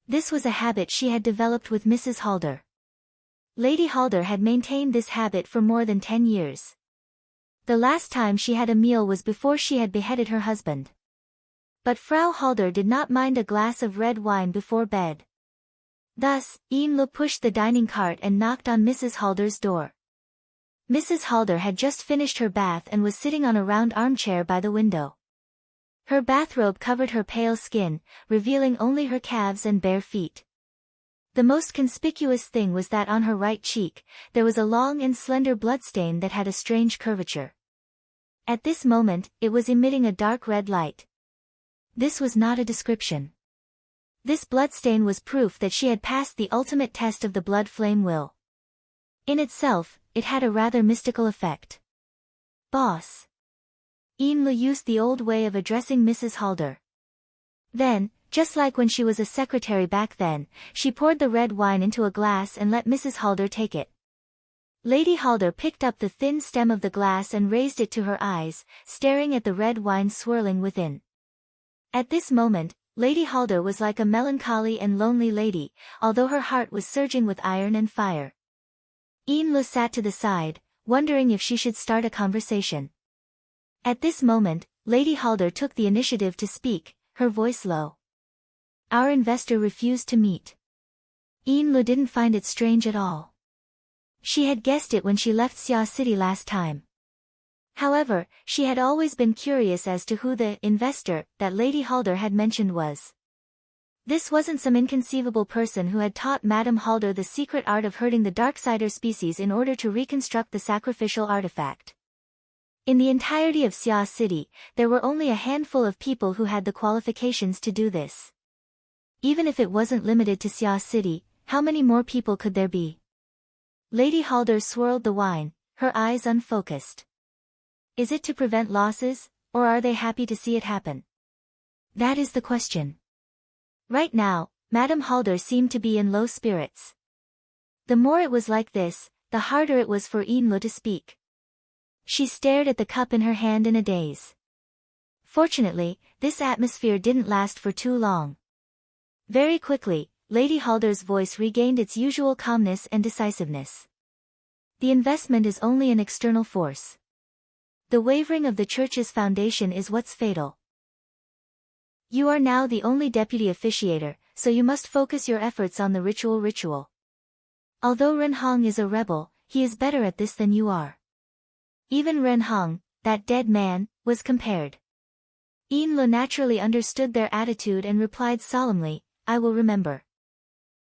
This was a habit she had developed with Mrs. Halder. Lady Halder had maintained this habit for more than 10 years. The last time she had a meal was before she had beheaded her husband. But Frau Halder did not mind a glass of red wine before bed. Thus, Yin Lu pushed the dining cart and knocked on Mrs. Halder's door. Mrs. Halder had just finished her bath and was sitting on a round armchair by the window. Her bathrobe covered her pale skin, revealing only her calves and bare feet. The most conspicuous thing was that on her right cheek, there was a long and slender bloodstain that had a strange curvature. At this moment, it was emitting a dark red light. This was not a description. This bloodstain was proof that she had passed the ultimate test of the blood flame will. In itself, it had a rather mystical effect. Boss. Yin Lu used the old way of addressing Mrs. Halder. Then, just like when she was a secretary back then, she poured the red wine into a glass and let Mrs. Halder take it. Lady Halder picked up the thin stem of the glass and raised it to her eyes, staring at the red wine swirling within. At this moment, Lady Halder was like a melancholy and lonely lady, although her heart was surging with iron and fire. Yin Lu sat to the side, wondering if she should start a conversation. At this moment, Lady Halder took the initiative to speak, her voice low. Our investor refused to meet. Yin Lu didn't find it strange at all. She had guessed it when she left Xia City last time. However, she had always been curious as to who the investor that Lady Halder had mentioned was. This wasn't some inconceivable person who had taught Madame Halder the secret art of herding the Darksider species in order to reconstruct the sacrificial artifact. In the entirety of Xia City, there were only a handful of people who had the qualifications to do this. Even if it wasn't limited to Xia City, how many more people could there be? Lady Halder swirled the wine, her eyes unfocused. Is it to prevent losses, or are they happy to see it happen? That is the question. Right now, Madame Halder seemed to be in low spirits. The more it was like this, the harder it was for Yinlu to speak. She stared at the cup in her hand in a daze. Fortunately, this atmosphere didn't last for too long. Very quickly, Lady Halder's voice regained its usual calmness and decisiveness. The investment is only an external force. The wavering of the church's foundation is what's fatal. You are now the only deputy officiator, so you must focus your efforts on the ritual. Although Ren Hong is a rebel, he is better at this than you are. Even Ren Hong, that dead man, was compared. Yinlu naturally understood their attitude and replied solemnly, I will remember.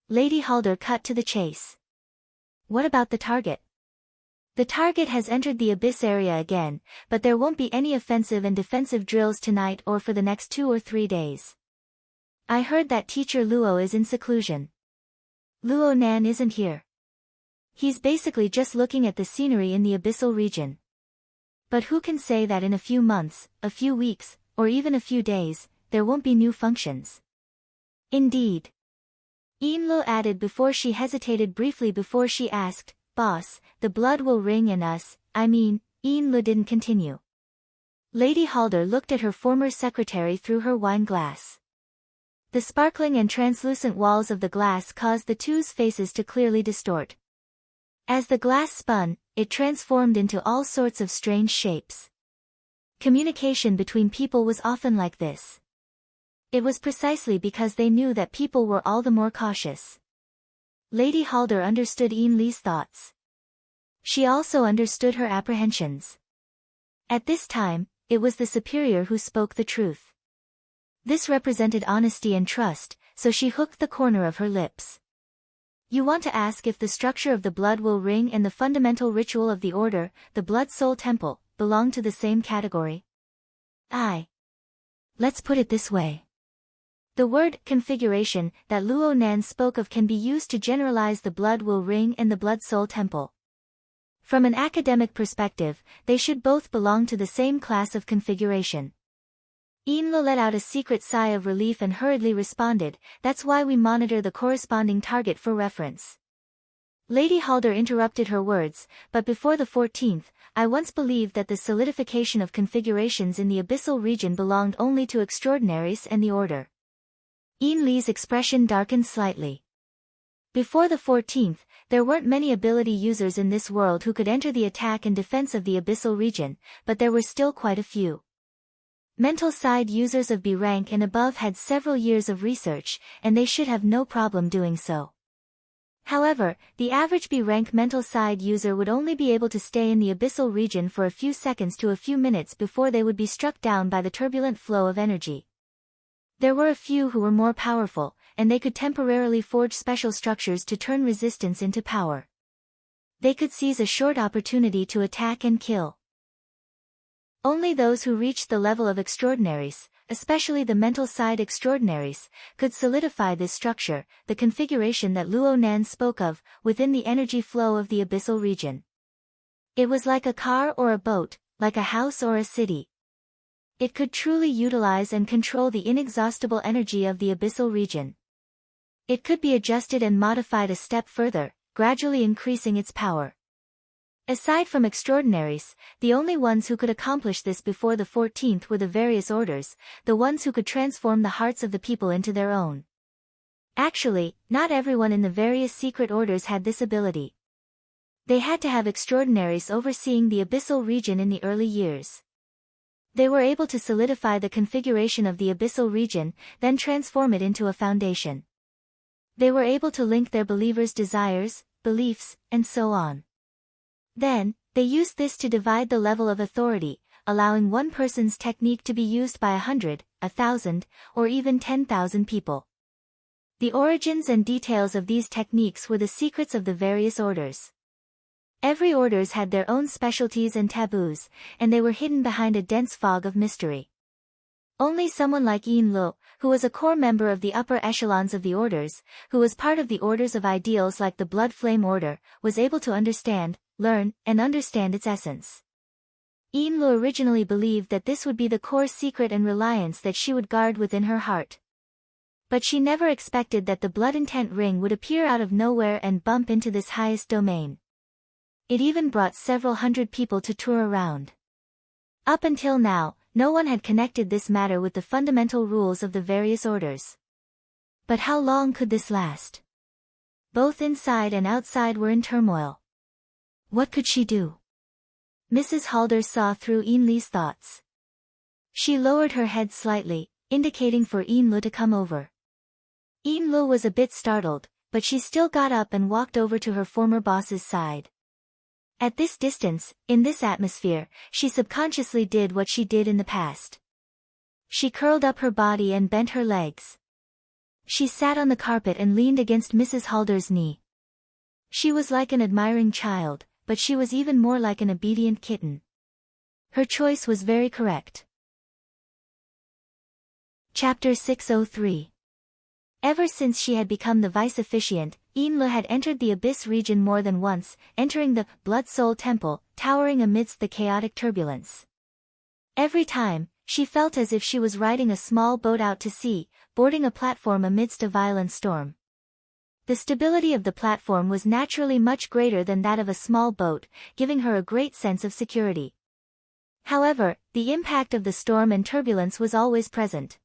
Lady Halder cut to the chase. What about the target? The target has entered the abyss area again, but there won't be any offensive and defensive drills tonight or for the next 2 or 3 days. I heard that teacher Luo is in seclusion. Luo Nan isn't here. He's basically just looking at the scenery in the abyssal region. But who can say that in a few months, a few weeks, or even a few days, there won't be new functions? Indeed. Yinlu added before she hesitated briefly before she asked, Boss, the blood will ring in us, Yinlu didn't continue. Lady Halder looked at her former secretary through her wine glass. The sparkling and translucent walls of the glass caused the two's faces to clearly distort. As the glass spun, it transformed into all sorts of strange shapes. Communication between people was often like this. It was precisely because they knew that people were all the more cautious. Lady Halder understood Yinlu's thoughts. She also understood her apprehensions. At this time, it was the superior who spoke the truth. This represented honesty and trust, so she hooked the corner of her lips. You want to ask if the structure of the blood will ring and the fundamental ritual of the order, the Blood Soul Temple, belong to the same category? Let's put it this way. The word configuration that Luo Nan spoke of can be used to generalize the blood will ring and the Blood Soul Temple. From an academic perspective, they should both belong to the same class of configuration. Yinlu let out a secret sigh of relief and hurriedly responded, that's why we monitor the corresponding target for reference. Lady Halder interrupted her words, but before the 14th, I once believed that the solidification of configurations in the abyssal region belonged only to extraordinaries and the order. Yinlu's expression darkened slightly. Before the 14th, there weren't many ability users in this world who could enter the attack and defense of the abyssal region, but there were still quite a few. Mental side users of B rank and above had several years of research, and they should have no problem doing so. However, the average B rank mental side user would only be able to stay in the abyssal region for a few seconds to a few minutes before they would be struck down by the turbulent flow of energy. There were a few who were more powerful, and they could temporarily forge special structures to turn resistance into power. They could seize a short opportunity to attack and kill. Only those who reached the level of extraordinaries, especially the mental side extraordinaries, could solidify this structure, the configuration that Luo Nan spoke of, within the energy flow of the abyssal region. It was like a car or a boat, like a house or a city. It could truly utilize and control the inexhaustible energy of the abyssal region. It could be adjusted and modified a step further, gradually increasing its power. Aside from extraordinaries, the only ones who could accomplish this before the 14th were the various orders, the ones who could transform the hearts of the people into their own. Actually, not everyone in the various secret orders had this ability. They had to have extraordinaries overseeing the abyssal region in the early years. They were able to solidify the configuration of the abyssal region, then transform it into a foundation. They were able to link their believers' desires, beliefs, and so on. Then, they used this to divide the level of authority, allowing one person's technique to be used by 100, 1,000, or even 10,000 people. The origins and details of these techniques were the secrets of the various orders. Every orders had their own specialties and taboos, and they were hidden behind a dense fog of mystery. Only someone like Yin Lu, who was a core member of the upper echelons of the orders, who was part of the orders of ideals like the Blood Flame Order, was able to understand, learn, and understand its essence. Yin Lu originally believed that this would be the core secret and reliance that she would guard within her heart. But she never expected that the Blood Intent Ring would appear out of nowhere and bump into this highest domain. It even brought several hundred people to tour around. Up until now, no one had connected this matter with the fundamental rules of the various orders. But how long could this last? Both inside and outside were in turmoil. What could she do? Mrs. Halder saw through Yin Li's thoughts. She lowered her head slightly, indicating for Yin Lu to come over. Yin Lu was a bit startled, but she still got up and walked over to her former boss's side. At this distance, in this atmosphere, she subconsciously did what she did in the past. She curled up her body and bent her legs. She sat on the carpet and leaned against Mrs. Halder's knee. She was like an admiring child, but she was even more like an obedient kitten. Her choice was very correct. Chapter 603. Ever since she had become the vice officiant, Yin Lu had entered the Abyss region more than once, entering the Blood Soul Temple, towering amidst the chaotic turbulence. Every time, she felt as if she was riding a small boat out to sea, boarding a platform amidst a violent storm. The stability of the platform was naturally much greater than that of a small boat, giving her a great sense of security. However, the impact of the storm and turbulence was always present.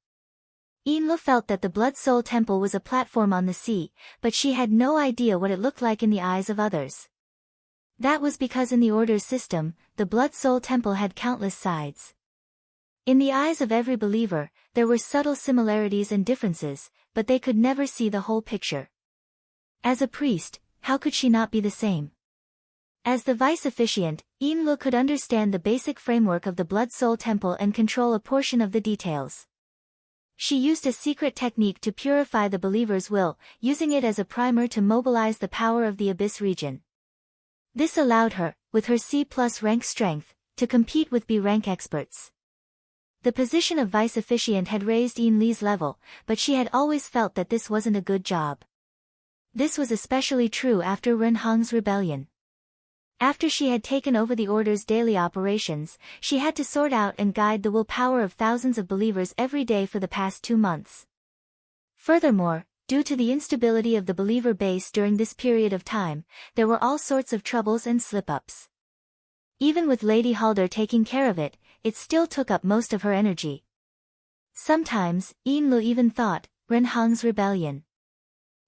Yin Lu felt that the Blood Soul Temple was a platform on the sea, but she had no idea what it looked like in the eyes of others. That was because in the Order's system, the Blood Soul Temple had countless sides. In the eyes of every believer, there were subtle similarities and differences, but they could never see the whole picture. As a priest, how could she not be the same? As the vice officiant, Yin Lu could understand the basic framework of the Blood Soul Temple and control a portion of the details. She used a secret technique to purify the believer's will, using it as a primer to mobilize the power of the Abyss region. This allowed her, with her C+ rank strength, to compete with B rank experts. The position of vice officiant had raised Yin Li's level, but she had always felt that this wasn't a good job. This was especially true after Ren Hong's rebellion. After she had taken over the Order's daily operations, she had to sort out and guide the willpower of thousands of believers every day for the past 2 months. Furthermore, due to the instability of the believer base during this period of time, there were all sorts of troubles and slip-ups. Even with Lady Halder taking care of it, it still took up most of her energy. Sometimes, Yin Lu even thought, Ren Hong's rebellion.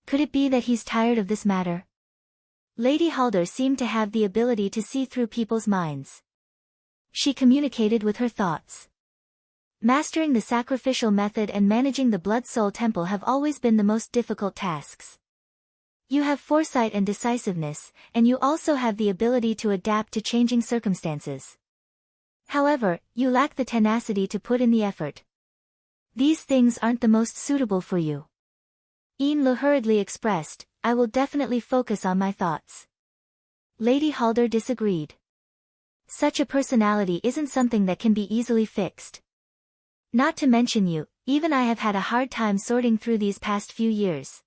Could it be that he's tired of this matter? Lady Halder seemed to have the ability to see through people's minds. She communicated with her thoughts. Mastering the sacrificial method and managing the Blood Soul Temple have always been the most difficult tasks. You have foresight and decisiveness, and you also have the ability to adapt to changing circumstances. However, you lack the tenacity to put in the effort. These things aren't the most suitable for you. Yin Lu hurriedly expressed, I will definitely focus on my thoughts. Lady Halder disagreed. Such a personality isn't something that can be easily fixed. Not to mention you, even I have had a hard time sorting through these past few years.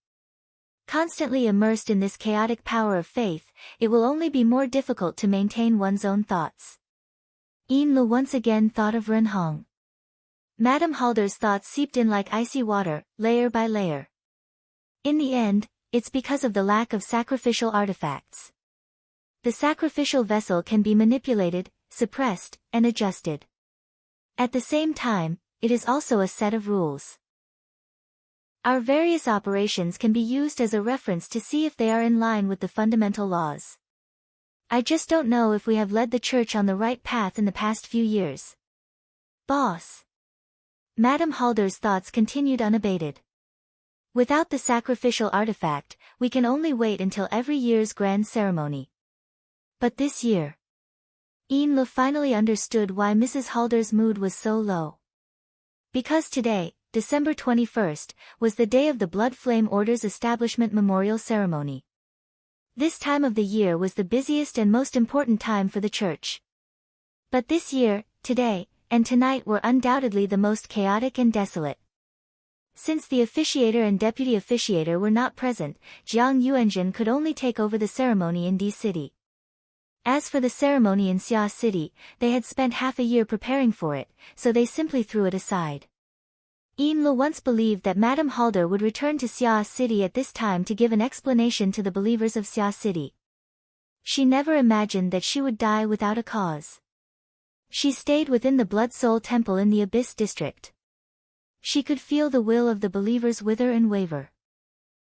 Constantly immersed in this chaotic power of faith, it will only be more difficult to maintain one's own thoughts. Yin Lu once again thought of Ren Hong. Madame Halder's thoughts seeped in like icy water, layer by layer. In the end, it's because of the lack of sacrificial artifacts. The sacrificial vessel can be manipulated, suppressed, and adjusted. At the same time, it is also a set of rules. Our various operations can be used as a reference to see if they are in line with the fundamental laws. I just don't know if we have led the church on the right path in the past few years. Boss. Madame Halder's thoughts continued unabated. Without the sacrificial artifact, we can only wait until every year's grand ceremony. But this year, Inlo finally understood why Mrs. Halder's mood was so low. Because today, December 21st, was the day of the Blood Flame Order's establishment memorial ceremony. This time of the year was the busiest and most important time for the church. But this year, today, and tonight were undoubtedly the most chaotic and desolate. Since the officiator and deputy officiator were not present, Jiang Yuanjin could only take over the ceremony in D City. As for the ceremony in Xia City, they had spent half a year preparing for it, so they simply threw it aside. Inlo once believed that Madame Halder would return to Xia City at this time to give an explanation to the believers of Xia City. She never imagined that she would die without a cause. She stayed within the Blood Soul Temple in the Abyss District. She could feel the will of the believers wither and waver.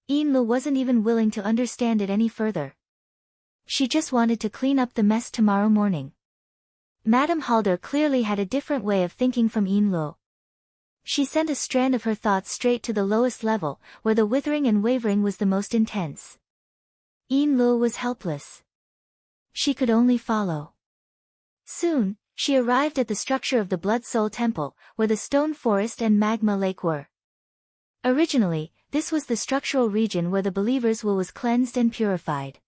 Inlo wasn't even willing to understand it any further. She just wanted to clean up the mess tomorrow morning. Madame Halder clearly had a different way of thinking from Inlo. She sent a strand of her thoughts straight to the lowest level, where the withering and wavering was the most intense. Inlo was helpless. She could only follow. Soon, she arrived at the structure of the Blood Soul Temple, where the stone forest and magma lake were. Originally, this was the structural region where the believers' will was cleansed and purified.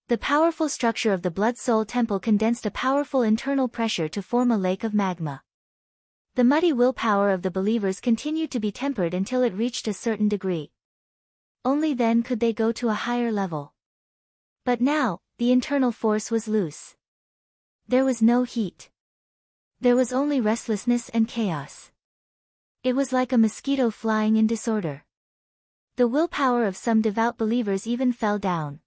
The powerful structure of the Blood Soul Temple condensed a powerful internal pressure to form a lake of magma. The muddy willpower of the believers continued to be tempered until it reached a certain degree. Only then could they go to a higher level. But now, the internal force was loose. There was no heat. There was only restlessness and chaos. It was like a mosquito flying in disorder. The willpower of some devout believers even fell down.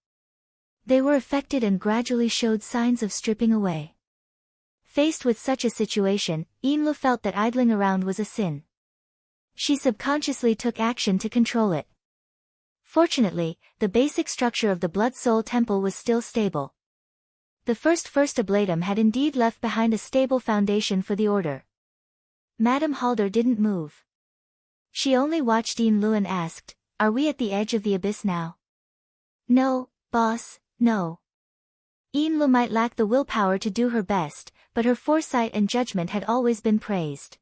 They were affected and gradually showed signs of stripping away. Faced with such a situation, Inlo felt that idling around was a sin. She subconsciously took action to control it. Fortunately, the basic structure of the Blood Soul Temple was still stable. The first ablatum had indeed left behind a stable foundation for the order. Madame Halder didn't move. She only watched Inlo and asked, "Are we at the edge of the abyss now?" "No, boss, no." Inlo might lack the willpower to do her best, but her foresight and judgment had always been praised.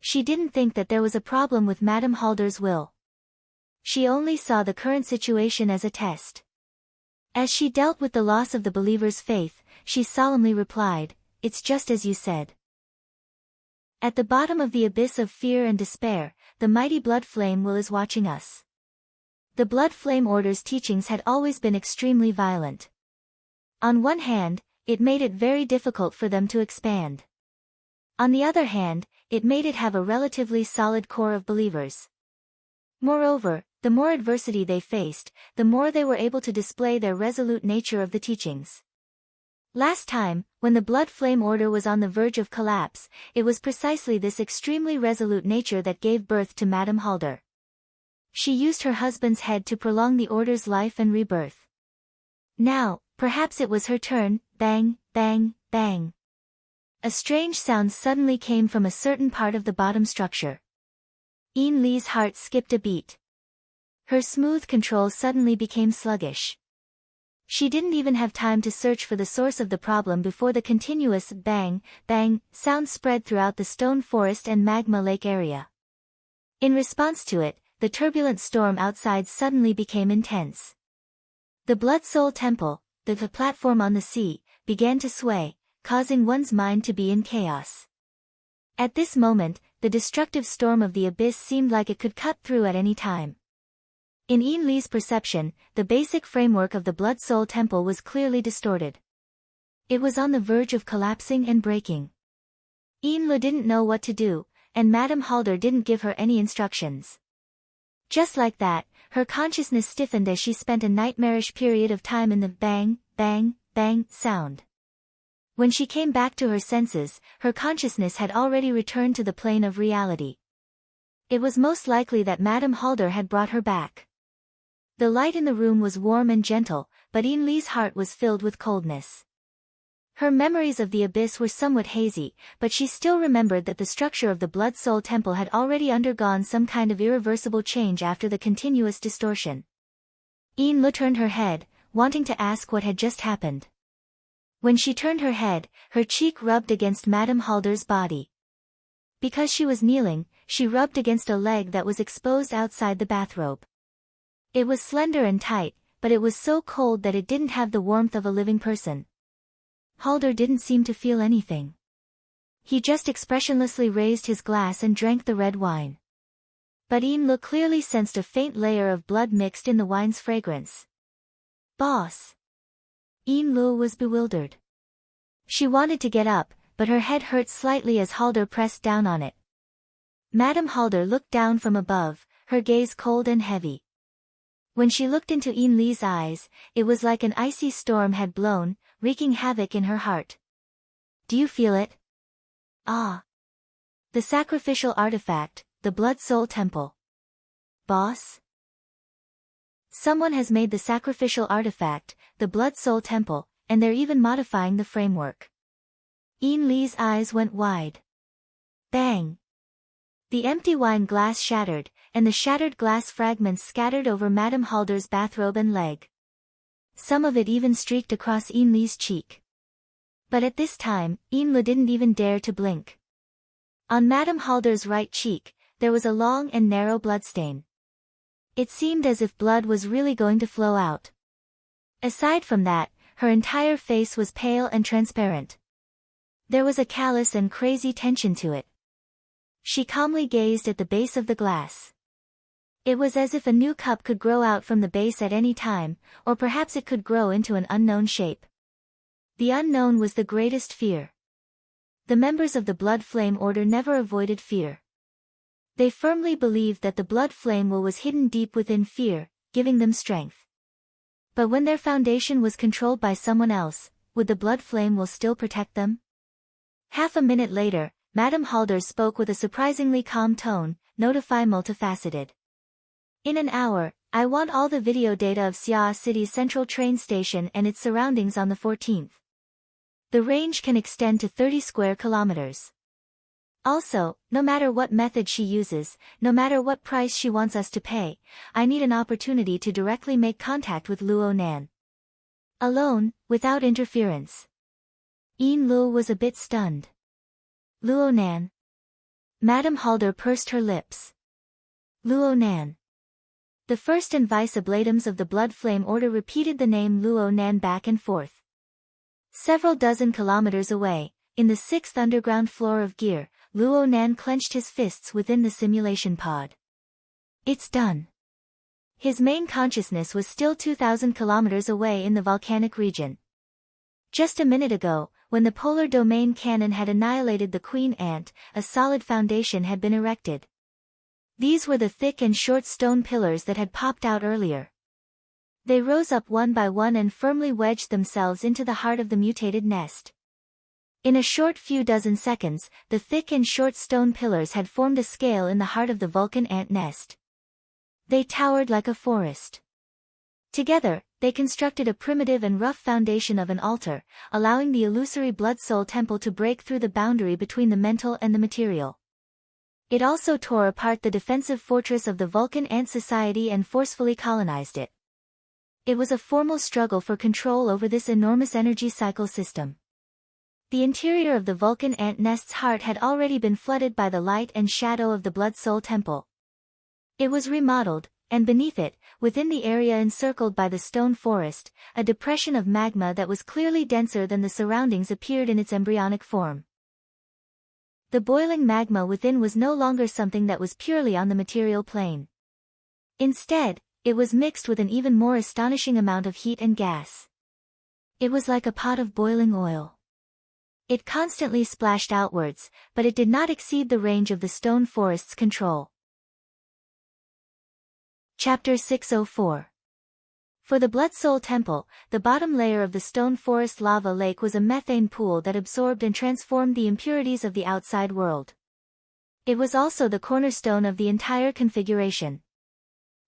She didn't think that there was a problem with Madame Halder's will. She only saw the current situation as a test. As she dealt with the loss of the believer's faith, she solemnly replied, "It's just as you said." At the bottom of the abyss of fear and despair, the mighty blood flame will is watching us. The Blood Flame Order's teachings had always been extremely violent. On one hand, it made it very difficult for them to expand. On the other hand, it made it have a relatively solid core of believers. Moreover, the more adversity they faced, the more they were able to display their resolute nature of the teachings. Last time, when the Blood Flame Order was on the verge of collapse, it was precisely this extremely resolute nature that gave birth to Madame Halder. She used her husband's head to prolong the Order's life and rebirth. Now, perhaps it was her turn. Bang, bang, bang. A strange sound suddenly came from a certain part of the bottom structure. Yin Li's heart skipped a beat. Her smooth control suddenly became sluggish. She didn't even have time to search for the source of the problem before the continuous bang, bang sound spread throughout the stone forest and magma lake area. In response to it, the turbulent storm outside suddenly became intense. The Blood Soul Temple, the platform on the sea, began to sway, causing one's mind to be in chaos. At this moment, the destructive storm of the abyss seemed like it could cut through at any time. In Yin Li's perception, the basic framework of the Blood Soul Temple was clearly distorted. It was on the verge of collapsing and breaking. Yin Li didn't know what to do, and Madame Halder didn't give her any instructions. Just like that, her consciousness stiffened as she spent a nightmarish period of time in the bang, bang, bang sound. When she came back to her senses, her consciousness had already returned to the plane of reality. It was most likely that Madame Halder had brought her back. The light in the room was warm and gentle, but Yin Li's heart was filled with coldness. Her memories of the abyss were somewhat hazy, but she still remembered that the structure of the Blood Soul Temple had already undergone some kind of irreversible change after the continuous distortion. Yin Li turned her head, wanting to ask what had just happened. When she turned her head, her cheek rubbed against Madame Halder's body. Because she was kneeling, she rubbed against a leg that was exposed outside the bathrobe. It was slender and tight, but it was so cold that it didn't have the warmth of a living person. Halder didn't seem to feel anything. He just expressionlessly raised his glass and drank the red wine. But Lu clearly sensed a faint layer of blood mixed in the wine's fragrance. Boss! Lu was bewildered. She wanted to get up, but her head hurt slightly as Halder pressed down on it. Madame Halder looked down from above, her gaze cold and heavy. When she looked into Li's eyes, it was like an icy storm had blown, wreaking havoc in her heart. Do you feel it? Ah. The sacrificial artifact, the Blood Soul Temple. Boss? Someone has made the sacrificial artifact, the Blood Soul Temple, and they're even modifying the framework. Li's eyes went wide. Bang! The empty wine glass shattered, and the shattered glass fragments scattered over Madame Halder's bathrobe and leg. Some of it even streaked across Li's cheek. But at this time, Li didn't even dare to blink. On Madame Halder's right cheek, there was a long and narrow bloodstain. It seemed as if blood was really going to flow out. Aside from that, her entire face was pale and transparent. There was a callous and crazy tension to it. She calmly gazed at the base of the glass. It was as if a new cup could grow out from the base at any time, or perhaps it could grow into an unknown shape. The unknown was the greatest fear. The members of the Blood Flame Order never avoided fear. They firmly believed that the blood flame was hidden deep within fear, giving them strength. But when their foundation was controlled by someone else, would the blood flame still protect them? Half a minute later, Madame Halder spoke with a surprisingly calm tone, notify multifaceted. In an hour, I want all the video data of Xia City's central train station and its surroundings on the 14th. The range can extend to 30 square kilometers. Also, no matter what method she uses, no matter what price she wants us to pay, I need an opportunity to directly make contact with Luo Nan. Alone, without interference. Lu was a bit stunned. Luo Nan. Madame Halder pursed her lips. Luo Nan. The first and vice oblatums of the Blood Flame Order repeated the name Luo Nan back and forth. Several dozen kilometers away, in the 6th underground floor of Gear, Luo Nan clenched his fists within the simulation pod. It's done. His main consciousness was still 2,000 kilometers away in the volcanic region. Just a minute ago, when the polar domain cannon had annihilated the Queen Ant, a solid foundation had been erected. These were the thick and short stone pillars that had popped out earlier. They rose up one by one and firmly wedged themselves into the heart of the mutated nest. In a short few dozen seconds, the thick and short stone pillars had formed a scale in the heart of the Vulcan ant nest. They towered like a forest. Together, they constructed a primitive and rough foundation of an altar, allowing the illusory Blood Soul Temple to break through the boundary between the mental and the material. It also tore apart the defensive fortress of the Vulcan Ant Society and forcefully colonized it. It was a formal struggle for control over this enormous energy cycle system. The interior of the Vulcan ant nest's heart had already been flooded by the light and shadow of the Blood Soul Temple. It was remodeled, and beneath it, within the area encircled by the stone forest, a depression of magma that was clearly denser than the surroundings appeared in its embryonic form. The boiling magma within was no longer something that was purely on the material plane. Instead, it was mixed with an even more astonishing amount of heat and gas. It was like a pot of boiling oil. It constantly splashed outwards, but it did not exceed the range of the stone forest's control. Chapter 604. For the Blood Soul Temple, the bottom layer of the stone forest lava lake was a methane pool that absorbed and transformed the impurities of the outside world. It was also the cornerstone of the entire configuration.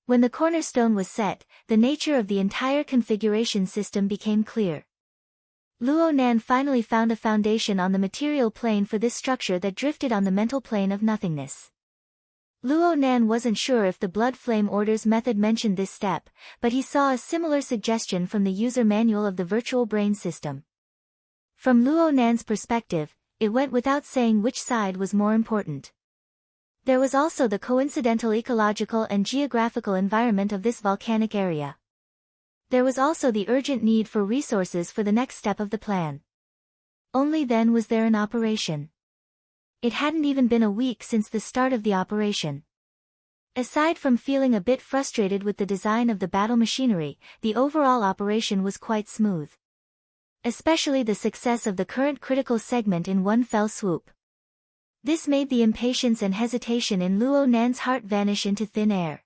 When the cornerstone was set, the nature of the entire configuration system became clear. Luo Nan finally found a foundation on the material plane for this structure that drifted on the mental plane of nothingness. Luo Nan wasn't sure if the Blood Flame Order's method mentioned this step, but he saw a similar suggestion from the user manual of the virtual brain system. From Luo Nan's perspective, it went without saying which side was more important. There was also the coincidental ecological and geographical environment of this volcanic area. There was also the urgent need for resources for the next step of the plan. Only then was there an operation. It hadn't even been a week since the start of the operation. Aside from feeling a bit frustrated with the design of the battle machinery, the overall operation was quite smooth. Especially the success of the current critical segment in one fell swoop. This made the impatience and hesitation in Luo Nan's heart vanish into thin air.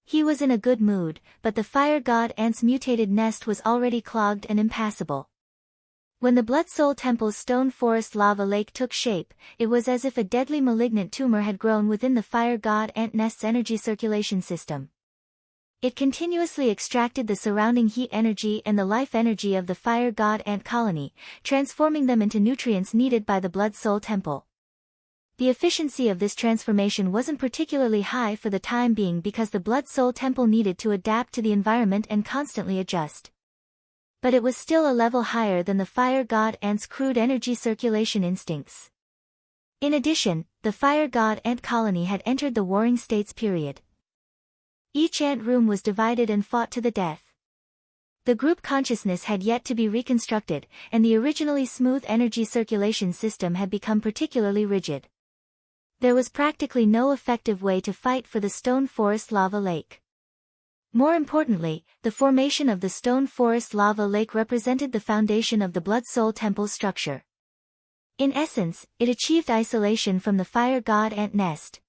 He was in a good mood, but the fire god ant's mutated nest was already clogged and impassable. When the Blood Soul Temple's stone forest lava lake took shape, it was as if a deadly malignant tumor had grown within the fire god ant nest's energy circulation system. It continuously extracted the surrounding heat energy and the life energy of the fire god ant colony, transforming them into nutrients needed by the Blood Soul Temple. The efficiency of this transformation wasn't particularly high for the time being because the Blood Soul Temple needed to adapt to the environment and constantly adjust. But it was still a level higher than the fire god ant's crude energy circulation instincts. In addition, the fire god ant colony had entered the warring states period. Each ant room was divided and fought to the death. The group consciousness had yet to be reconstructed, and the originally smooth energy circulation system had become particularly rigid. There was practically no effective way to fight for the stone forest lava lake. More importantly, the formation of the stone forest lava lake represented the foundation of the Blood Soul Temple's structure. In essence, it achieved isolation from the fire god ant nest.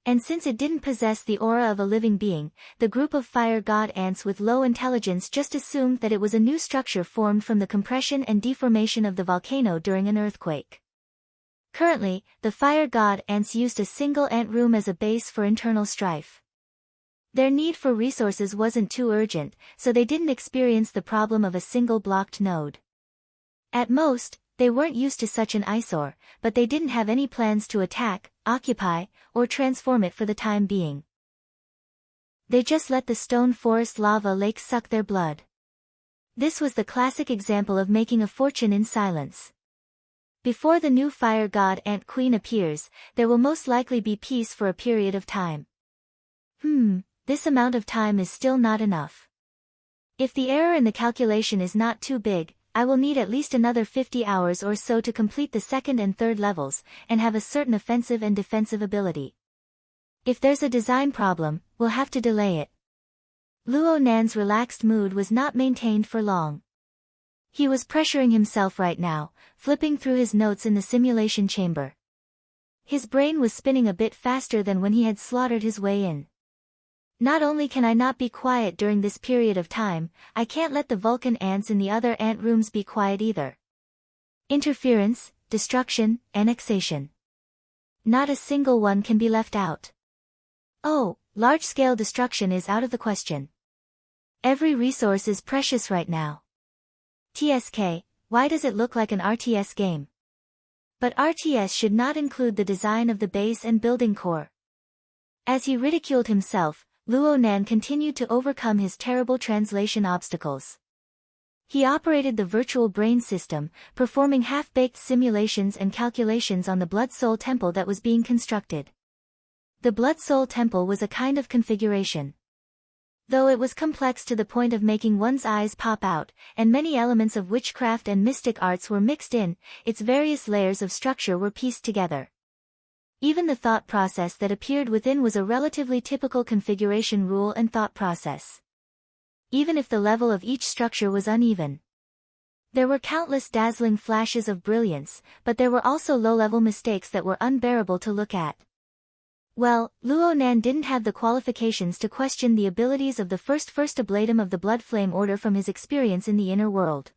And since it didn't possess the aura of a living being, the group of fire god ants with low intelligence just assumed that it was a new structure formed from the compression and deformation of the volcano during an earthquake. Currently, the fire god ants used a single ant room as a base for internal strife. Their need for resources wasn't too urgent, so they didn't experience the problem of a single blocked node. At most, they weren't used to such an eyesore, but they didn't have any plans to attack, occupy, or transform it for the time being. They just let the stone forest lava lake suck their blood. This was the classic example of making a fortune in silence. Before the new fire god ant queen appears, there will most likely be peace for a period of time. This amount of time is still not enough. If the error in the calculation is not too big, I will need at least another 50 hours or so to complete the second and third levels, and have a certain offensive and defensive ability. If there's a design problem, we'll have to delay it. Luo Nan's relaxed mood was not maintained for long. He was pressuring himself right now, flipping through his notes in the simulation chamber. His brain was spinning a bit faster than when he had slaughtered his way in. Not only can I not be quiet during this period of time, I can't let the Vulcan ants in the other ant rooms be quiet either. Interference, destruction, annexation. Not a single one can be left out. Oh, large-scale destruction is out of the question. Every resource is precious right now. TSK, why does it look like an RTS game? But RTS should not include the design of the base and building core. As he ridiculed himself, Luo Nan continued to overcome his terrible translation obstacles. He operated the virtual brain system, performing half-baked simulations and calculations on the Blood Soul Temple that was being constructed. The Blood Soul Temple was a kind of configuration. Though it was complex to the point of making one's eyes pop out, and many elements of witchcraft and mystic arts were mixed in, its various layers of structure were pieced together. Even the thought process that appeared within was a relatively typical configuration rule and thought process. Even if the level of each structure was uneven. There were countless dazzling flashes of brilliance, but there were also low-level mistakes that were unbearable to look at. Well, Luo Nan didn't have the qualifications to question the abilities of the first ablatum of the Blood Flame Order from his experience in the inner world.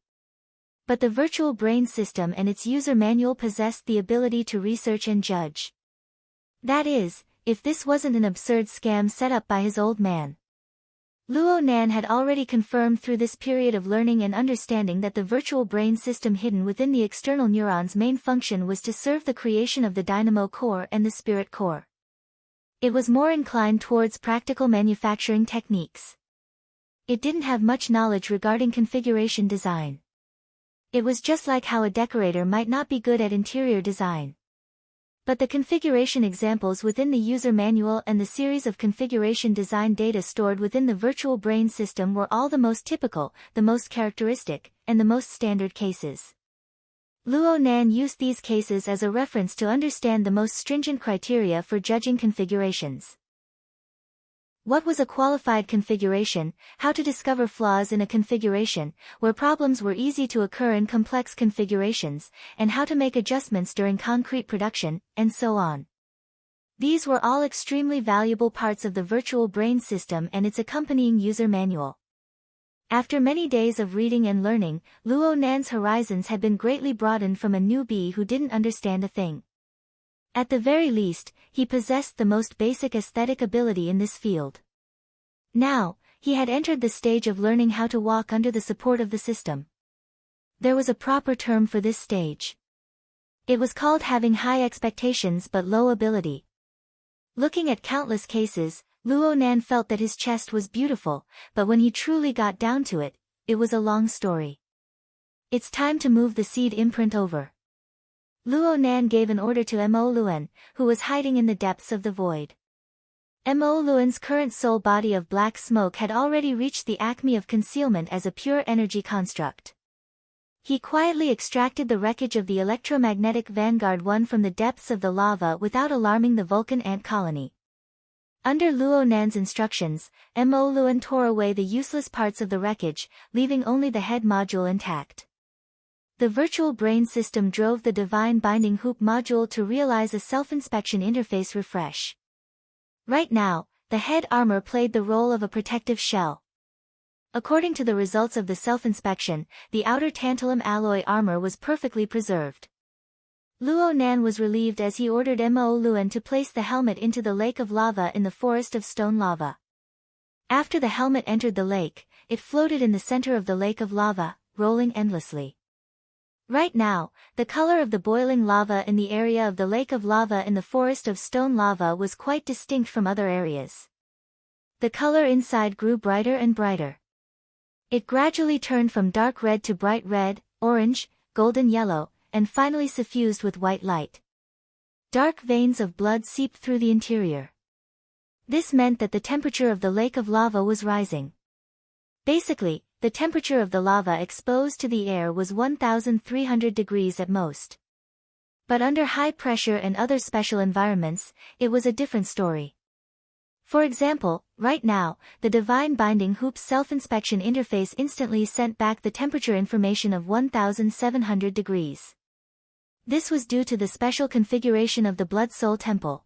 But the virtual brain system and its user manual possessed the ability to research and judge. That is, if this wasn't an absurd scam set up by his old man. Luo Nan had already confirmed through this period of learning and understanding that the virtual brain system hidden within the external neurons' main function was to serve the creation of the dynamo core and the spirit core. It was more inclined towards practical manufacturing techniques. It didn't have much knowledge regarding configuration design. It was just like how a decorator might not be good at interior design. But the configuration examples within the user manual and the series of configuration design data stored within the virtual brain system were all the most typical, the most characteristic, and the most standard cases. Luo Nan used these cases as a reference to understand the most stringent criteria for judging configurations. What was a qualified configuration, how to discover flaws in a configuration, where problems were easy to occur in complex configurations, and how to make adjustments during concrete production, and so on. These were all extremely valuable parts of the virtual brain system and its accompanying user manual. After many days of reading and learning, Luo Nan's horizons had been greatly broadened from a newbie who didn't understand a thing. At the very least, he possessed the most basic aesthetic ability in this field. Now, he had entered the stage of learning how to walk under the support of the system. There was a proper term for this stage. It was called having high expectations but low ability. Looking at countless cases, Luo Nan felt that his chest was beautiful, but when he truly got down to it, it was a long story. It's time to move the seed imprint over. Luo Nan gave an order to Mo Luan, who was hiding in the depths of the void. Mo Luan's current soul body of black smoke had already reached the acme of concealment as a pure energy construct. He quietly extracted the wreckage of the electromagnetic Vanguard 1 from the depths of the lava without alarming the Vulcan ant colony. Under Luo Nan's instructions, Mo Luan tore away the useless parts of the wreckage, leaving only the head module intact. The virtual brain system drove the divine binding hoop module to realize a self-inspection interface refresh. Right now, the head armor played the role of a protective shell. According to the results of the self-inspection, the outer tantalum alloy armor was perfectly preserved. Luo Nan was relieved as he ordered Mo Luan to place the helmet into the lake of lava in the forest of stone lava. After the helmet entered the lake, it floated in the center of the lake of lava, rolling endlessly. Right now, the color of the boiling lava in the area of the lake of lava in the forest of stone lava was quite distinct from other areas. The color inside grew brighter and brighter. It gradually turned from dark red to bright red, orange, golden yellow, and finally suffused with white light. Dark veins of blood seeped through the interior. This meant that the temperature of the lake of lava was rising. Basically, the temperature of the lava exposed to the air was 1,300 degrees at most. But under high pressure and other special environments, it was a different story. For example, right now, the divine binding hoop's self-inspection interface instantly sent back the temperature information of 1,700 degrees. This was due to the special configuration of the Blood Soul Temple.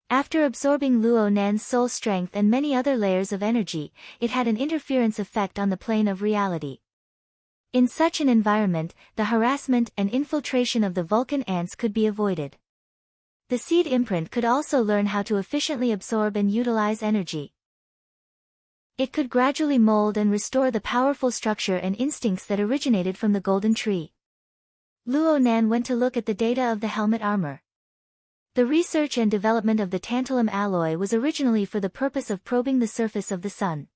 After absorbing Luo Nan's soul strength and many other layers of energy, it had an interference effect on the plane of reality. In such an environment, the harassment and infiltration of the Vulcan ants could be avoided. The seed imprint could also learn how to efficiently absorb and utilize energy. It could gradually mold and restore the powerful structure and instincts that originated from the golden tree. Luo Nan went to look at the data of the helmet armor. The research and development of the tantalum alloy was originally for the purpose of probing the surface of the sun.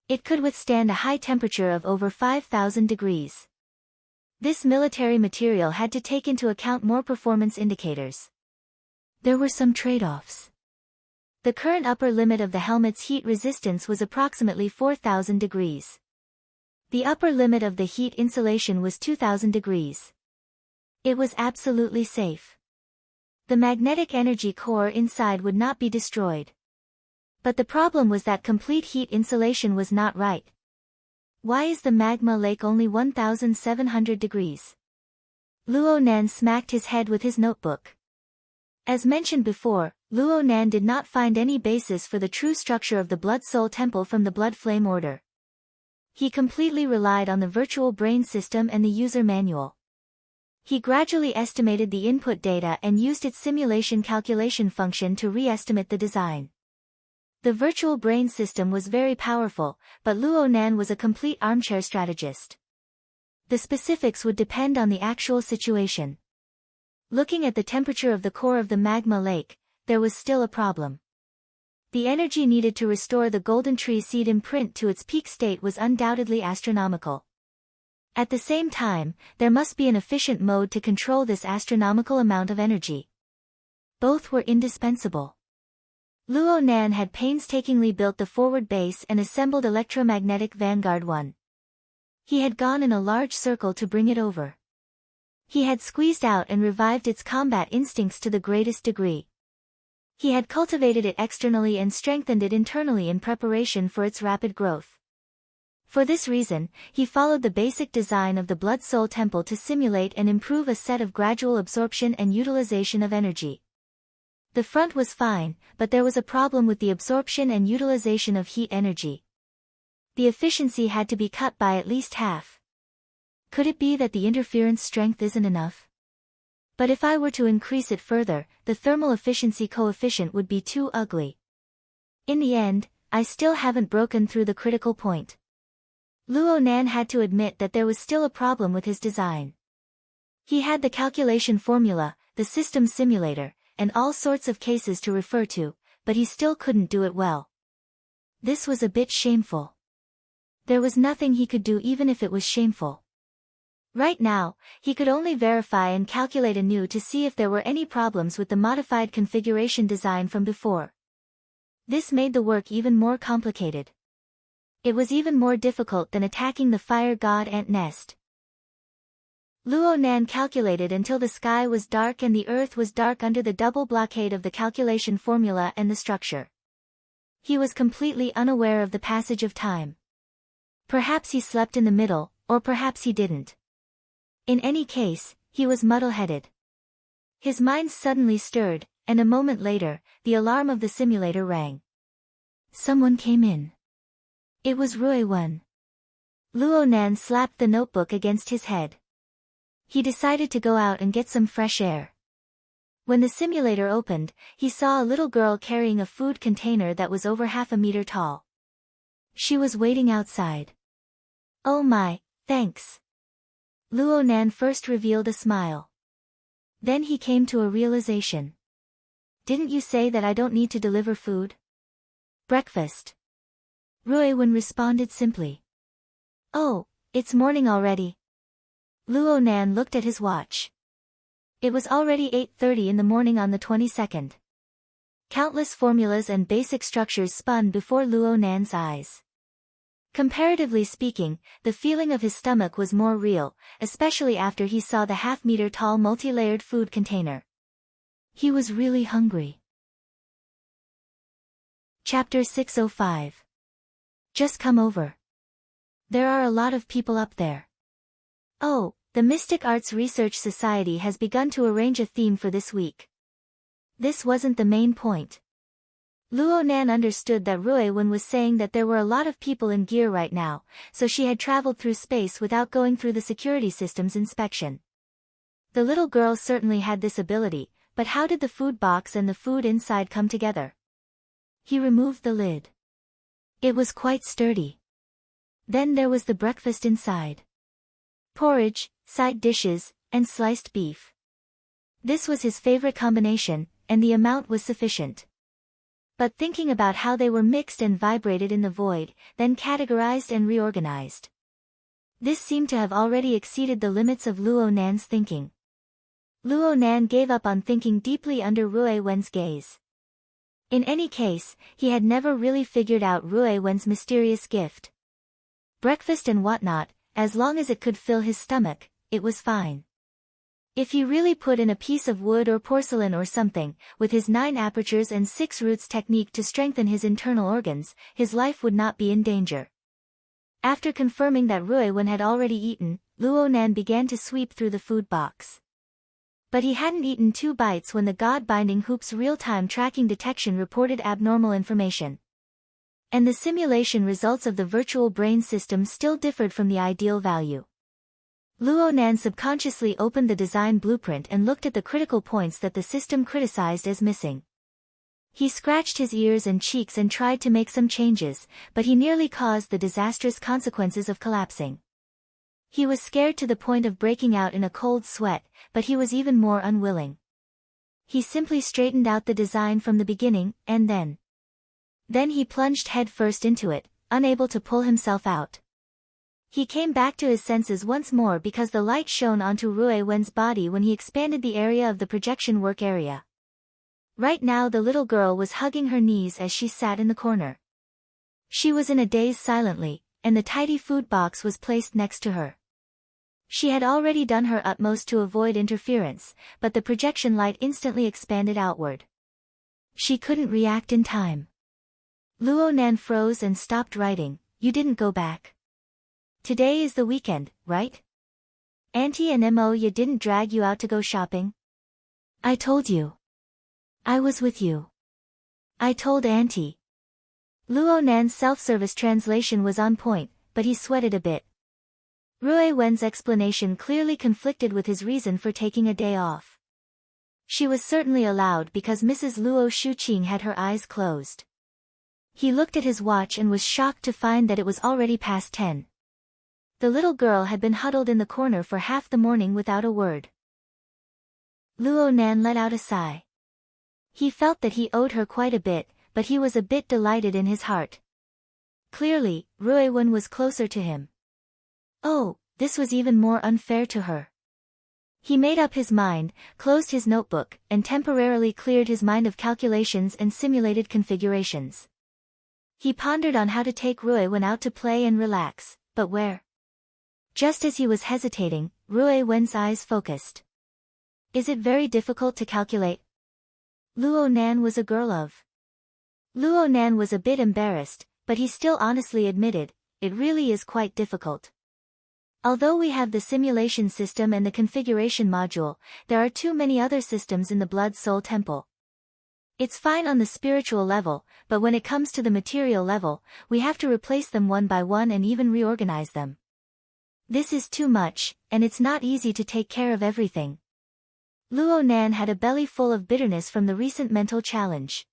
It could withstand a high temperature of over 5,000 degrees. This military material had to take into account more performance indicators. There were some trade-offs. The current upper limit of the helmet's heat resistance was approximately 4,000 degrees. The upper limit of the heat insulation was 2,000 degrees. It was absolutely safe. The magnetic energy core inside would not be destroyed. But the problem was that complete heat insulation was not right. Why is the magma lake only 1,700 degrees? Luo Nan smacked his head with his notebook. As mentioned before, Luo Nan did not find any basis for the true structure of the Blood Soul Temple from the Blood Flame Order. He completely relied on the virtual brain system and the user manual. He gradually estimated the input data and used its simulation calculation function to re-estimate the design. The virtual brain system was very powerful, but Luo Nan was a complete armchair strategist. The specifics would depend on the actual situation. Looking at the temperature of the core of the magma lake, there was still a problem. The energy needed to restore the golden tree seed imprint to its peak state was undoubtedly astronomical. At the same time, there must be an efficient mode to control this astronomical amount of energy. Both were indispensable. Luo Nan had painstakingly built the forward base and assembled electromagnetic Vanguard 1. He had gone in a large circle to bring it over. He had squeezed out and revived its combat instincts to the greatest degree. He had cultivated it externally and strengthened it internally in preparation for its rapid growth. For this reason, he followed the basic design of the Blood Soul Temple to simulate and improve a set of gradual absorption and utilization of energy. The front was fine, but there was a problem with the absorption and utilization of heat energy. The efficiency had to be cut by at least half. Could it be that the interference strength isn't enough? But if I were to increase it further, the thermal efficiency coefficient would be too ugly. In the end, I still haven't broken through the critical point. Luo Nan had to admit that there was still a problem with his design. He had the calculation formula, the system simulator, and all sorts of cases to refer to, but he still couldn't do it well. This was a bit shameful. There was nothing he could do even if it was shameful. Right now, he could only verify and calculate anew to see if there were any problems with the modified configuration design from before. This made the work even more complicated. It was even more difficult than attacking the fire god ant nest. Luo Nan calculated until the sky was dark and the earth was dark under the double blockade of the calculation formula and the structure. He was completely unaware of the passage of time. Perhaps he slept in the middle, or perhaps he didn't. In any case, he was muddle-headed. His mind suddenly stirred, and a moment later, the alarm of the simulator rang. Someone came in. It was Rui Wen. Luo Nan slapped the notebook against his head. He decided to go out and get some fresh air. When the simulator opened, he saw a little girl carrying a food container that was over half a meter tall. She was waiting outside. Oh my, thanks. Luo Nan first revealed a smile. Then he came to a realization. Didn't you say that I don't need to deliver food? Breakfast. Rui Wen responded simply. Oh, it's morning already. Luo Nan looked at his watch. It was already 8:30 in the morning on the 22nd. Countless formulas and basic structures spun before Luo Nan's eyes. Comparatively speaking, the feeling of his stomach was more real, especially after he saw the half-meter-tall multi-layered food container. He was really hungry. Chapter 605. Just come over. There are a lot of people up there. Oh, the Mystic Arts Research Society has begun to arrange a theme for this week. This wasn't the main point. Luo Nan understood that Rui Wen was saying that there were a lot of people in gear right now, so she had traveled through space without going through the security system's inspection. The little girl certainly had this ability, but how did the food box and the food inside come together? He removed the lid. It was quite sturdy. Then there was the breakfast inside. Porridge, side dishes, and sliced beef. This was his favorite combination, and the amount was sufficient. But thinking about how they were mixed and vibrated in the void, then categorized and reorganized. This seemed to have already exceeded the limits of Luo Nan's thinking. Luo Nan gave up on thinking deeply under Rui Wen's gaze. In any case, he had never really figured out Rui Wen's mysterious gift. Breakfast and whatnot, as long as it could fill his stomach, it was fine. If he really put in a piece of wood or porcelain or something, with his 9 apertures and 6 roots technique to strengthen his internal organs, his life would not be in danger. After confirming that Rui Wen had already eaten, Luo Nan began to sweep through the food box. But he hadn't eaten 2 bites when the God-binding hoop's real-time tracking detection reported abnormal information. And the simulation results of the virtual brain system still differed from the ideal value. Luo Nan subconsciously opened the design blueprint and looked at the critical points that the system criticized as missing. He scratched his ears and cheeks and tried to make some changes, but he nearly caused the disastrous consequences of collapsing. He was scared to the point of breaking out in a cold sweat, but he was even more unwilling. He simply straightened out the design from the beginning, and then he plunged headfirst into it, unable to pull himself out. He came back to his senses once more because the light shone onto Rui Wen's body when he expanded the area of the projection work area. Right now the little girl was hugging her knees as she sat in the corner. She was in a daze silently, and the tidy food box was placed next to her. She had already done her utmost to avoid interference, but the projection light instantly expanded outward. She couldn't react in time. Luo Nan froze and stopped writing. You didn't go back. Today is the weekend, right? Auntie and Mo-ya didn't drag you out to go shopping? I told you. I was with you. I told Auntie. Luo Nan's self-service translation was on point, but he sweated a bit. Rui Wen's explanation clearly conflicted with his reason for taking a day off. She was certainly allowed because Mrs. Luo Shuqing had her eyes closed. He looked at his watch and was shocked to find that it was already past 10. The little girl had been huddled in the corner for half the morning without a word. Luo Nan let out a sigh. He felt that he owed her quite a bit, but he was a bit delighted in his heart. Clearly, Rui Wen was closer to him. Oh, this was even more unfair to her. He made up his mind, closed his notebook, and temporarily cleared his mind of calculations and simulated configurations. He pondered on how to take Rui Wen out to play and relax, but where? Just as he was hesitating, Rui Wen's eyes focused. Is it very difficult to calculate? Luo Nan was a girl of. Luo Nan was a bit embarrassed, but he still honestly admitted, it really is quite difficult. Although we have the simulation system and the configuration module, there are too many other systems in the Blood Soul Temple. It's fine on the spiritual level, but when it comes to the material level, we have to replace them one by one and even reorganize them. This is too much, and it's not easy to take care of everything. Luo Nan had a belly full of bitterness from the recent mental challenge.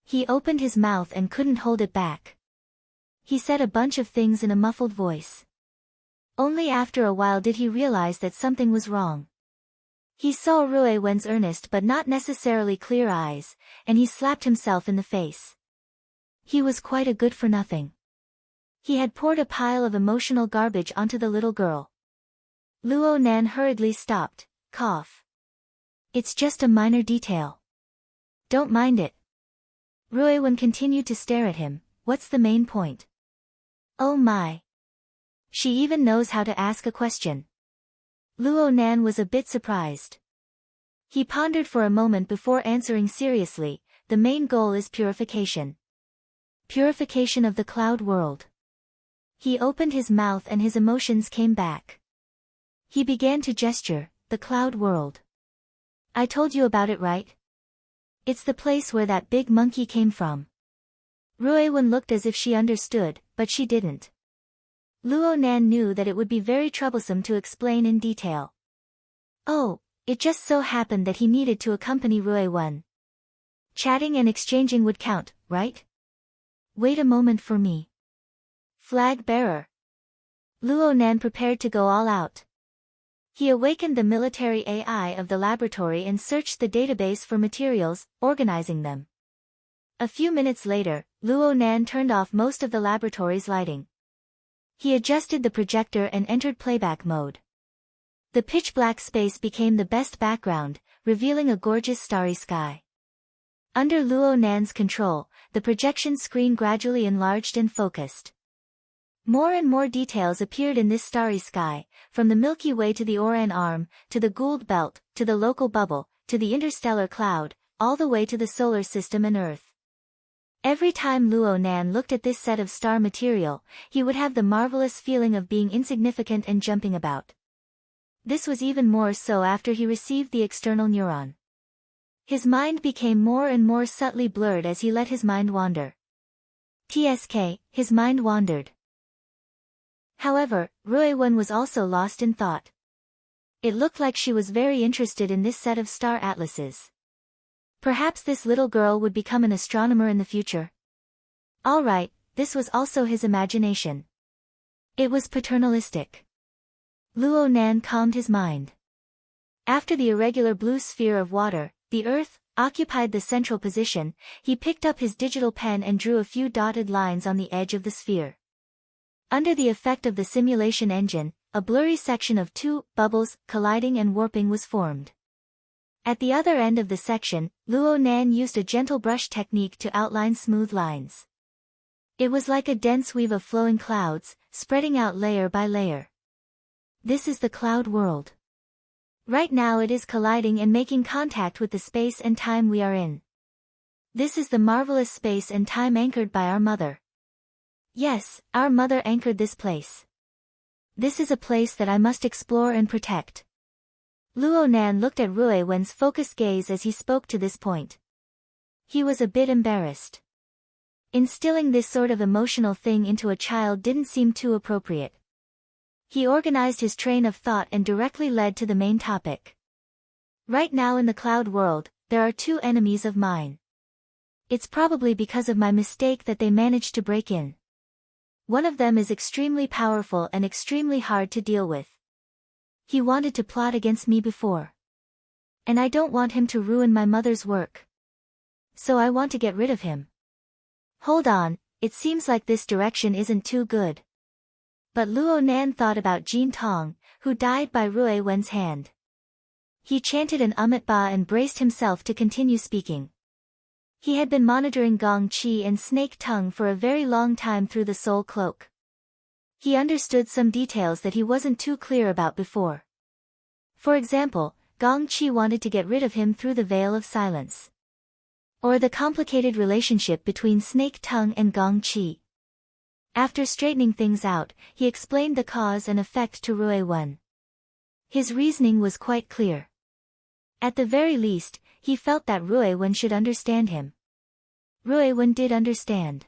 He opened his mouth and couldn't hold it back. He said a bunch of things in a muffled voice. Only after a while did he realize that something was wrong. He saw Rui Wen's earnest but not necessarily clear eyes, and he slapped himself in the face. He was quite a good-for-nothing. He had poured a pile of emotional garbage onto the little girl. Luo Nan hurriedly stopped, cough. It's just a minor detail. Don't mind it. Rui Wen continued to stare at him. What's the main point? Oh my. She even knows how to ask a question. Luo Nan was a bit surprised. He pondered for a moment before answering seriously, the main goal is purification. Purification of the cloud world. He opened his mouth and his emotions came back. He began to gesture, the cloud world. I told you about it, right? It's the place where that big monkey came from. Rui Wen looked as if she understood, but she didn't. Luo Nan knew that it would be very troublesome to explain in detail. Oh, it just so happened that he needed to accompany Rui Wen. Chatting and exchanging would count, right? Wait a moment for me. Flag bearer. Luo Nan prepared to go all out. He awakened the military AI of the laboratory and searched the database for materials, organizing them. A few minutes later, Luo Nan turned off most of the laboratory's lighting. He adjusted the projector and entered playback mode. The pitch-black space became the best background, revealing a gorgeous starry sky. Under Luo Nan's control, the projection screen gradually enlarged and focused. More and more details appeared in this starry sky, from the Milky Way to the Orion Arm, to the Gould Belt, to the local bubble, to the interstellar cloud, all the way to the solar system and Earth. Every time Luo Nan looked at this set of star material, he would have the marvelous feeling of being insignificant and jumping about. This was even more so after he received the external neuron. His mind became more and more subtly blurred as he let his mind wander. His mind wandered. However, Rui Wen was also lost in thought. It looked like she was very interested in this set of star atlases. Perhaps this little girl would become an astronomer in the future. All right, this was also his imagination. It was paternalistic. Luo Nan calmed his mind. After the irregular blue sphere of water, the Earth, occupied the central position, he picked up his digital pen and drew a few dotted lines on the edge of the sphere. Under the effect of the simulation engine, a blurry section of two bubbles colliding and warping was formed. At the other end of the section, Luo Nan used a gentle brush technique to outline smooth lines. It was like a dense weave of flowing clouds, spreading out layer by layer. This is the cloud world. Right now it is colliding and making contact with the space and time we are in. This is the marvelous space and time anchored by our mother. Yes, our mother anchored this place. This is a place that I must explore and protect. Luo Nan looked at Rui Wen's focused gaze as he spoke to this point. He was a bit embarrassed. Instilling this sort of emotional thing into a child didn't seem too appropriate. He organized his train of thought and directly led to the main topic. Right now in the cloud world, there are two enemies of mine. It's probably because of my mistake that they managed to break in. One of them is extremely powerful and extremely hard to deal with. He wanted to plot against me before. And I don't want him to ruin my mother's work. So I want to get rid of him. Hold on, it seems like this direction isn't too good. But Luo Nan thought about Jin Tong, who died by Rui Wen's hand. He chanted an Ba and braced himself to continue speaking. He had been monitoring Gong Qi and Snake Tongue for a very long time through the soul cloak. He understood some details that he wasn't too clear about before. For example, Gong Qi wanted to get rid of him through the veil of silence. Or the complicated relationship between Snake Tongue and Gong Qi. After straightening things out, he explained the cause and effect to Rui Wen. His reasoning was quite clear. At the very least, he felt that Rui Wen should understand him. Rui Wen did understand.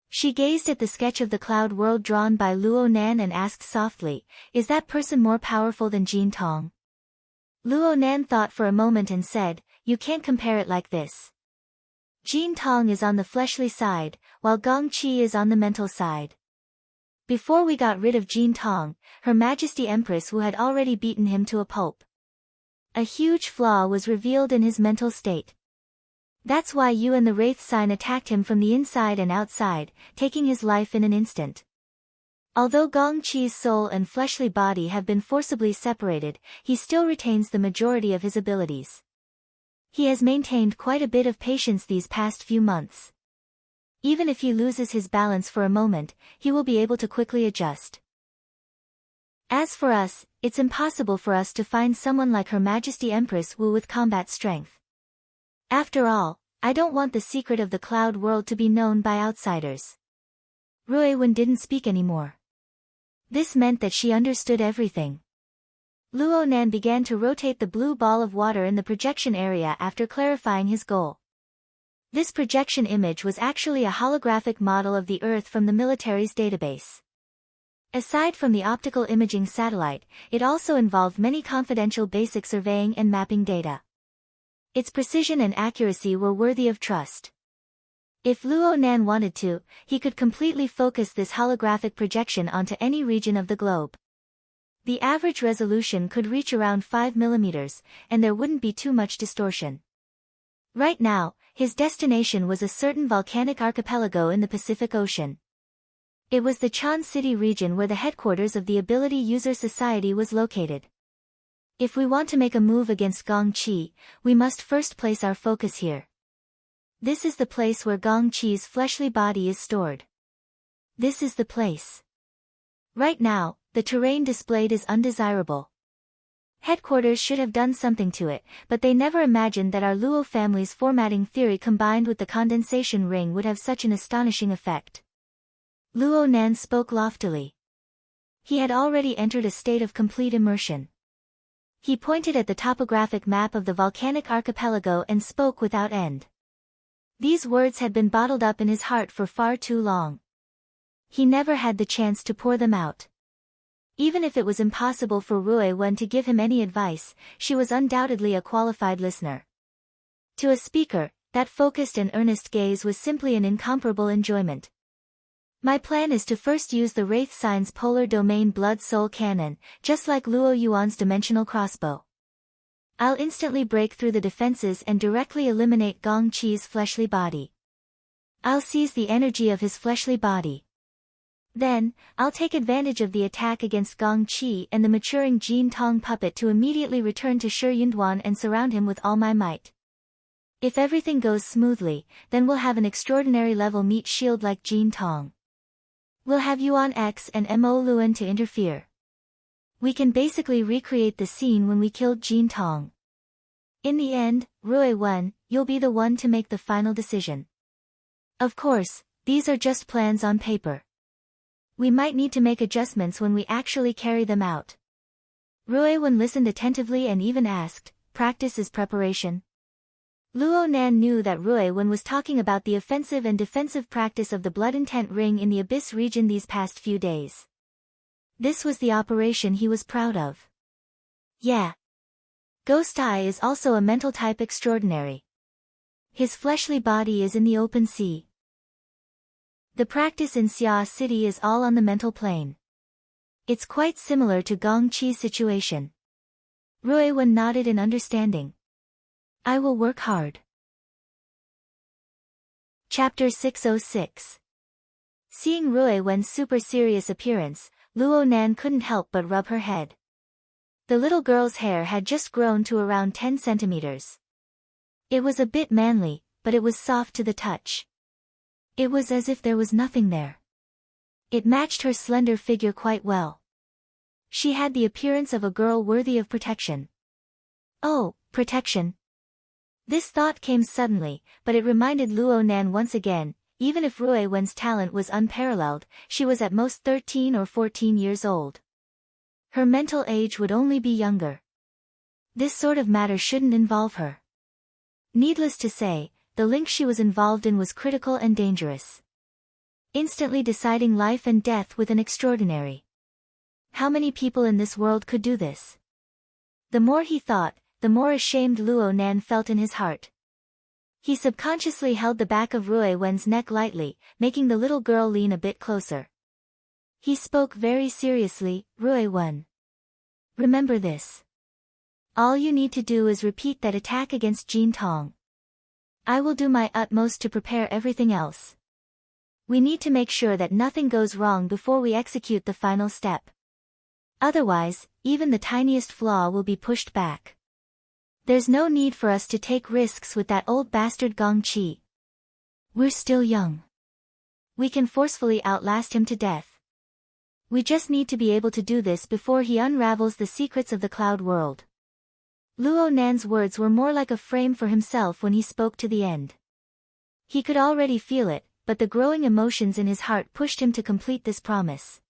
She gazed at the sketch of the cloud world drawn by Luo Nan and asked softly, "Is that person more powerful than Jin Tong?" Luo Nan thought for a moment and said, "You can't compare it like this. Jin Tong is on the fleshly side, while Gong Qi is on the mental side. Before we got rid of Jin Tong, Her Majesty Empress Wu had already beaten him to a pulp. A huge flaw was revealed in his mental state. That's why you and the Wraith sign attacked him from the inside and outside, taking his life in an instant. Although Gong Qi's soul and fleshly body have been forcibly separated, he still retains the majority of his abilities. He has maintained quite a bit of patience these past few months. Even if he loses his balance for a moment, he will be able to quickly adjust. As for us, it's impossible for us to find someone like Her Majesty Empress Wu with combat strength. After all, I don't want the secret of the cloud world to be known by outsiders." Rui Wen didn't speak anymore. This meant that she understood everything. Luo Nan began to rotate the blue ball of water in the projection area after clarifying his goal. This projection image was actually a holographic model of the Earth from the military's database. Aside from the optical imaging satellite, it also involved many confidential basic surveying and mapping data. Its precision and accuracy were worthy of trust. If Luo Nan wanted to, he could completely focus this holographic projection onto any region of the globe. The average resolution could reach around 5 mm, and there wouldn't be too much distortion. Right now, his destination was a certain volcanic archipelago in the Pacific Ocean. It was the Chan City region where the headquarters of the Ability User Society was located. If we want to make a move against Gong Qi, we must first place our focus here. This is the place where Gong Qi's fleshly body is stored. This is the place. Right now, the terrain displayed is undesirable. Headquarters should have done something to it, but they never imagined that our Luo family's formatting theory combined with the condensation ring would have such an astonishing effect. Luo Nan spoke loftily. He had already entered a state of complete immersion. He pointed at the topographic map of the volcanic archipelago and spoke without end. These words had been bottled up in his heart for far too long. He never had the chance to pour them out. Even if it was impossible for Rui Wen to give him any advice, she was undoubtedly a qualified listener. To a speaker, that focused and earnest gaze was simply an incomparable enjoyment. My plan is to first use the Wraith Sign's Polar Domain Blood-Soul Cannon, just like Luo Yuan's Dimensional Crossbow. I'll instantly break through the defenses and directly eliminate Gong Qi's fleshly body. I'll seize the energy of his fleshly body. Then, I'll take advantage of the attack against Gong Qi and the maturing Jin Tong puppet to immediately return to Shi Yunduan and surround him with all my might. If everything goes smoothly, then we'll have an extraordinary level meat shield like Jin Tong. We'll have Yuan X and Mo Luan to interfere. We can basically recreate the scene when we killed Jin Tong. In the end, Rui Wen, you'll be the one to make the final decision. Of course, these are just plans on paper. We might need to make adjustments when we actually carry them out. Rui Wen listened attentively and even asked, "Practice is preparation?" Luo Nan knew that Rui Wen was talking about the offensive and defensive practice of the Blood Intent Ring in the Abyss region these past few days. This was the operation he was proud of. Yeah. Ghost Eye is also a mental type extraordinary. His fleshly body is in the open sea. The practice in Xia City is all on the mental plane. It's quite similar to Gong Qi's situation. Rui Wen nodded in understanding. I will work hard. Chapter 606. Seeing Rui Wen's super serious appearance, Luo Nan couldn't help but rub her head. The little girl's hair had just grown to around 10 centimeters. It was a bit manly, but it was soft to the touch. It was as if there was nothing there. It matched her slender figure quite well. She had the appearance of a girl worthy of protection. Oh, protection. This thought came suddenly, but it reminded Luo Nan once again, even if Rui Wen's talent was unparalleled, she was at most 13 or 14 years old. Her mental age would only be younger. This sort of matter shouldn't involve her. Needless to say, the link she was involved in was critical and dangerous. Instantly deciding life and death with an extraordinary. How many people in this world could do this? The more he thought, the more ashamed Luo Nan felt in his heart. He subconsciously held the back of Rui Wen's neck lightly, making the little girl lean a bit closer. He spoke very seriously, "Rui Wen. Remember this. All you need to do is repeat that attack against Jin Tong. I will do my utmost to prepare everything else. We need to make sure that nothing goes wrong before we execute the final step. Otherwise, even the tiniest flaw will be pushed back. There's no need for us to take risks with that old bastard Gong Qi. We're still young. We can forcefully outlast him to death. We just need to be able to do this before he unravels the secrets of the cloud world." Luo Nan's words were more like a frame for himself when he spoke to the end. He could already feel it, but the growing emotions in his heart pushed him to complete this promise.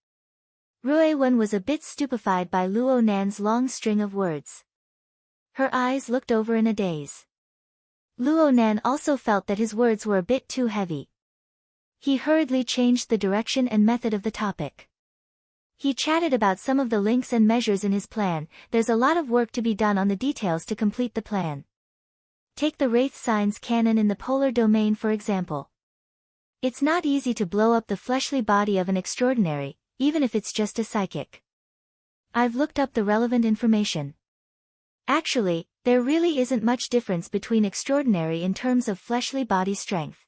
Rui Wen was a bit stupefied by Luo Nan's long string of words. Her eyes looked over in a daze. Luo Nan also felt that his words were a bit too heavy. He hurriedly changed the direction and method of the topic. He chatted about some of the links and measures in his plan. There's a lot of work to be done on the details to complete the plan. Take the Wraith Signs cannon in the polar domain for example. It's not easy to blow up the fleshly body of an extraordinary, even if it's just a psychic. I've looked up the relevant information. Actually, there really isn't much difference between extraordinary in terms of fleshly body strength.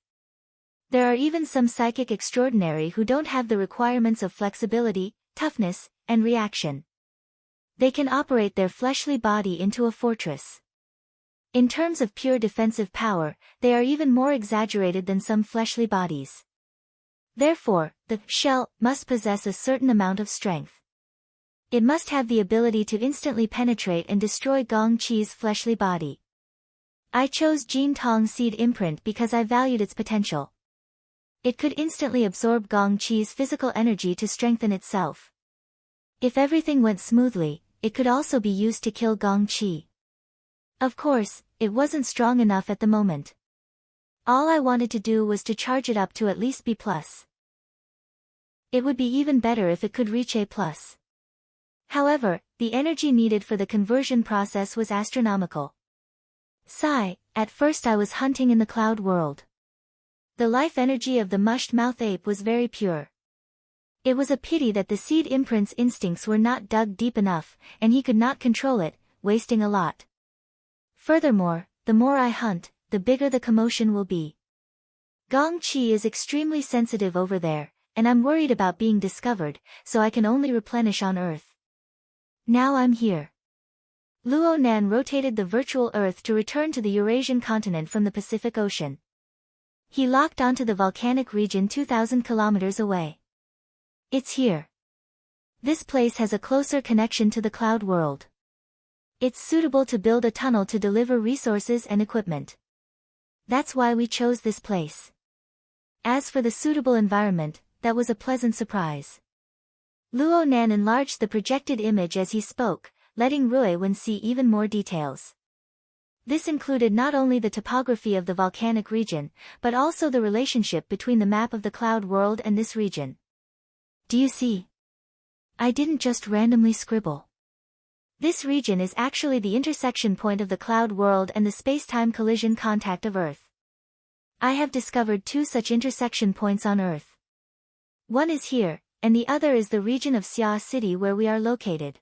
There are even some psychic extraordinary who don't have the requirements of flexibility, toughness, and reaction. They can operate their fleshly body into a fortress. In terms of pure defensive power, they are even more exaggerated than some fleshly bodies. Therefore, the shell must possess a certain amount of strength. It must have the ability to instantly penetrate and destroy Gong Qi's fleshly body. I chose Jin Tong's seed imprint because I valued its potential. It could instantly absorb Gong Qi's physical energy to strengthen itself. If everything went smoothly, it could also be used to kill Gong Qi. Of course, it wasn't strong enough at the moment. All I wanted to do was to charge it up to at least B+. It would be even better if it could reach A+. However, the energy needed for the conversion process was astronomical. Sigh, at first I was hunting in the cloud world. The life energy of the mushed-mouth ape was very pure. It was a pity that the seed imprint's instincts were not dug deep enough, and he could not control it, wasting a lot. Furthermore, the more I hunt, the bigger the commotion will be. Gong Qi is extremely sensitive over there, and I'm worried about being discovered, so I can only replenish on Earth. Now I'm here. Luo Nan rotated the virtual Earth to return to the Eurasian continent from the Pacific Ocean. He locked onto the volcanic region 2,000 kilometers away. It's here. This place has a closer connection to the cloud world. It's suitable to build a tunnel to deliver resources and equipment. That's why we chose this place. As for the suitable environment, that was a pleasant surprise. Luo Nan enlarged the projected image as he spoke, letting Rui Wen see even more details. This included not only the topography of the volcanic region, but also the relationship between the map of the cloud world and this region. Do you see? I didn't just randomly scribble. This region is actually the intersection point of the cloud world and the space-time collision contact of Earth. I have discovered 2 such intersection points on Earth. One is here, and the other is the region of Xia City where we are located.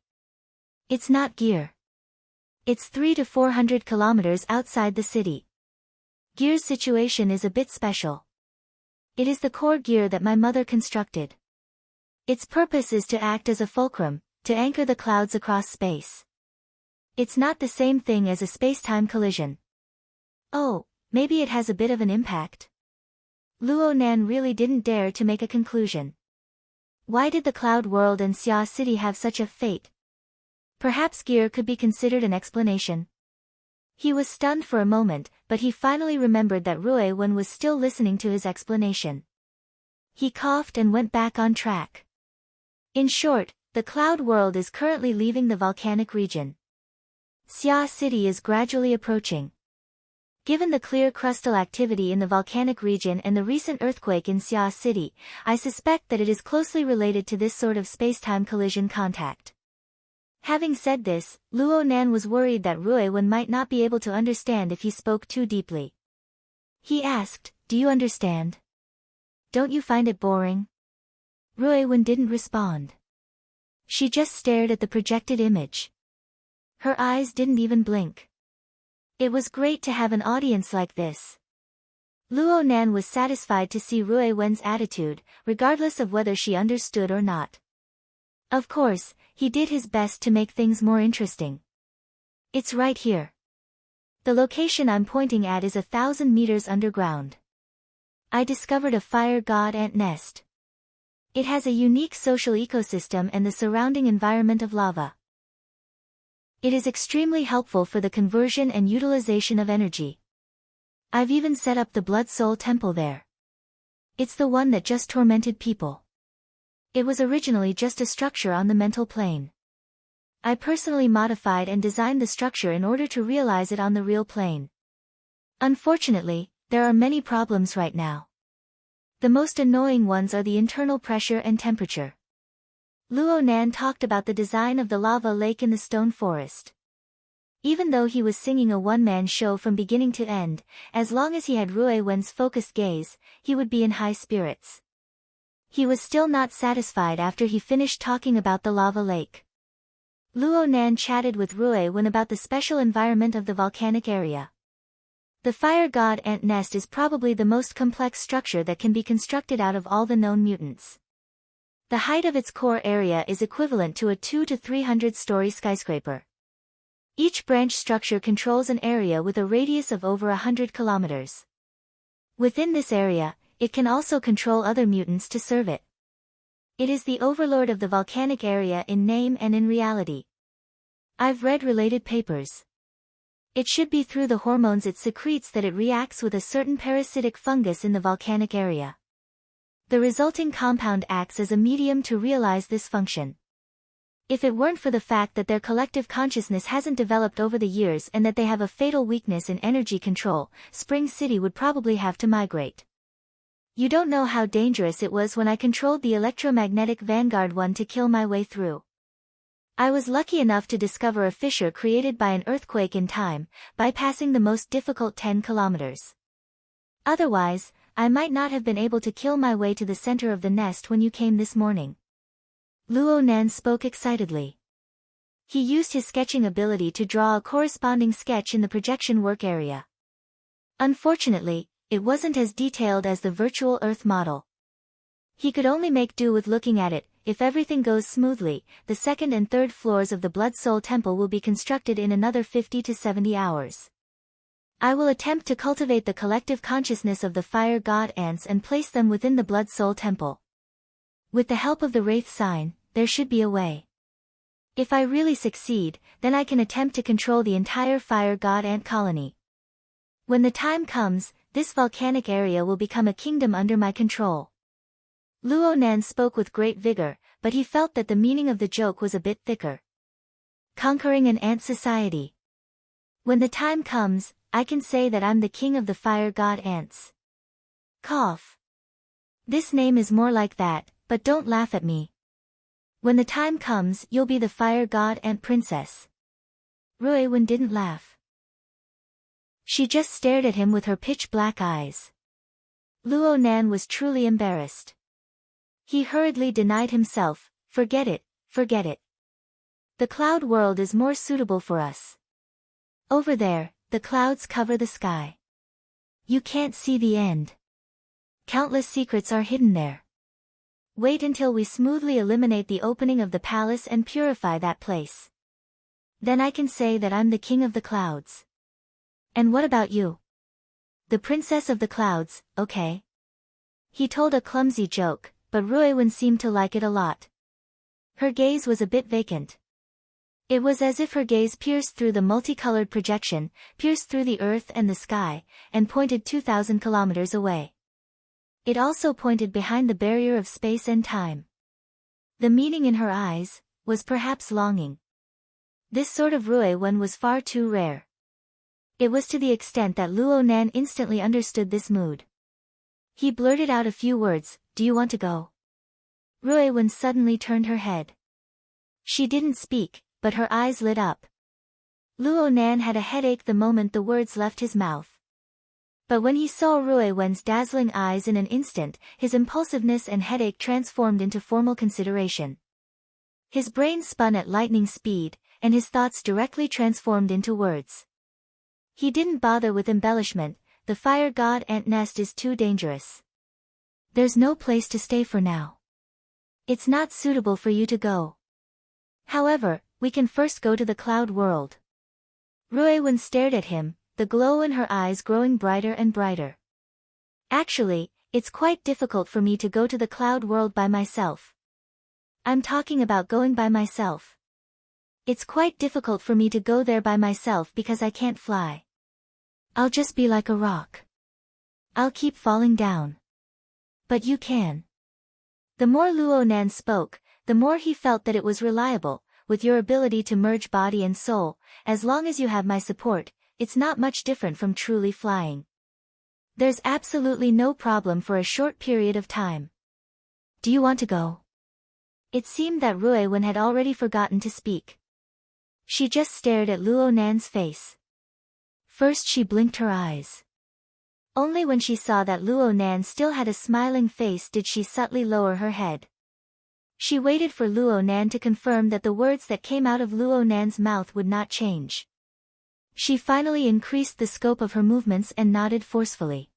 It's not Gear. It's 300 to 400 kilometers outside the city. Gear's situation is a bit special. It is the core gear that my mother constructed. Its purpose is to act as a fulcrum, to anchor the clouds across space. It's not the same thing as a space-time collision. Oh, maybe it has a bit of an impact. Luo Nan really didn't dare to make a conclusion. Why did the cloud world and Xia City have such a fate? Perhaps Gear could be considered an explanation. He was stunned for a moment, but he finally remembered that Rui Wen was still listening to his explanation. He coughed and went back on track. In short, the cloud world is currently leaving the volcanic region. Xia City is gradually approaching. Given the clear crustal activity in the volcanic region and the recent earthquake in Xia City, I suspect that it is closely related to this sort of space-time collision contact. Having said this, Luo Nan was worried that Rui Wen might not be able to understand if he spoke too deeply. He asked, "Do you understand? Don't you find it boring?" Rui Wen didn't respond. She just stared at the projected image. Her eyes didn't even blink. It was great to have an audience like this. Luo Nan was satisfied to see Rui Wen's attitude, regardless of whether she understood or not. Of course, he did his best to make things more interesting. It's right here. The location I'm pointing at is 1,000 meters underground. I discovered a fire god ant nest. It has a unique social ecosystem and the surrounding environment of lava. It is extremely helpful for the conversion and utilization of energy. I've even set up the Blood Soul Temple there. It's the one that just tormented people. It was originally just a structure on the mental plane. I personally modified and designed the structure in order to realize it on the real plane. Unfortunately, there are many problems right now. The most annoying ones are the internal pressure and temperature. Luo Nan talked about the design of the lava lake in the stone forest. Even though he was singing a one-man show from beginning to end, as long as he had Rui Wen's focused gaze, he would be in high spirits. He was still not satisfied after he finished talking about the lava lake. Luo Nan chatted with Rui Wen about the special environment of the volcanic area. The fire god ant nest is probably the most complex structure that can be constructed out of all the known mutants. The height of its core area is equivalent to a 200 to 300-story skyscraper. Each branch structure controls an area with a radius of over 100 kilometers. Within this area, it can also control other mutants to serve it. It is the overlord of the volcanic area in name and in reality. I've read related papers. It should be through the hormones it secretes that it reacts with a certain parasitic fungus in the volcanic area. The resulting compound acts as a medium to realize this function. If it weren't for the fact that their collective consciousness hasn't developed over the years and that they have a fatal weakness in energy control, Spring City would probably have to migrate. You don't know how dangerous it was when I controlled the electromagnetic Vanguard 1 to kill my way through. I was lucky enough to discover a fissure created by an earthquake in time, bypassing the most difficult 10 kilometers. Otherwise, I might not have been able to kill my way to the center of the nest when you came this morning. Luo Nan spoke excitedly. He used his sketching ability to draw a corresponding sketch in the projection work area. Unfortunately, it wasn't as detailed as the virtual Earth model. He could only make do with looking at it. If everything goes smoothly, the second and third floors of the Blood Soul Temple will be constructed in another 50 to 70 hours. I will attempt to cultivate the collective consciousness of the fire god ants and place them within the Blood Soul Temple. With the help of the Wraith sign, there should be a way. If I really succeed, then I can attempt to control the entire fire god ant colony. When the time comes, this volcanic area will become a kingdom under my control. Luo Nan spoke with great vigor, but he felt that the meaning of the joke was a bit thicker. Conquering an ant society. When the time comes, I can say that I'm the king of the fire god ants. Cough. This name is more like that, but don't laugh at me. When the time comes, you'll be the fire god ant princess. Ruiwen didn't laugh. She just stared at him with her pitch-black eyes. Luo Nan was truly embarrassed. He hurriedly denied himself, forget it, forget it. The cloud world is more suitable for us. Over there, the clouds cover the sky. You can't see the end. Countless secrets are hidden there. Wait until we smoothly eliminate the opening of the palace and purify that place. Then I can say that I'm the king of the clouds. And what about you? The princess of the clouds, okay? He told a clumsy joke, but Ruiwen seemed to like it a lot. Her gaze was a bit vacant. It was as if her gaze pierced through the multicolored projection, pierced through the earth and the sky, and pointed 2,000 kilometers away. It also pointed behind the barrier of space and time. The meaning in her eyes was perhaps longing. This sort of Ruiwen was far too rare. It was to the extent that Luo Nan instantly understood this mood. He blurted out a few words, "Do you want to go?" Ruiwen suddenly turned her head. She didn't speak, but her eyes lit up. Luo Nan had a headache the moment the words left his mouth. But when he saw Ruiwen's dazzling eyes in an instant, his impulsiveness and headache transformed into formal consideration. His brain spun at lightning speed, and his thoughts directly transformed into words. He didn't bother with embellishment. The fire god ant nest is too dangerous. There's no place to stay for now. It's not suitable for you to go. However, we can first go to the cloud world. Ruiwen stared at him, the glow in her eyes growing brighter and brighter. Actually, it's quite difficult for me to go to the cloud world by myself. I'm talking about going by myself. It's quite difficult for me to go there by myself because I can't fly. I'll just be like a rock. I'll keep falling down. But you can. The more Luo Nan spoke, the more he felt that it was reliable. With your ability to merge body and soul, as long as you have my support, it's not much different from truly flying. There's absolutely no problem for a short period of time. Do you want to go? It seemed that Ruiwen had already forgotten to speak. She just stared at Luo Nan's face. First she blinked her eyes. Only when she saw that Luo Nan still had a smiling face did she subtly lower her head. She waited for Luo Nan to confirm that the words that came out of Luo Nan's mouth would not change. She finally increased the scope of her movements and nodded forcefully.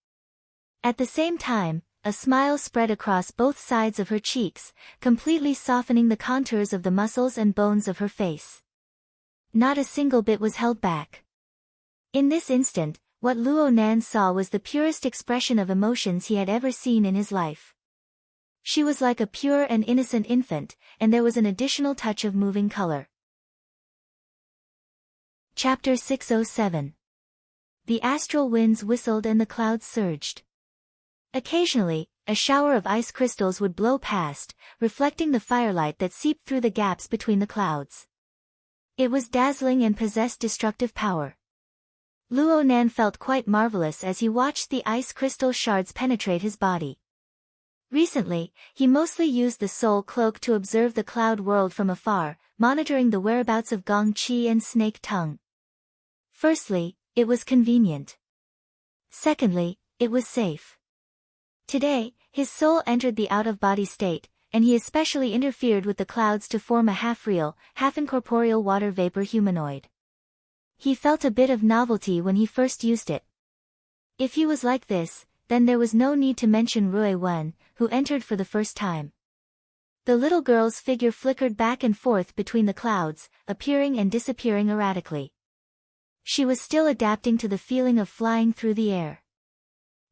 At the same time, a smile spread across both sides of her cheeks, completely softening the contours of the muscles and bones of her face. Not a single bit was held back. In this instant, what Luo Nan saw was the purest expression of emotions he had ever seen in his life. She was like a pure and innocent infant, and there was an additional touch of moving color. Chapter 607. The astral winds whistled and the clouds surged. Occasionally, a shower of ice crystals would blow past, reflecting the firelight that seeped through the gaps between the clouds. It was dazzling and possessed destructive power. Luo Nan felt quite marvelous as he watched the ice crystal shards penetrate his body. Recently, he mostly used the soul cloak to observe the cloud world from afar, monitoring the whereabouts of Gong Qi and Snake Tongue. Firstly, it was convenient. Secondly, it was safe. Today, his soul entered the out-of-body state, and he especially interfered with the clouds to form a half-real, half-incorporeal water vapor humanoid. He felt a bit of novelty when he first used it. If he was like this, then there was no need to mention Rui Wen, who entered for the first time. The little girl's figure flickered back and forth between the clouds, appearing and disappearing erratically. She was still adapting to the feeling of flying through the air.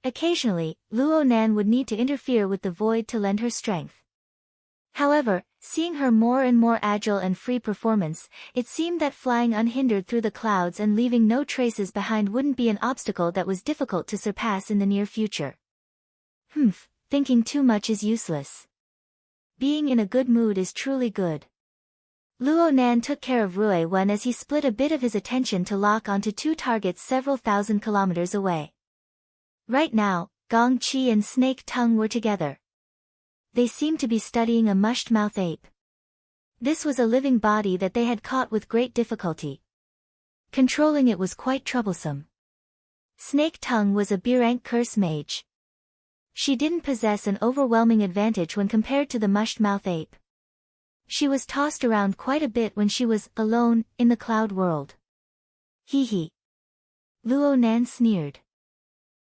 Occasionally, Luo Nan would need to interfere with the void to lend her strength. However, seeing her more and more agile and free performance, it seemed that flying unhindered through the clouds and leaving no traces behind wouldn't be an obstacle that was difficult to surpass in the near future. Thinking too much is useless. Being in a good mood is truly good. Luo Nan took care of Rui Wen as he split a bit of his attention to lock onto two targets several thousand kilometers away. Right now, Gong Qi and Snake Tongue were together. They seemed to be studying a mushed-mouth ape. This was a living body that they had caught with great difficulty. Controlling it was quite troublesome. Snake Tongue was a Birank curse mage. She didn't possess an overwhelming advantage when compared to the mushed-mouth ape. She was tossed around quite a bit when she was alone in the cloud world. Hee. Luo Nan sneered.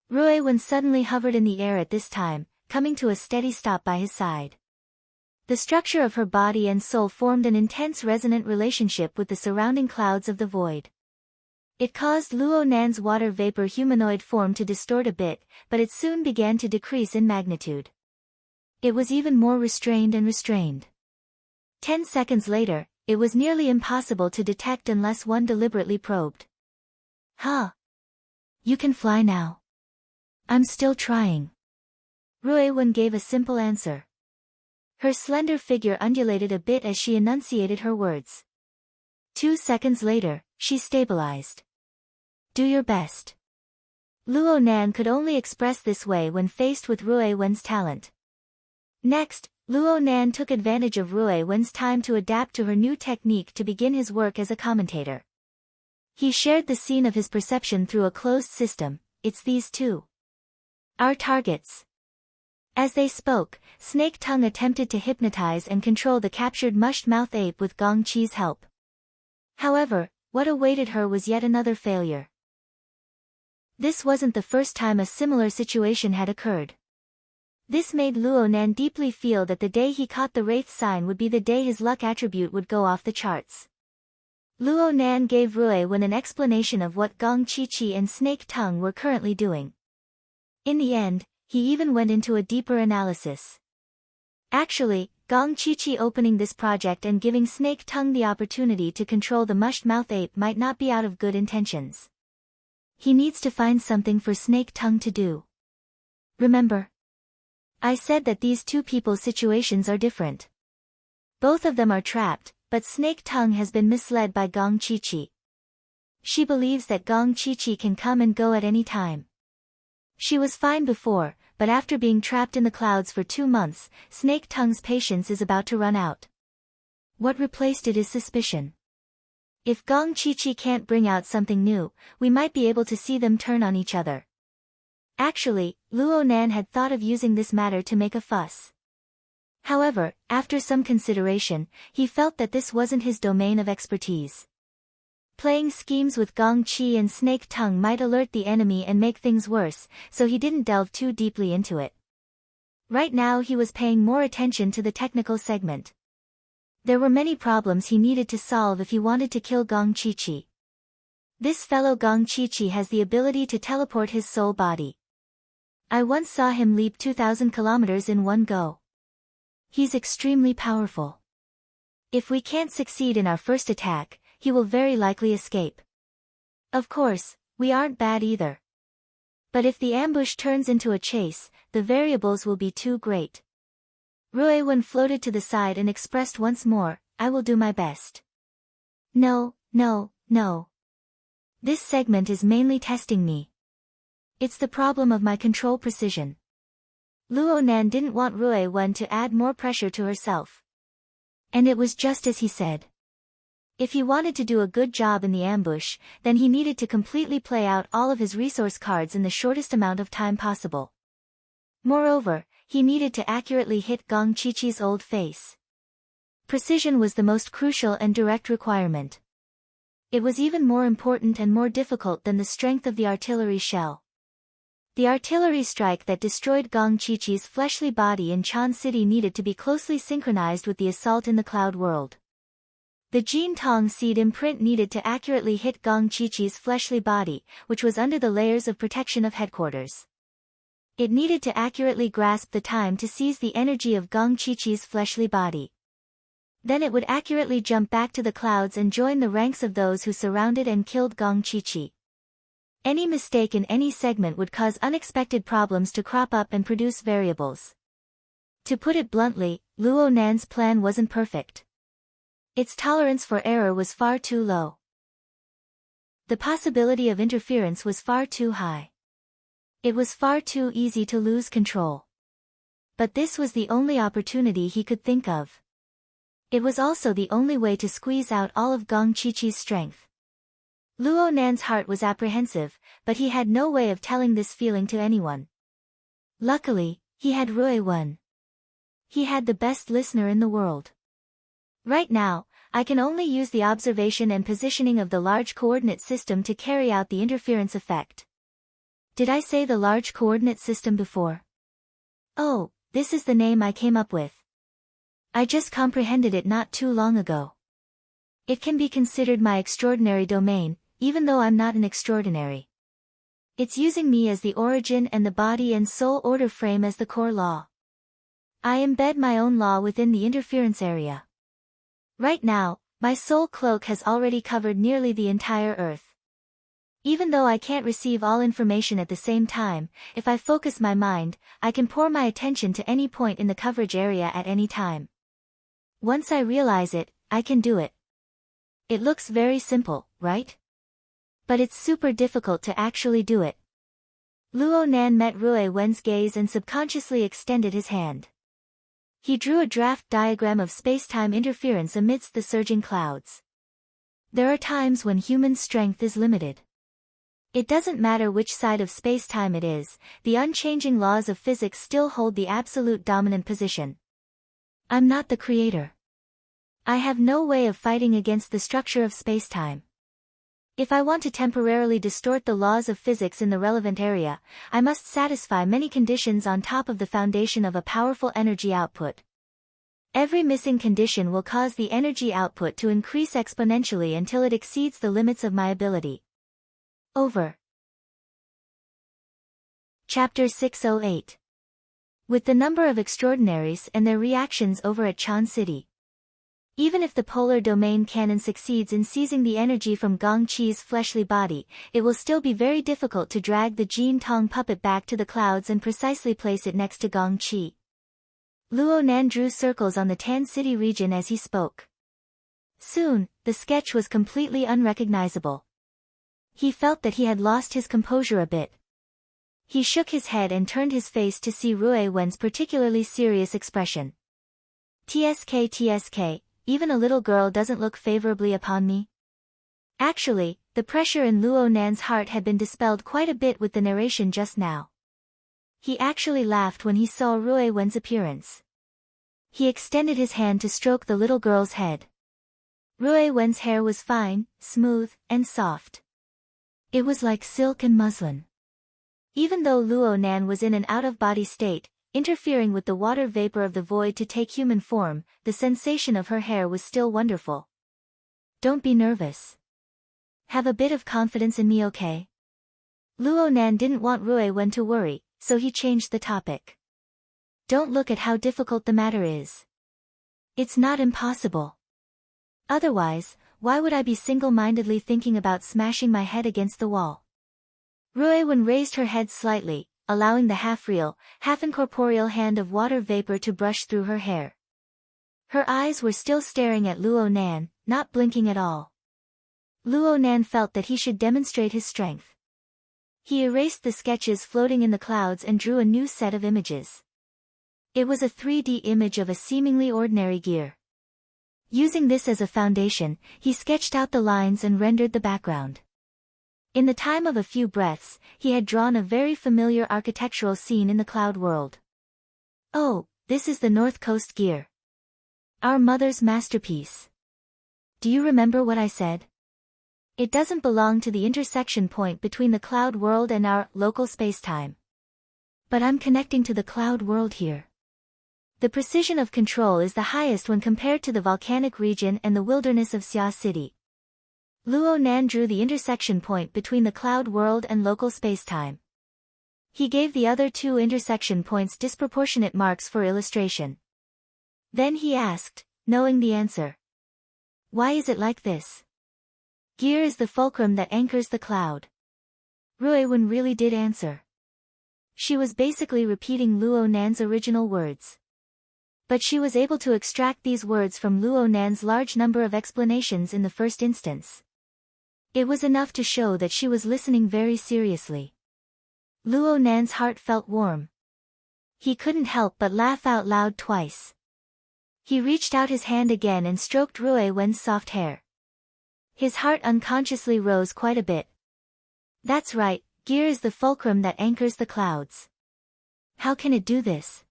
Rui Wen suddenly hovered in the air at this time, coming to a steady stop by his side. The structure of her body and soul formed an intense resonant relationship with the surrounding clouds of the void. It caused Luo Nan's water vapor humanoid form to distort a bit, but it soon began to decrease in magnitude. It was even more restrained and restrained. 10 seconds later, it was nearly impossible to detect unless one deliberately probed. You can fly now. I'm still trying. Rui Wen gave a simple answer. Her slender figure undulated a bit as she enunciated her words. 2 seconds later, she stabilized. Do your best. Luo Nan could only express this way when faced with Rui Wen's talent. Next, Luo Nan took advantage of Rui Wen's time to adapt to her new technique to begin his work as a commentator. He shared the scene of his perception through a closed system. It's these two. Our targets. As they spoke, Snake Tongue attempted to hypnotize and control the captured mushed-mouth ape with Gong Qi's help. However, what awaited her was yet another failure. This wasn't the first time a similar situation had occurred. This made Luo Nan deeply feel that the day he caught the Wraith sign would be the day his luck attribute would go off the charts. Luo Nan gave Rui Wen an explanation of what Gong Qi and Snake Tongue were currently doing. In the end, he even went into a deeper analysis. Actually, Gong Qi opening this project and giving Snake Tongue the opportunity to control the mushed-mouth ape might not be out of good intentions. He needs to find something for Snake Tongue to do. Remember? I said that these two people's situations are different. Both of them are trapped, but Snake Tongue has been misled by Gong Qi. She believes that Gong Qi can come and go at any time. She was fine before, but after being trapped in the clouds for 2 months, Snake Tongue's patience is about to run out. What replaced it is suspicion. If Gong Qi can't bring out something new, we might be able to see them turn on each other. Actually, Luo Nan had thought of using this matter to make a fuss. However, after some consideration, he felt that this wasn't his domain of expertise. Playing schemes with Gong Qi and Snake Tongue might alert the enemy and make things worse, so he didn't delve too deeply into it. Right now he was paying more attention to the technical segment. There were many problems he needed to solve if he wanted to kill Gong Qi. This fellow Gong Qi has the ability to teleport his soul body. I once saw him leap 2,000 kilometers in one go. He's extremely powerful. If we can't succeed in our first attack, he will very likely escape. Of course, we aren't bad either. But if the ambush turns into a chase, the variables will be too great. Rui Wen floated to the side and expressed once more, I will do my best. No. This segment is mainly testing me. It's the problem of my control precision. Luo Nan didn't want Rui Wen to add more pressure to herself. And it was just as he said. If he wanted to do a good job in the ambush, then he needed to completely play out all of his resource cards in the shortest amount of time possible. Moreover, he needed to accurately hit Gong Qi's old face. Precision was the most crucial and direct requirement. It was even more important and more difficult than the strength of the artillery shell. The artillery strike that destroyed Gong Qiqi's fleshly body in Chan City needed to be closely synchronized with the assault in the cloud world. The Jin Tong seed imprint needed to accurately hit Gong Qiqi's fleshly body, which was under the layers of protection of headquarters. It needed to accurately grasp the time to seize the energy of Gong Qiqi's fleshly body. Then it would accurately jump back to the clouds and join the ranks of those who surrounded and killed Gong Qiqi. Any mistake in any segment would cause unexpected problems to crop up and produce variables. To put it bluntly, Luo Nan's plan wasn't perfect. Its tolerance for error was far too low. The possibility of interference was far too high. It was far too easy to lose control. But this was the only opportunity he could think of. It was also the only way to squeeze out all of Gong Qiqi's strength. Luo Nan's heart was apprehensive, but he had no way of telling this feeling to anyone. Luckily, he had Rui Wen. He had the best listener in the world. Right now, I can only use the observation and positioning of the large coordinate system to carry out the interference effect. Did I say the large coordinate system before? Oh, this is the name I came up with. I just comprehended it not too long ago. It can be considered my extraordinary domain, even though I'm not an extraordinary. It's using me as the origin and the body and soul order frame as the core law. I embed my own law within the interference area. Right now, my soul cloak has already covered nearly the entire Earth. Even though I can't receive all information at the same time, if I focus my mind, I can pour my attention to any point in the coverage area at any time. Once I realize it, I can do it. It looks very simple, right? But it's super difficult to actually do it. Luo Nan met Rui Wen's gaze and subconsciously extended his hand. He drew a draft diagram of space-time interference amidst the surging clouds. There are times when human strength is limited. It doesn't matter which side of space-time it is, the unchanging laws of physics still hold the absolute dominant position. I'm not the creator. I have no way of fighting against the structure of space-time. If I want to temporarily distort the laws of physics in the relevant area, I must satisfy many conditions on top of the foundation of a powerful energy output. Every missing condition will cause the energy output to increase exponentially until it exceeds the limits of my ability. Over. Chapter 608. With the number of extraordinaries and their reactions over at Chan City. Even if the polar domain cannon succeeds in seizing the energy from Gong Qi's fleshly body, it will still be very difficult to drag the Jin Tong puppet back to the clouds and precisely place it next to Gong Qi. Luo Nan drew circles on the Tan City region as he spoke. Soon, the sketch was completely unrecognizable. He felt that he had lost his composure a bit. He shook his head and turned his face to see Rui Wen's particularly serious expression. TSK, even a little girl doesn't look favorably upon me. Actually, the pressure in Luo Nan's heart had been dispelled quite a bit with the narration just now. He actually laughed when he saw Rui Wen's appearance. He extended his hand to stroke the little girl's head. Rui Wen's hair was fine, smooth, and soft. It was like silk and muslin. Even though Luo Nan was in an out-of-body state, interfering with the water vapor of the void to take human form, the sensation of her hair was still wonderful. Don't be nervous. Have a bit of confidence in me, okay? Luo Nan didn't want Rui Wen to worry, so he changed the topic. Don't look at how difficult the matter is. It's not impossible. Otherwise, why would I be single-mindedly thinking about smashing my head against the wall? Rui Wen raised her head slightly, allowing the half-real, half-incorporeal hand of water vapor to brush through her hair. Her eyes were still staring at Luo Nan, not blinking at all. Luo Nan felt that he should demonstrate his strength. He erased the sketches floating in the clouds and drew a new set of images. It was a 3D image of a seemingly ordinary gear. Using this as a foundation, he sketched out the lines and rendered the background. In the time of a few breaths, he had drawn a very familiar architectural scene in the cloud world. Oh, this is the North Coast gear. Our mother's masterpiece. Do you remember what I said? It doesn't belong to the intersection point between the cloud world and our local space-time. But I'm connecting to the cloud world here. The precision of control is the highest when compared to the volcanic region and the wilderness of Xia City. Luo Nan drew the intersection point between the cloud world and local spacetime. He gave the other two intersection points disproportionate marks for illustration. Then he asked, knowing the answer. Why is it like this? Gear is the fulcrum that anchors the cloud. Ruiwen really did answer. She was basically repeating Luo Nan's original words. But she was able to extract these words from Luo Nan's large number of explanations in the first instance. It was enough to show that she was listening very seriously. Luo Nan's heart felt warm. He couldn't help but laugh out loud twice. He reached out his hand again and stroked Ruiwen's soft hair. His heart unconsciously rose quite a bit. That's right, gear is the fulcrum that anchors the clouds. How can it do this?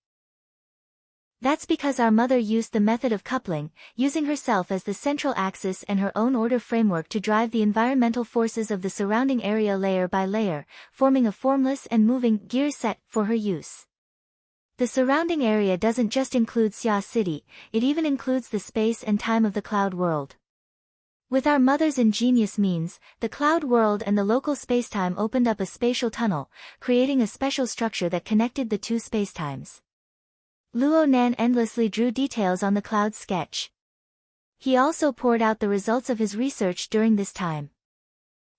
That's because our mother used the method of coupling, using herself as the central axis and her own order framework to drive the environmental forces of the surrounding area layer by layer, forming a formless and moving gear set for her use. The surrounding area doesn't just include Xia City, it even includes the space and time of the cloud world. With our mother's ingenious means, the cloud world and the local spacetime opened up a spatial tunnel, creating a special structure that connected the two spacetimes. Luo Nan endlessly drew details on the cloud sketch. He also poured out the results of his research during this time.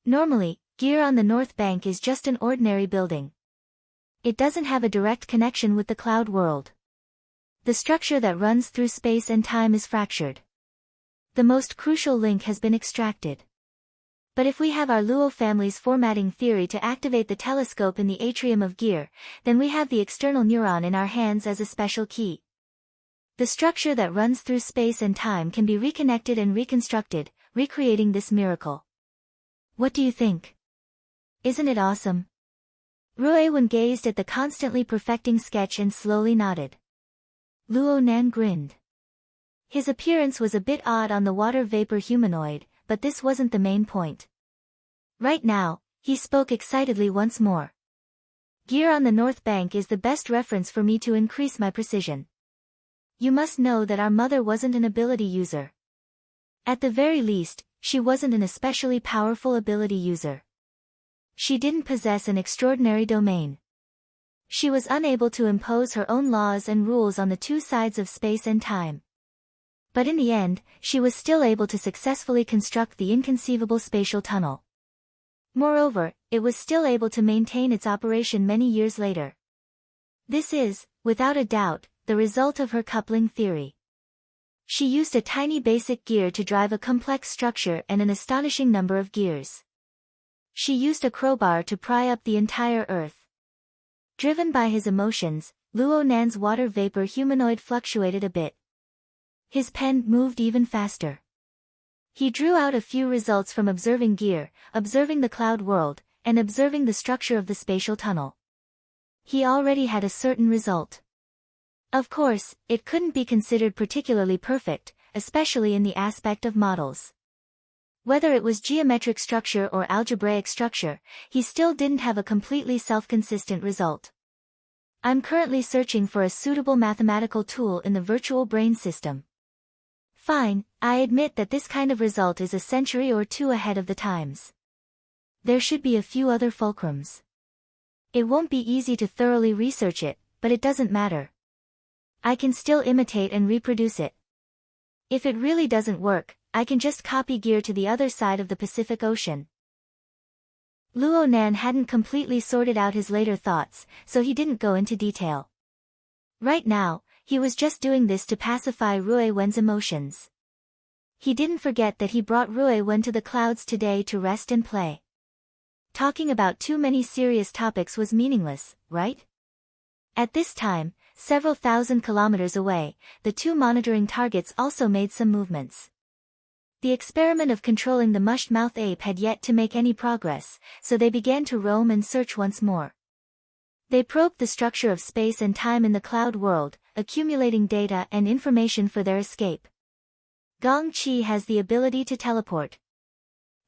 Normally, gear on the north bank is just an ordinary building. It doesn't have a direct connection with the cloud world. The structure that runs through space and time is fractured. The most crucial link has been extracted. But if we have our Luo family's formatting theory to activate the telescope in the atrium of gear, then we have the external neuron in our hands as a special key. The structure that runs through space and time can be reconnected and reconstructed, recreating this miracle. What do you think? Isn't it awesome? Ruiwen gazed at the constantly perfecting sketch and slowly nodded. Luo Nan grinned. His appearance was a bit odd on the water vapor humanoid, but this wasn't the main point. Right now, he spoke excitedly once more. Gear on the north bank is the best reference for me to increase my precision. You must know that our mother wasn't an ability user. At the very least, she wasn't an especially powerful ability user. She didn't possess an extraordinary domain. She was unable to impose her own laws and rules on the two sides of space and time. But in the end, she was still able to successfully construct the inconceivable spatial tunnel. Moreover, it was still able to maintain its operation many years later. This is, without a doubt, the result of her coupling theory. She used a tiny basic gear to drive a complex structure and an astonishing number of gears. She used a crowbar to pry up the entire Earth. Driven by his emotions, Luo Nan's water vapor humanoid fluctuated a bit. His pen moved even faster. He drew out a few results from observing gear, observing the cloud world, and observing the structure of the spatial tunnel. He already had a certain result. Of course, it couldn't be considered particularly perfect, especially in the aspect of models. Whether it was geometric structure or algebraic structure, he still didn't have a completely self-consistent result. I'm currently searching for a suitable mathematical tool in the virtual brain system. Fine, I admit that this kind of result is a century or two ahead of the times. There should be a few other fulcrums. It won't be easy to thoroughly research it, but it doesn't matter. I can still imitate and reproduce it. If it really doesn't work, I can just copy gear to the other side of the Pacific Ocean. Luo Nan hadn't completely sorted out his later thoughts, so he didn't go into detail. Right now, he was just doing this to pacify Ruiwen's emotions. He didn't forget that he brought Ruiwen to the clouds today to rest and play. Talking about too many serious topics was meaningless, right? At this time, several thousand kilometers away, the two monitoring targets also made some movements. The experiment of controlling the mush-mouth ape had yet to make any progress, so they began to roam and search once more. They probed the structure of space and time in the cloud world, accumulating data and information for their escape. Gong Qi has the ability to teleport.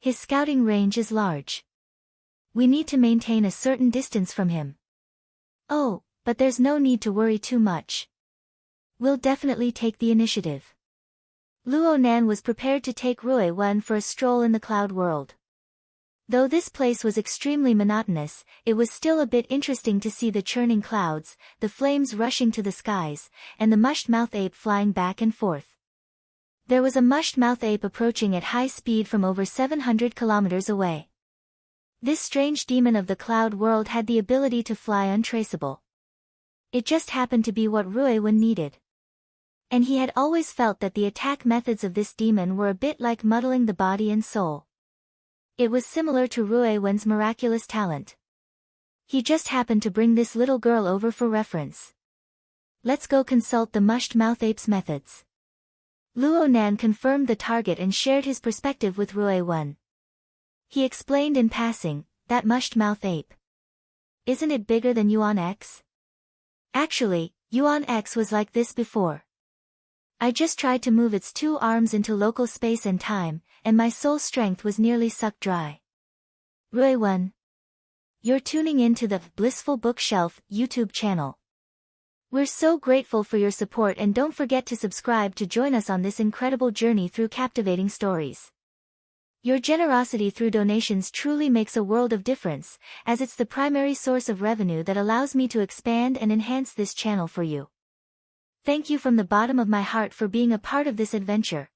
His scouting range is large. We need to maintain a certain distance from him. Oh, but there's no need to worry too much. We'll definitely take the initiative. Luo Nan was prepared to take Rui Wen for a stroll in the cloud world. Though this place was extremely monotonous, it was still a bit interesting to see the churning clouds, the flames rushing to the skies, and the mushed-mouth ape flying back and forth. There was a mushed-mouth ape approaching at high speed from over 700 kilometers away. This strange demon of the cloud world had the ability to fly untraceable. It just happened to be what Rui Wen needed. And he had always felt that the attack methods of this demon were a bit like muddling the body and soul. It was similar to Rui Wen's miraculous talent. He just happened to bring this little girl over for reference. Let's go consult the mushed-mouth ape's methods. Luo Nan confirmed the target and shared his perspective with Rui Wen. He explained in passing, that mushed-mouth ape. Isn't it bigger than Yuan X? Actually, Yuan X was like this before. I just tried to move its 2 arms into local space and time, and my soul strength was nearly sucked dry. Rui Wen. You're tuning in to the Blissful Bookshelf YouTube channel. We're so grateful for your support, and don't forget to subscribe to join us on this incredible journey through captivating stories. Your generosity through donations truly makes a world of difference, as it's the primary source of revenue that allows me to expand and enhance this channel for you. Thank you from the bottom of my heart for being a part of this adventure.